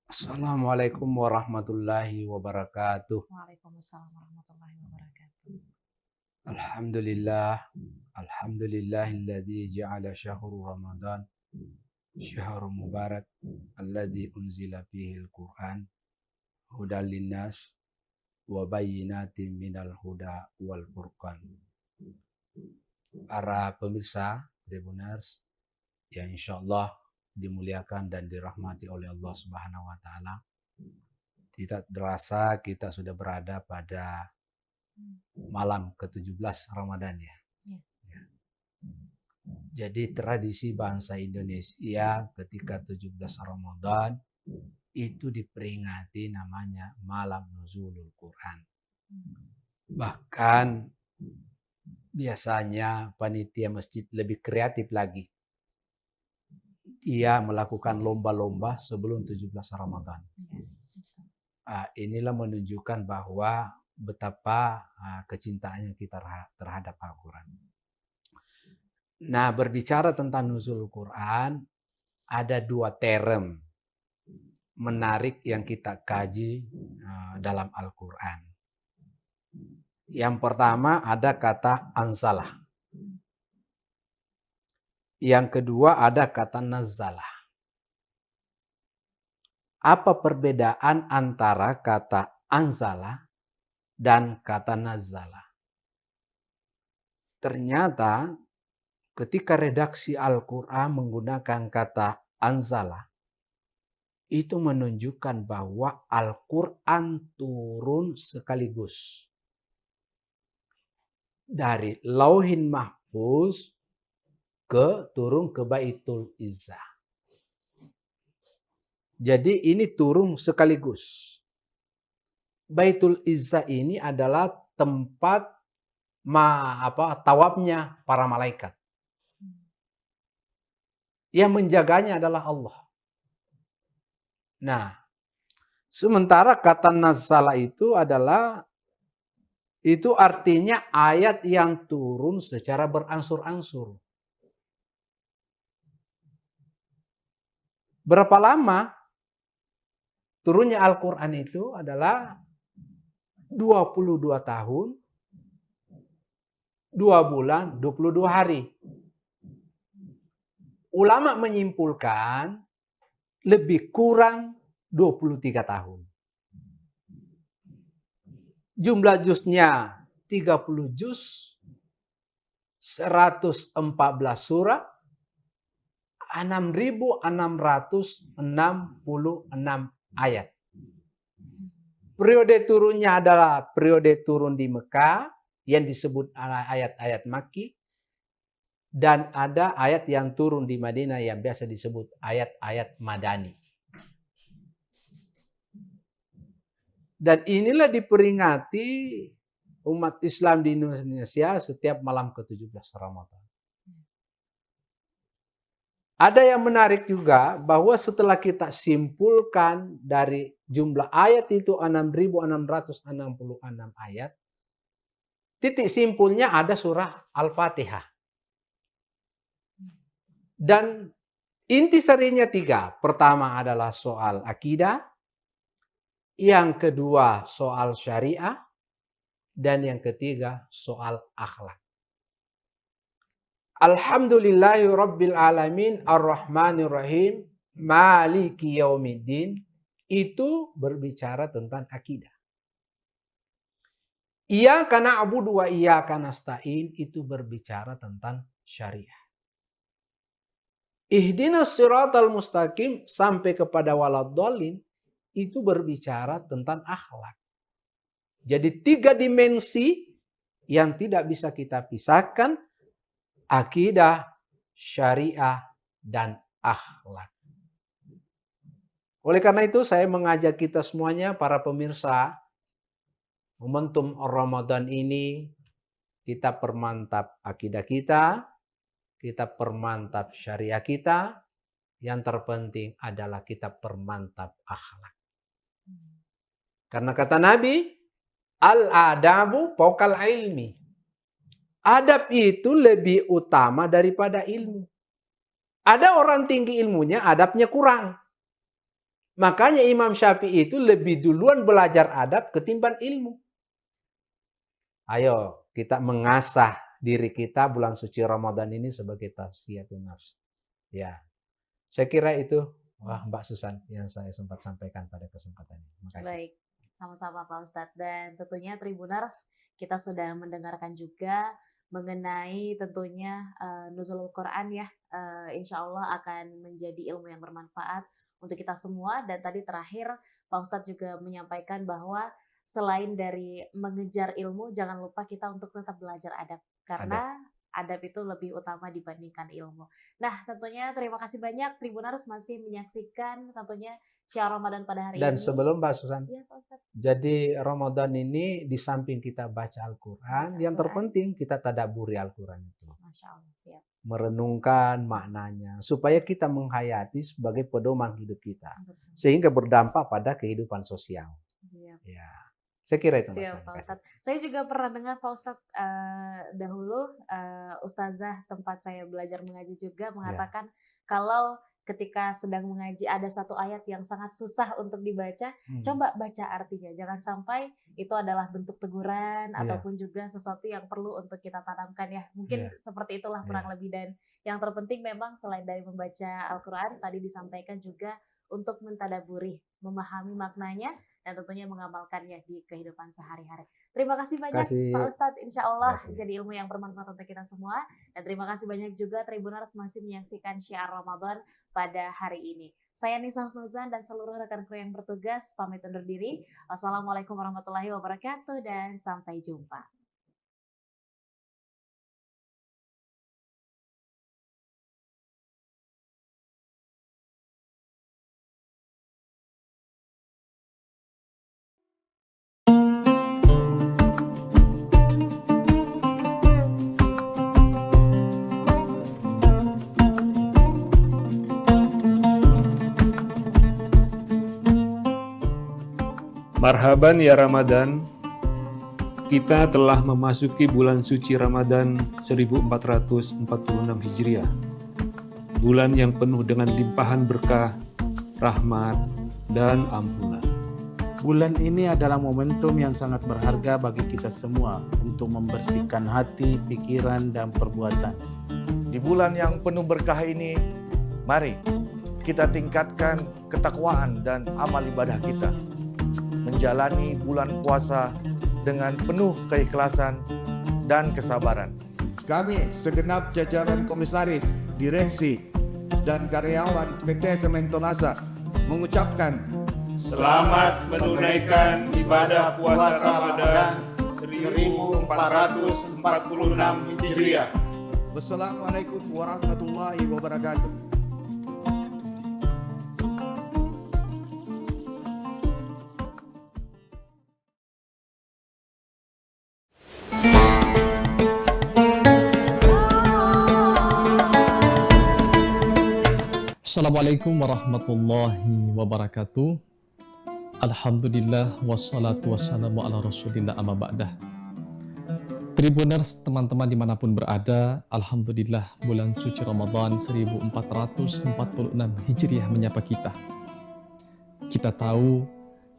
Speaker 10: Assalamualaikum warahmatullahi wabarakatuh.
Speaker 9: Waalaikumsalam warahmatullahi wabarakatuh.
Speaker 10: Alhamdulillah, alhamdulillahilladzi ja'ala syahru Ramadan syahrun mubarak alladzi unzila fihi al-Qur'an hudal linnas wa bayyinatin minal huda wal furqan. Para pemirsa Tribuners yang insyaallah dimuliakan dan dirahmati oleh Allah Subhanahu wa taala. Tidak terasa kita sudah berada pada malam ke-17 Ramadan ya. Ya. Jadi tradisi bangsa Indonesia ketika 17 Ramadan itu diperingati namanya malam nuzulul Quran. Bahkan biasanya panitia masjid lebih kreatif lagi. ia melakukan lomba-lomba sebelum 17 Ramadan. Inilah menunjukkan bahwa betapa kecintaannya kita terhadap Al-Quran. Nah, berbicara tentang nuzul Quran, ada 2 term menarik yang kita kaji dalam Al-Quran. Yang pertama ada kata anzalah. Yang kedua ada kata nazalah. Apa perbedaan antara kata anzalah dan kata nazalah? Ternyata ketika redaksi Al-Quran menggunakan kata anzalah, itu menunjukkan bahwa Al-Quran turun sekaligus. Dari Lauhin Mahfuz turun ke Baitul Izzah. Jadi ini turun sekaligus. Baitul Izzah ini adalah tempat tawafnya para malaikat. Yang menjaganya adalah Allah. Nah, sementara kata nazala itu artinya ayat yang turun secara berangsur-angsur. Berapa lama turunnya Al-Quran itu adalah 22 tahun, 2 bulan, 22 hari. Ulama menyimpulkan lebih kurang 23 tahun. Jumlah juznya 30 juz, 114 surah, 6.666 ayat. Periode turunnya adalah periode turun di Mekah yang disebut ayat-ayat Makki, dan ada ayat yang turun di Madinah yang biasa disebut ayat-ayat Madani. Dan inilah diperingati umat Islam di Indonesia setiap malam ke-17 Ramadan. Ada yang menarik juga bahwa setelah kita simpulkan dari jumlah ayat itu 6.666 ayat, titik simpulnya ada surah Al-Fatihah. Dan inti sarinya 3. Pertama adalah soal akidah, yang kedua soal syariah, dan yang ketiga soal akhlak. Alhamdulillahi Rabbil Alamin Ar-Rahmanir-Rahim Maliki Yaumiddin, itu berbicara tentang akidah. Iyyaka na'budu wa iyyaka nasta'in, itu berbicara tentang syariah. Ihdinas siratal mustaqim sampai kepada waladhdallin, itu berbicara tentang akhlak. Jadi 3 dimensi yang tidak bisa kita pisahkan: akidah, syariah, dan akhlak. Oleh karena itu saya mengajak kita semuanya, para pemirsa, momentum Ramadan ini kita permantap akidah kita permantap syariah kita, yang terpenting adalah kita permantap akhlak. Karena kata Nabi, al-adabu fawqal ilmi. Adab itu lebih utama daripada ilmu. Ada orang tinggi ilmunya, adabnya kurang. Makanya Imam Syafi'i itu lebih duluan belajar adab ketimbang ilmu. Ayo kita mengasah diri kita bulan suci Ramadan ini sebagai tazkiyatun nafs. Ya, saya kira itu Mbak Susan yang saya sempat sampaikan pada kesempatan ini. Terima kasih.
Speaker 9: Baik, sama-sama Pak Ustadz. Dan tentunya Tribuners, kita sudah mendengarkan juga mengenai tentunya nuzulul Quran ya. Insya Allah akan menjadi ilmu yang bermanfaat untuk kita semua. Dan tadi terakhir Pak Ustadz juga menyampaikan bahwa selain dari mengejar ilmu, jangan lupa kita untuk tetap belajar adab. Karena adab itu lebih utama dibandingkan ilmu. Nah, tentunya terima kasih banyak Tribuners masih menyaksikan tentunya Syiar Ramadan pada hari ini.
Speaker 10: Dan sebelum Mbak Susan,
Speaker 9: ya, Pak Ustadz,
Speaker 10: jadi Ramadan ini di samping kita baca Al-Quran, yang terpenting kita tadabburi Al-Quran itu.
Speaker 9: Masya Allah, siap.
Speaker 10: merenungkan maknanya, supaya kita menghayati sebagai pedoman hidup kita, sehingga berdampak pada kehidupan sosial.
Speaker 9: Siap.
Speaker 10: Ya, saya kira itu.
Speaker 9: Siap, Pak Ustadz. Saya juga pernah dengar Pak Ustadz dahulu, Ustazah tempat saya belajar mengaji juga mengatakan kalau ketika sedang mengaji ada satu ayat yang sangat susah untuk dibaca, coba baca artinya. Jangan sampai itu adalah bentuk teguran ataupun juga sesuatu yang perlu untuk kita tanamkan ya. Mungkin seperti itulah kurang lebih. Dan yang terpenting memang selain dari membaca Al-Quran, tadi disampaikan juga untuk mentadaburi, memahami maknanya, dan tentunya mengamalkannya di kehidupan sehari-hari. Terima kasih banyak Pak Ustadz, insya Allah jadi ilmu yang bermanfaat untuk kita semua. Dan terima kasih banyak juga Tribuners masih menyaksikan Syiar Ramadan pada hari ini. Saya Nisa Husnuzan dan seluruh rekan kru yang bertugas pamit undur diri. Wassalamualaikum warahmatullahi wabarakatuh dan sampai jumpa.
Speaker 5: Marhaban ya Ramadan, kita telah memasuki bulan suci Ramadan 1446 Hijriah. Bulan yang penuh dengan limpahan berkah, rahmat, dan ampunan.
Speaker 6: Bulan ini adalah momentum yang sangat berharga bagi kita semua untuk membersihkan hati, pikiran, dan perbuatan.
Speaker 7: Di bulan yang penuh berkah ini, mari kita tingkatkan ketakwaan dan amal ibadah kita. Menjalani bulan puasa dengan penuh keikhlasan dan kesabaran.
Speaker 8: Kami segenap jajaran komisaris, direksi, dan karyawan PT Semen Tonasa mengucapkan
Speaker 5: selamat menunaikan ibadah puasa Ramadan 1446 Hijriah.
Speaker 8: Wassalamualaikum warahmatullahi wabarakatuh.
Speaker 11: Assalamualaikum warahmatullahi wabarakatuh. Alhamdulillah wassalatu wassalamu ala rasulillah amma ba'dah. Tribuners, teman-teman dimanapun berada, Alhamdulillah bulan suci Ramadan 1446 Hijriah menyapa kita. Kita tahu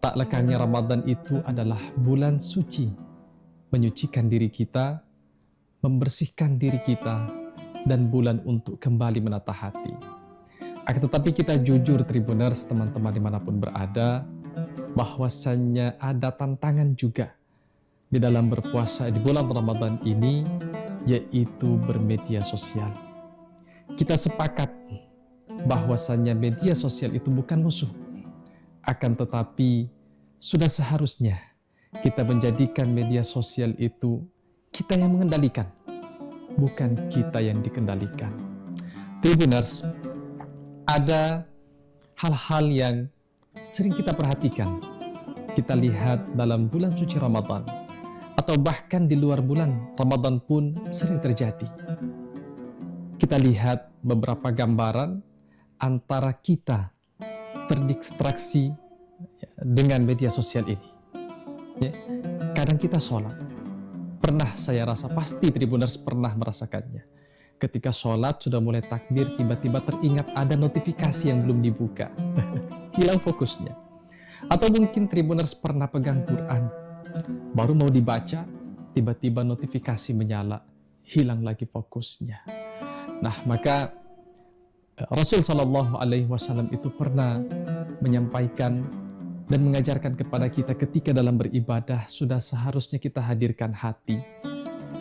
Speaker 11: tak lekangnya Ramadan itu adalah bulan suci, menyucikan diri kita, membersihkan diri kita, dan bulan untuk kembali menata hati. Akan tetapi kita jujur Tribuners, teman-teman dimanapun berada, bahwasannya ada tantangan juga di dalam berpuasa di bulan Ramadan ini, yaitu bermedia sosial. Kita sepakat bahwasannya media sosial itu bukan musuh, akan tetapi sudah seharusnya kita menjadikan media sosial itu kita yang mengendalikan, bukan kita yang dikendalikan. Tribuners, ada hal-hal yang sering kita perhatikan, kita lihat dalam bulan suci Ramadan, atau bahkan di luar bulan Ramadan pun sering terjadi. Kita lihat beberapa gambaran antara kita terdistraksi dengan media sosial ini. Ya, kadang kita sholat, pernah saya rasa, pasti Tribuners pernah merasakannya. Ketika sholat sudah mulai takbir, tiba-tiba teringat ada notifikasi yang belum dibuka. Hilang fokusnya. Atau mungkin Tribuners pernah pegang Quran, baru mau dibaca, tiba-tiba notifikasi menyala, hilang lagi fokusnya. Nah, maka Rasul SAW itu pernah menyampaikan dan mengajarkan kepada kita ketika dalam beribadah sudah seharusnya kita hadirkan hati.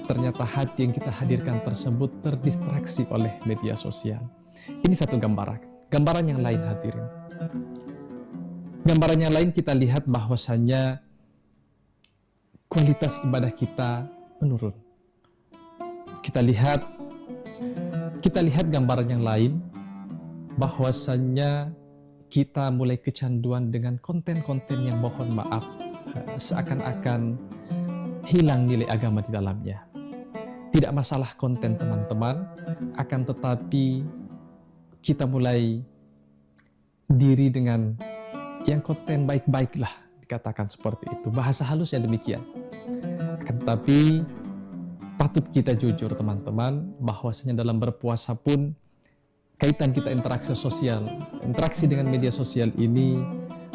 Speaker 11: Ternyata hati yang kita hadirkan tersebut terdistraksi oleh media sosial. Ini satu gambaran. Gambaran yang lain hadirin. Gambaran yang lain kita lihat bahwasannya kualitas ibadah kita menurun. Kita lihat gambaran yang lain bahwasannya kita mulai kecanduan dengan konten-konten yang mohon maaf seakan-akan hilang nilai agama di dalamnya. tidak masalah konten teman-teman, akan tetapi kita mulai diri dengan yang konten baik-baik lah, dikatakan seperti itu. Bahasa halusnya demikian. Akan tetapi patut kita jujur teman-teman, bahwasanya dalam berpuasa pun kaitan kita interaksi sosial, interaksi dengan media sosial ini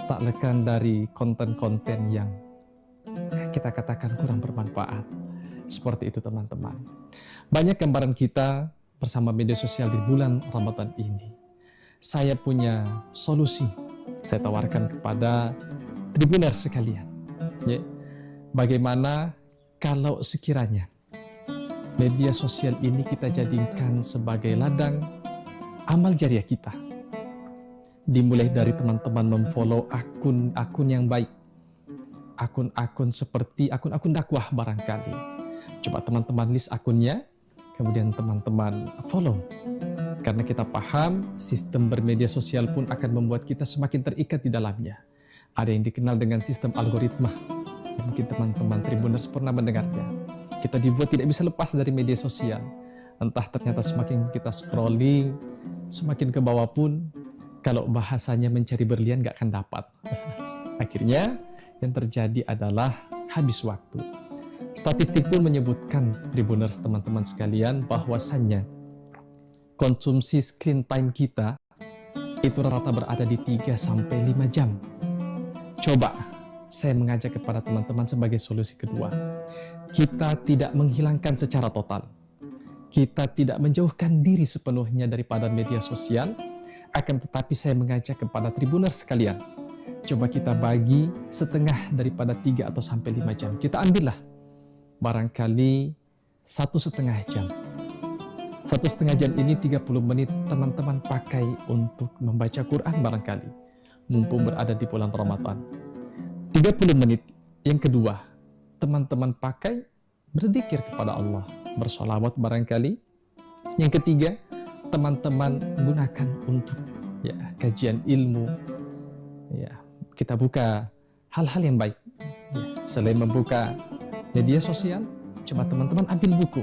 Speaker 11: tak lekang dari konten-konten yang kita katakan kurang bermanfaat. Seperti itu teman-teman. Banyak gambaran kita bersama media sosial di bulan Ramadan ini. Saya punya solusi, saya tawarkan kepada Tribuners sekalian. Ya. Bagaimana kalau sekiranya media sosial ini kita jadikan sebagai ladang amal jariah kita. Dimulai dari teman-teman memfollow akun-akun yang baik, akun-akun seperti akun-akun dakwah barangkali. Coba teman-teman list akunnya, kemudian teman-teman follow. Karena kita paham sistem bermedia sosial pun akan membuat kita semakin terikat di dalamnya. Ada yang dikenal dengan sistem algoritma. Mungkin teman-teman Tribuners pernah mendengarnya. Kita dibuat tidak bisa lepas dari media sosial. Entah ternyata semakin kita scrolling, semakin ke bawah pun, kalau bahasanya mencari berlian gak akan dapat. Akhirnya yang terjadi adalah habis waktu. Statistik pun menyebutkan, Tribuners teman-teman sekalian, bahwasannya konsumsi screen time kita itu rata berada di 3-5 jam. Coba saya mengajak kepada teman-teman sebagai solusi kedua. Kita tidak menghilangkan secara total. Kita tidak menjauhkan diri sepenuhnya daripada media sosial, akan tetapi saya mengajak kepada Tribuners sekalian, coba kita bagi setengah daripada 3 atau sampai 5 jam. Kita ambillah barangkali 1,5 jam. 1,5 jam ini 30 menit teman-teman pakai untuk membaca Quran barangkali, mumpung berada di bulan Ramadan. 30 menit yang kedua, teman-teman pakai berzikir kepada Allah, bersolawat barangkali. Yang ketiga, teman-teman gunakan untuk kajian ilmu. Kita buka hal-hal yang baik. Selain membuka media sosial, coba teman-teman ambil buku.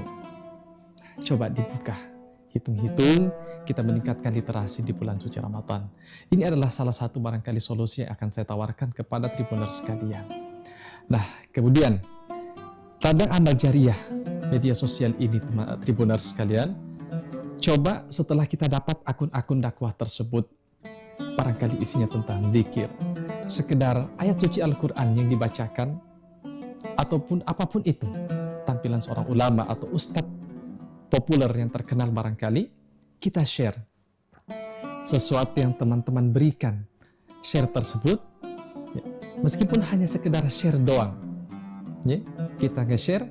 Speaker 11: Coba dibuka. Hitung-hitung, kita meningkatkan literasi di bulan suci Ramadan. Ini adalah salah satu barangkali solusi yang akan saya tawarkan kepada Tribuners sekalian. Nah, kemudian, ladang amal jariah media sosial ini, Tribuners sekalian, coba setelah kita dapat akun-akun dakwah tersebut, barangkali isinya tentang zikir, sekedar ayat suci Al-Quran yang dibacakan, ataupun apapun itu, tampilan seorang ulama atau ustadz populer yang terkenal barangkali, kita share sesuatu yang teman-teman berikan. Share tersebut, meskipun hanya sekedar share doang, kita nge-share,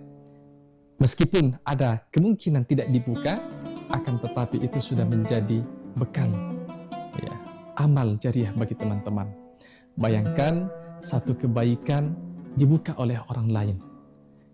Speaker 11: meskipun ada kemungkinan tidak dibuka, akan tetapi itu sudah menjadi bekal amal jariah bagi teman-teman. Bayangkan satu kebaikan dibuka oleh orang lain,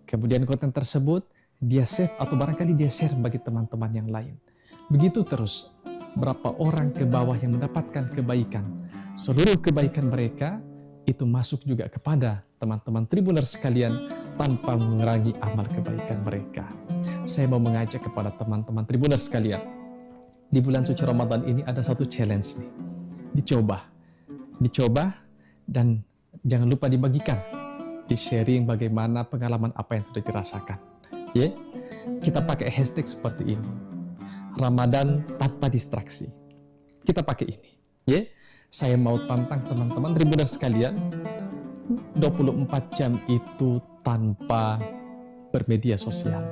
Speaker 11: kemudian konten tersebut dia save atau barangkali dia share bagi teman-teman yang lain. Begitu terus, berapa orang ke bawah yang mendapatkan kebaikan, seluruh kebaikan mereka itu masuk juga kepada teman-teman Tribuners sekalian tanpa mengurangi amal kebaikan mereka. Saya mau mengajak kepada teman-teman Tribuners sekalian, di bulan suci Ramadan ini ada satu challenge nih, dicoba dan jangan lupa dibagikan, di-sharing bagaimana pengalaman apa yang sudah dirasakan. Kita pakai hashtag seperti ini, Ramadan tanpa distraksi. Kita pakai ini. Saya mau tantang teman-teman Tribuners sekalian, 24 jam itu tanpa bermedia sosial.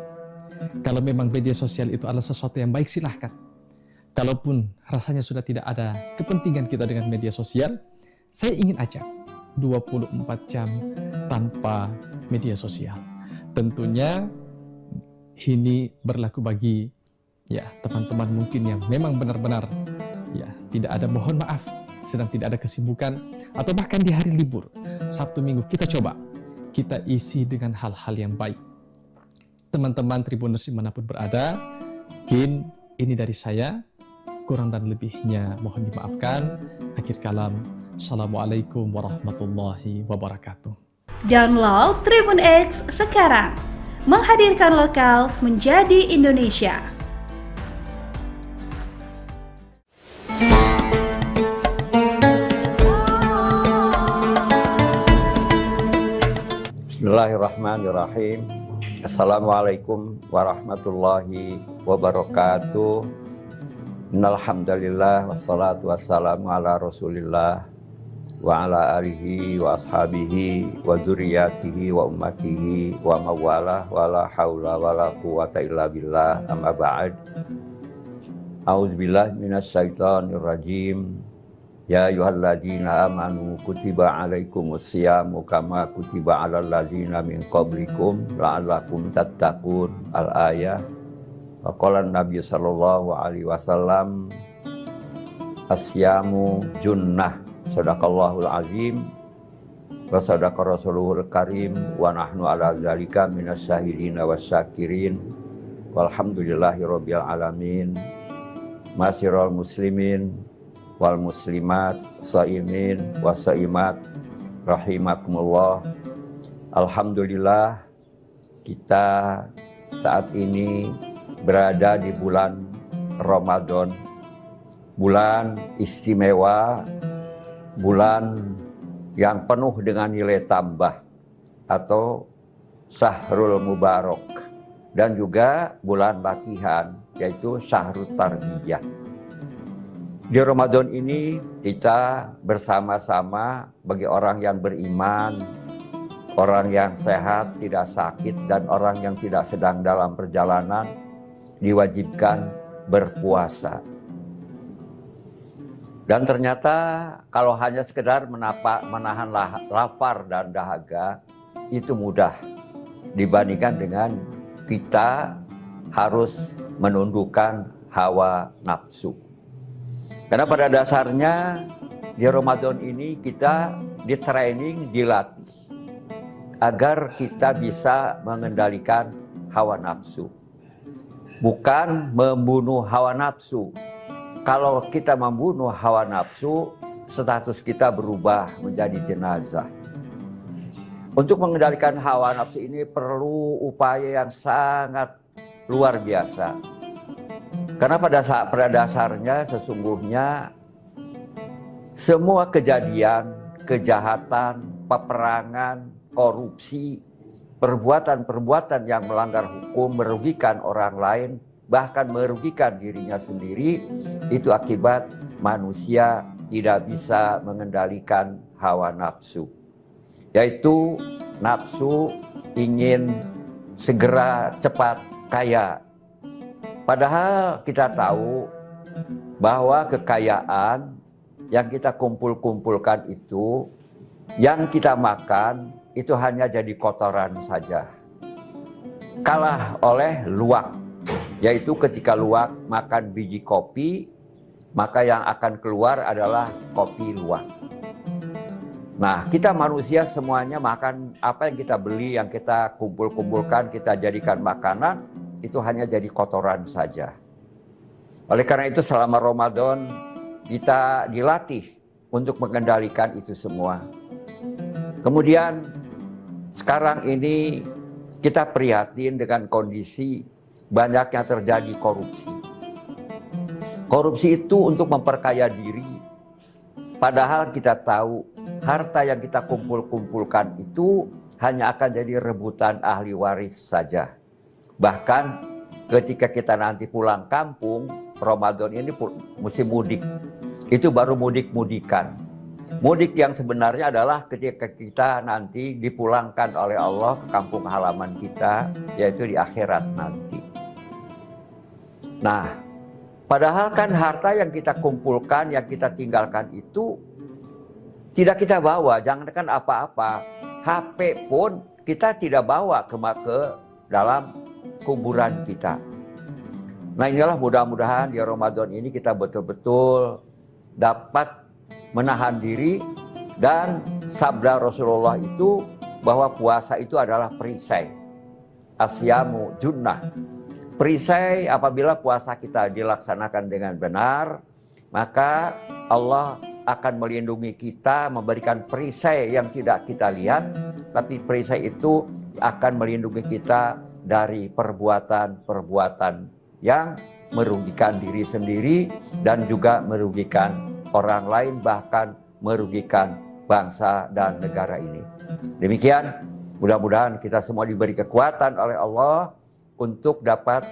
Speaker 11: Kalau memang media sosial itu adalah sesuatu yang baik, silahkan. Kalaupun rasanya sudah tidak ada kepentingan kita dengan media sosial, saya ingin ajak 24 jam tanpa media sosial. Tentunya ini berlaku bagi teman-teman mungkin yang memang benar-benar tidak ada, mohon maaf, sedang tidak ada kesibukan, atau bahkan di hari libur, Sabtu Minggu, kita coba kita isi dengan hal-hal yang baik. Teman-teman Tribuners dimanapun berada, mungkin ini dari saya, kurang dan lebihnya mohon dimaafkan. Akhir kalam, Assalamualaikum warahmatullahi wabarakatuh.
Speaker 4: Download Tribun X sekarang, menghadirkan lokal menjadi Indonesia.
Speaker 3: Bismillahirrahmanirrahim. Assalamualaikum warahmatullahi wabarakatuh. Innalhamdulillah wassalatu wassalamu ala rasulillah wa ala alihi wa ashabihi wa dzurriyyatihi wa ummatihi wa mawalah wa la haula wa la quwata illa billah, amma ba'd. A'udzubillahi minasyaitonir rajim. Ya ayyuhalladzina amanu kutiba alaikumus syiyamu kama kutiba alal ladzina min qablikum la'allakum tattaqun. Al-ayah. Wa qala Nabi sallallahu alaihi wasallam, as-syamu junnah. Sadaqallahul azim wa sadaqa rasuluhul karim wa nahnu ala dzalika minas syahidina wasyakirin walhamdulillahi rabbil alamin. Masyiral muslimin wal muslimat, shaimin wa shaimat rahimakumullah. Alhamdulillah, kita saat ini berada di bulan Ramadan, bulan istimewa, bulan yang penuh dengan nilai tambah atau Syahrul Mubarak, dan juga bulan latihan yaitu Syahrul Tarbiyah. Di Ramadan ini kita bersama-sama bagi orang yang beriman, orang yang sehat, tidak sakit, dan orang yang tidak sedang dalam perjalanan diwajibkan berpuasa. Dan ternyata kalau hanya sekedar menahan lapar dan dahaga itu mudah dibandingkan dengan kita harus menundukkan hawa nafsu. Karena pada dasarnya di Ramadan ini kita di-training, dilatih agar kita bisa mengendalikan hawa nafsu. Bukan membunuh hawa nafsu. Kalau kita membunuh hawa nafsu, status kita berubah menjadi jenazah. Untuk mengendalikan hawa nafsu ini perlu upaya yang sangat luar biasa. Karena pada dasarnya sesungguhnya semua kejadian, kejahatan, peperangan, korupsi, perbuatan-perbuatan yang melanggar hukum, merugikan orang lain, bahkan merugikan dirinya sendiri, itu akibat manusia tidak bisa mengendalikan hawa nafsu. Yaitu nafsu ingin segera cepat kaya. Padahal kita tahu bahwa kekayaan yang kita kumpulkan itu, yang kita makan, itu hanya jadi kotoran saja. Kalah oleh luwak, yaitu ketika luwak makan biji kopi, maka yang akan keluar adalah kopi luwak. Nah, kita manusia semuanya makan apa yang kita beli, yang kita kumpulkan, kita jadikan makanan, itu hanya jadi kotoran saja. Oleh karena itu selama Ramadan kita dilatih untuk mengendalikan itu semua. Kemudian sekarang ini kita prihatin dengan kondisi banyaknya terjadi korupsi. Korupsi itu untuk memperkaya diri. Padahal kita tahu harta yang kita kumpulkan itu hanya akan jadi rebutan ahli waris saja. Bahkan ketika kita nanti pulang kampung, Ramadan ini musim mudik. Itu baru mudik-mudikan. Mudik yang sebenarnya adalah ketika kita nanti dipulangkan oleh Allah ke kampung halaman kita, yaitu di akhirat nanti. Nah, padahal kan harta yang kita kumpulkan, yang kita tinggalkan itu tidak kita bawa, jangankan apa-apa. HP pun kita tidak bawa ke dalam kuburan kita. Nah, inilah mudah-mudahan di Ramadan ini kita betul-betul dapat menahan diri, dan sabda Rasulullah itu bahwa puasa itu adalah perisai. Asyamu junnah. Perisai apabila puasa kita dilaksanakan dengan benar, maka Allah akan melindungi kita, memberikan perisai yang tidak kita lihat, tapi perisai itu akan melindungi kita dari perbuatan-perbuatan yang merugikan diri sendiri dan juga merugikan orang lain, bahkan merugikan bangsa dan negara ini. Demikian, mudah-mudahan kita semua diberi kekuatan oleh Allah untuk dapat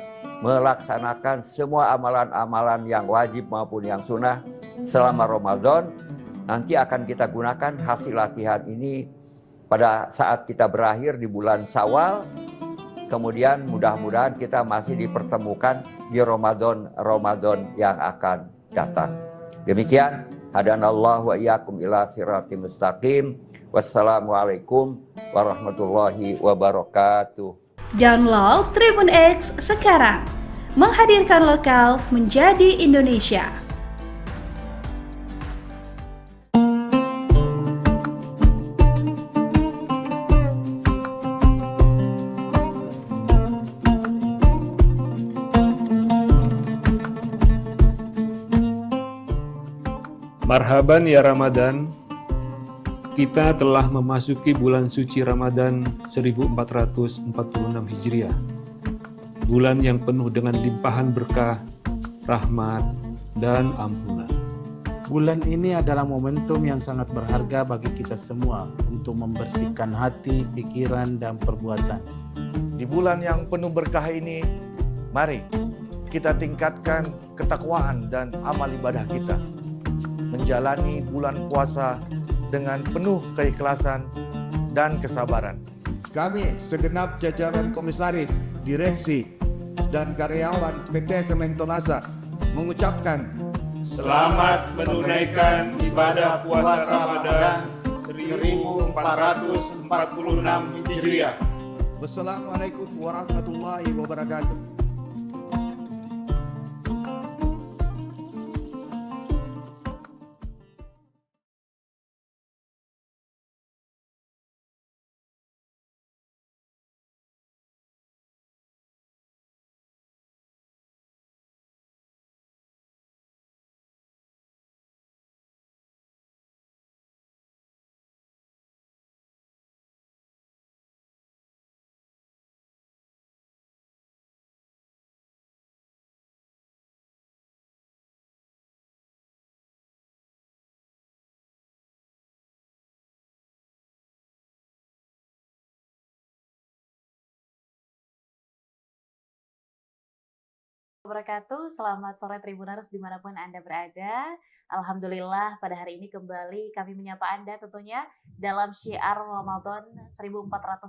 Speaker 3: melaksanakan semua amalan-amalan yang wajib maupun yang sunnah selama Ramadan. Nanti akan kita gunakan hasil latihan ini pada saat kita berakhir di bulan Syawal. Kemudian mudah-mudahan kita masih dipertemukan di Ramadan yang akan datang. Demikian, hadanallahu wa iyyakum ila siratim mustaqim. Wassalamualaikum warahmatullahi wabarakatuh.
Speaker 4: Download Tribun X sekarang. Menghadirkan lokal menjadi Indonesia.
Speaker 5: Marhaban ya Ramadan, kita telah memasuki bulan suci Ramadan 1446 Hijriah. Bulan yang penuh dengan limpahan berkah, rahmat, dan ampunan.
Speaker 6: Bulan ini adalah momentum yang sangat berharga bagi kita semua untuk membersihkan hati, pikiran, dan perbuatan.
Speaker 7: Di bulan yang penuh berkah ini, mari kita tingkatkan ketakwaan dan amal ibadah kita. Menjalani bulan puasa dengan penuh keikhlasan dan kesabaran.
Speaker 8: Kami segenap jajaran komisaris, direksi, dan karyawan PT Sementonasa mengucapkan
Speaker 5: Selamat menunaikan ibadah puasa Ramadan 1446 Hijriah.
Speaker 8: Wassalamualaikum warahmatullahi wabarakatuh.
Speaker 9: Wabarakatuh. Selamat sore Tribuners dimanapun Anda berada. Alhamdulillah pada hari ini kembali kami menyapa Anda tentunya dalam syiar Ramadan 1446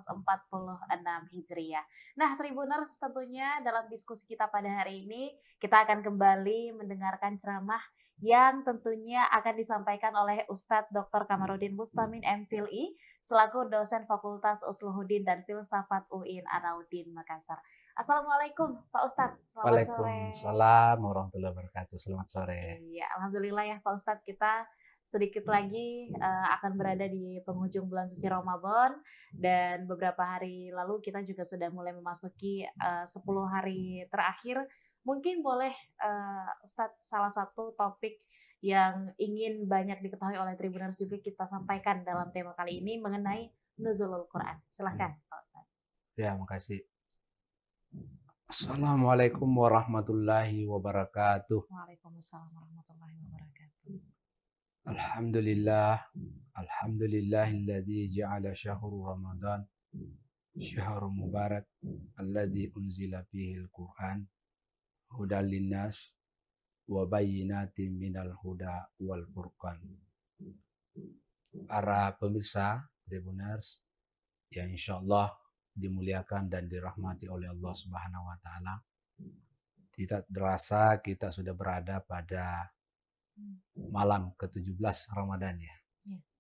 Speaker 9: Hijriah. Nah Tribuners, tentunya dalam diskusi kita pada hari ini kita akan kembali mendengarkan ceramah yang tentunya akan disampaikan oleh Ustadz Dr. Kamarudin Mustamin MPhilI selaku dosen Fakultas Usluhuddin dan Filsafat UIN Alauddin Makassar. Assalamualaikum Pak Ustadz, selamat sore.
Speaker 10: Waalaikumsalam warahmatullahi wabarakatuh, selamat sore.
Speaker 9: Iya, alhamdulillah ya Pak Ustadz, kita sedikit lagi akan berada di penghujung bulan suci Ramadan, dan beberapa hari lalu kita juga sudah mulai memasuki 10 hari terakhir. Mungkin boleh Ustadz salah satu topik yang ingin banyak diketahui oleh Tribuners juga kita sampaikan dalam tema kali ini mengenai Nuzulul Quran. Silahkan Pak Ustadz.
Speaker 10: Ya, makasih. Assalamualaikum warahmatullahi wabarakatuh.
Speaker 9: Waalaikumsalam warahmatullahi wabarakatuh.
Speaker 10: Alhamdulillahilladzi ja'ala syahru Ramadan syahrul mubarak alladzi unzila fihil Qur'an hudal linnas wa bayyinatin minal huda wal furqan. Para pemirsa Tribuners yang insyaallah dimuliakan dan dirahmati oleh Allah Subhanahu wa taala. Tidak terasa kita sudah berada pada malam ke-17 Ramadan ya.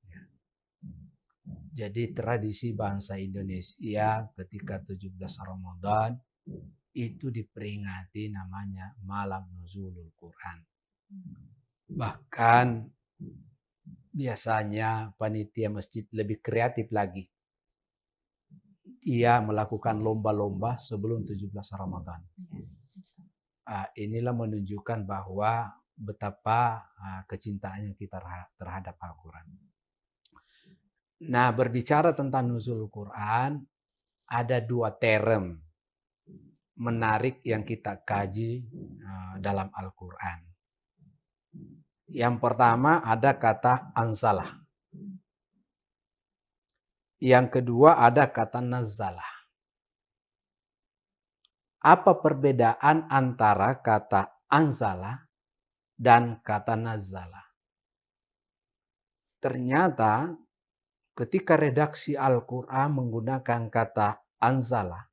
Speaker 10: Ya. Jadi tradisi bangsa Indonesia ketika 17 Ramadan itu diperingati namanya malam Nuzulul Quran. Bahkan biasanya panitia masjid lebih kreatif lagi. Ia melakukan lomba-lomba sebelum 17 Ramadan. Inilah menunjukkan bahwa betapa kecintaannya kita terhadap Al-Quran. Nah, berbicara tentang Nuzul Quran, ada dua term menarik yang kita kaji dalam Al-Quran. Yang pertama ada kata anzalah. Yang kedua ada kata nazalah. Apa perbedaan antara kata anzalah dan kata nazalah? Ternyata ketika redaksi Al-Quran menggunakan kata anzalah,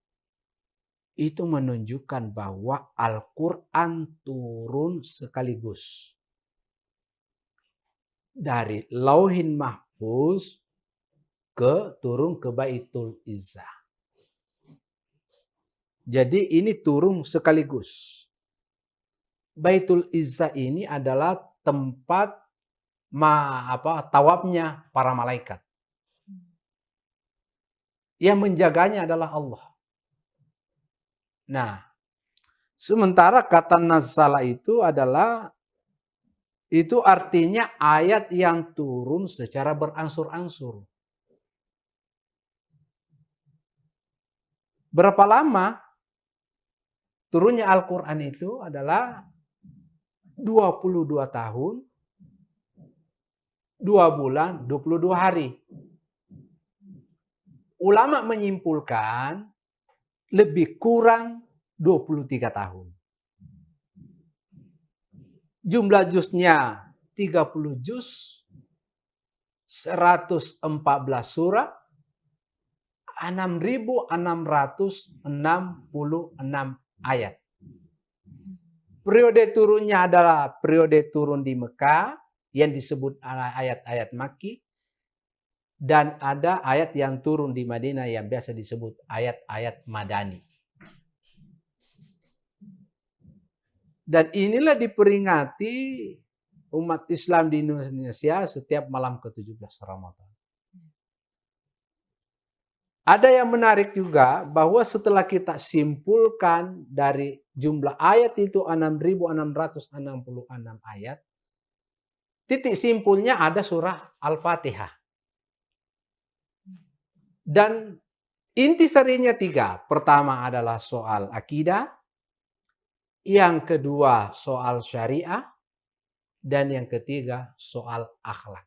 Speaker 10: itu menunjukkan bahwa Al-Quran turun sekaligus. Dari Lauhin Mahfuz turun ke Baitul Izzah. Jadi ini turun sekaligus. Baitul Izzah ini adalah tempat tawafnya para malaikat. Yang menjaganya adalah Allah. Nah, sementara kata nazala itu artinya ayat yang turun secara berangsur-angsur. Berapa lama turunnya Al-Quran itu adalah 22 tahun, 2 bulan, 22 hari. Ulama menyimpulkan lebih kurang 23 tahun. Jumlah juznya 30 juz, 114 surah, 6.666 ayat. Periode turunnya adalah periode turun di Mekah yang disebut ayat-ayat Makki, dan ada ayat yang turun di Madinah yang biasa disebut ayat-ayat Madani. Dan inilah diperingati umat Islam di Indonesia setiap malam ke-17 Ramadan. Ada yang menarik juga bahwa setelah kita simpulkan dari jumlah ayat itu 6.666 ayat, titik simpulnya ada surah Al-Fatihah. Dan intisarinya 3. Pertama adalah soal akidah, yang kedua soal syariah, dan yang ketiga soal akhlak.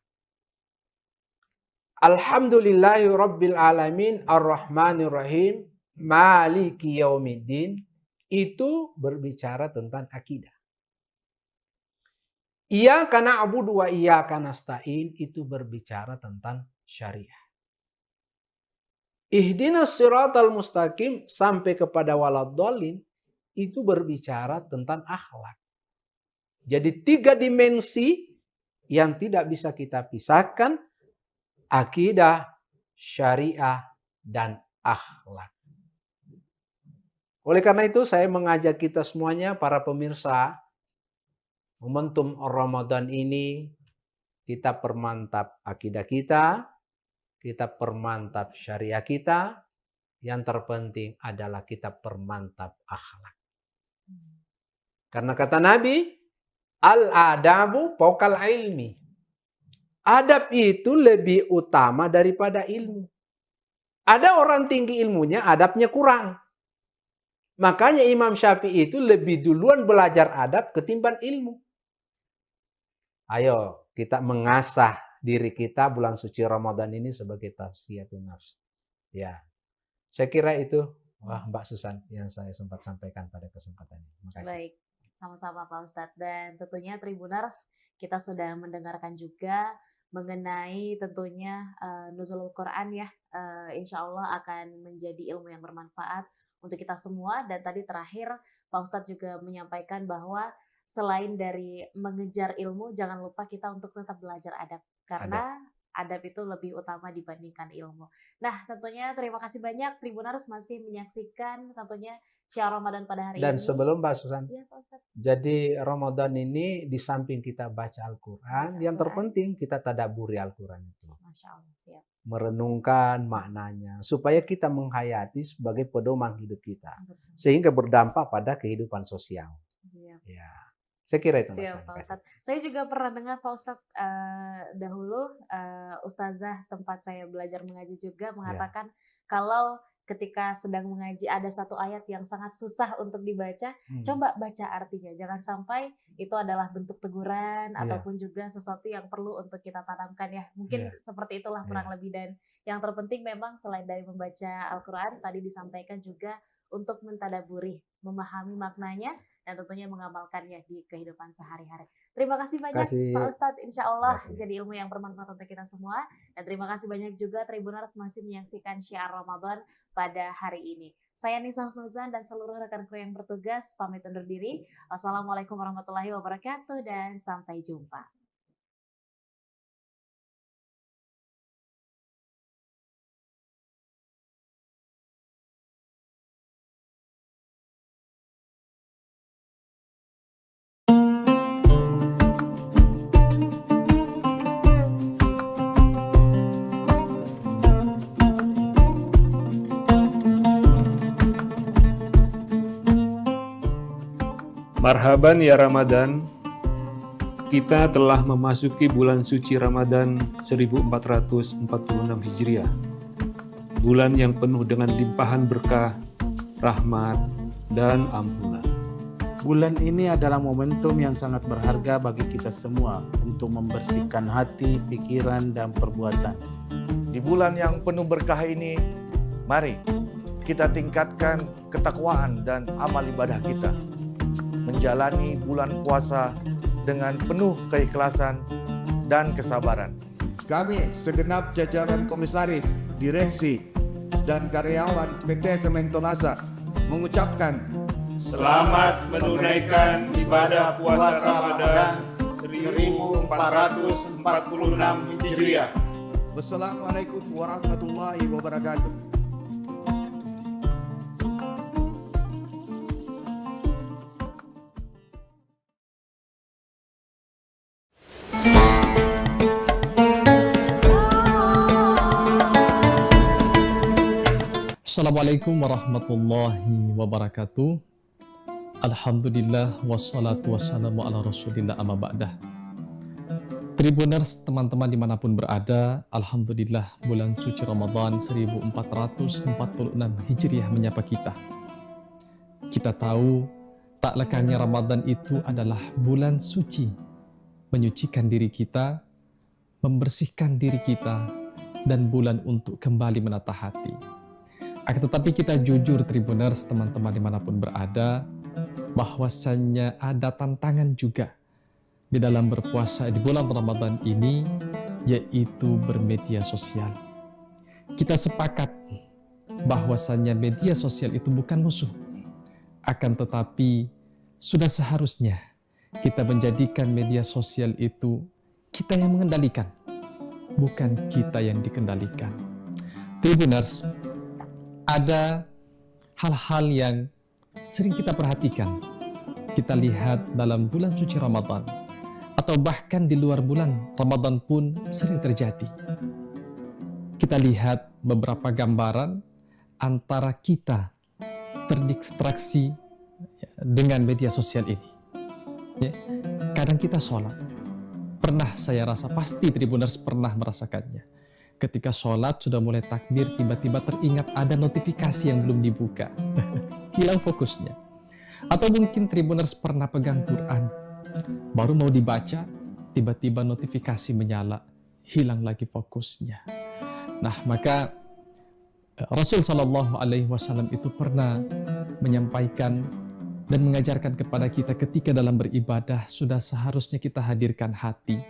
Speaker 10: Alhamdulillahi Rabbil Alamin Ar-Rahmanir Rahim Maliki Yaumiddin itu berbicara tentang akidah. Iyyaka na'budu wa iyyaka nasta'in itu berbicara tentang syariah. Ihdinas siratal mustaqim sampai kepada waladhdallin itu berbicara tentang akhlak. Jadi 3 dimensi yang tidak bisa kita pisahkan: akidah, syariah, dan akhlak. Oleh karena itu saya mengajak kita semuanya, para pemirsa, momentum Ramadan ini kita permantap akidah kita permantap syariah kita, yang terpenting adalah kita permantap akhlak. Karena kata Nabi, al-adabu fawqal ilmi. Adab itu lebih utama daripada ilmu. Ada orang tinggi ilmunya, adabnya kurang. Makanya Imam Syafi'i itu lebih duluan belajar adab ketimbang ilmu. Ayo kita mengasah diri kita bulan suci Ramadan ini sebagai tazkiyatun nafs. Ya, saya kira itu Mbak Susan yang saya sempat sampaikan pada kesempatan ini. Makasih.
Speaker 9: Baik, sama-sama Pak Ustadz. Dan tentunya Tribuners, kita sudah mendengarkan juga mengenai tentunya Nuzulul Quran ya. Insya Allah akan menjadi ilmu yang bermanfaat untuk kita semua. Dan tadi terakhir Pak Ustadz juga menyampaikan bahwa selain dari mengejar ilmu, jangan lupa kita untuk tetap belajar adab. Karena adab itu lebih utama dibandingkan ilmu. Nah, tentunya terima kasih banyak Tribuners masih menyaksikan tentunya Syiar Ramadan pada hari ini.
Speaker 10: Dan sebelum Mbak Susan,
Speaker 9: ya, Pak Ustadz.
Speaker 10: Jadi Ramadan ini di samping kita baca Al-Quran, yang terpenting kita tadaburi Al-Quran itu.
Speaker 9: Masya Allah, siap.
Speaker 10: Merenungkan maknanya, supaya kita menghayati sebagai pedoman hidup kita. Sehingga berdampak pada kehidupan sosial.
Speaker 9: Siap.
Speaker 10: Ya. Saya kira itu.
Speaker 9: Siap, Pak Ustadz. Saya juga pernah dengar Pak Ustadz dahulu Ustazah tempat saya belajar mengaji juga mengatakan kalau ketika sedang mengaji ada satu ayat yang sangat susah untuk dibaca, coba baca artinya. Jangan sampai itu adalah bentuk teguran ataupun juga sesuatu yang perlu untuk kita tanamkan ya. Mungkin seperti itulah kurang lebih. Dan yang terpenting memang selain dari membaca Al-Quran, tadi disampaikan juga untuk mentadaburi, memahami maknanya, dan tentunya mengamalkannya di kehidupan sehari-hari. Terima kasih banyak Pak Ustadz, insya Allah jadi ilmu yang bermanfaat untuk kita semua. Dan terima kasih banyak juga Tribuners masih menyaksikan Syiar Ramadan pada hari ini. Saya Nisa Husnuzan dan seluruh rekan kru yang bertugas pamit undur diri. Wassalamualaikum warahmatullahi wabarakatuh dan sampai jumpa.
Speaker 5: Marhaban ya Ramadan, kita telah memasuki bulan suci Ramadan 1446 Hijriah. Bulan yang penuh dengan limpahan berkah, rahmat, dan ampunan.
Speaker 6: Bulan ini adalah momentum yang sangat berharga bagi kita semua untuk membersihkan hati, pikiran, dan perbuatan.
Speaker 7: Di bulan yang penuh berkah ini, mari kita tingkatkan ketakwaan dan amal ibadah kita. Menjalani bulan puasa dengan penuh keikhlasan dan kesabaran.
Speaker 8: Kami segenap jajaran komisaris, direksi, dan karyawan PT Sementonasa mengucapkan
Speaker 5: selamat menunaikan ibadah puasa Ramadan 1446 Hijriah.
Speaker 8: Wassalamualaikum warahmatullahi wabarakatuh.
Speaker 11: Assalamualaikum warahmatullahi wabarakatuh. Alhamdulillah wassalatu wassalamu ala rasulillah amma ba'dah. Tribuners, teman-teman dimanapun berada, Alhamdulillah bulan suci Ramadan 1446 Hijriah menyapa kita. Kita tahu tak lekangnya Ramadan itu adalah bulan suci, menyucikan diri kita, membersihkan diri kita, dan bulan untuk kembali menata hati. Akan tetapi kita jujur Tribuners, teman-teman dimanapun berada, bahwasannya ada tantangan juga di dalam berpuasa di bulan Ramadan ini, yaitu bermedia sosial. Kita sepakat bahwasannya media sosial itu bukan musuh, akan tetapi sudah seharusnya kita menjadikan media sosial itu kita yang mengendalikan, bukan kita yang dikendalikan. Tribuners, ada hal-hal yang sering kita perhatikan, kita lihat dalam bulan suci Ramadan, atau bahkan di luar bulan Ramadan pun sering terjadi. Kita lihat beberapa gambaran antara kita terdistraksi dengan media sosial ini. Ya, kadang kita sholat, pernah saya rasa, pasti Tribuners pernah merasakannya. Ketika sholat sudah mulai takbir, tiba-tiba teringat ada notifikasi yang belum dibuka. Hilang fokusnya. Atau mungkin Tribuners pernah pegang Quran, baru mau dibaca, tiba-tiba notifikasi menyala, hilang lagi fokusnya. Nah, maka Rasul SAW itu pernah menyampaikan dan mengajarkan kepada kita ketika dalam beribadah sudah seharusnya kita hadirkan hati.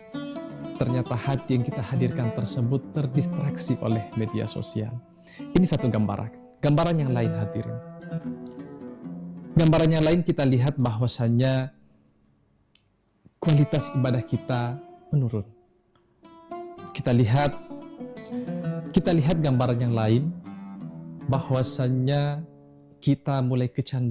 Speaker 11: Ternyata hati yang kita hadirkan tersebut terdistraksi oleh media sosial. Ini satu gambaran. Gambaran yang lain hadirin. Gambaran yang lain kita lihat bahwasannya kualitas ibadah kita menurun. Kita lihat gambaran yang lain bahwasannya kita mulai kecanduan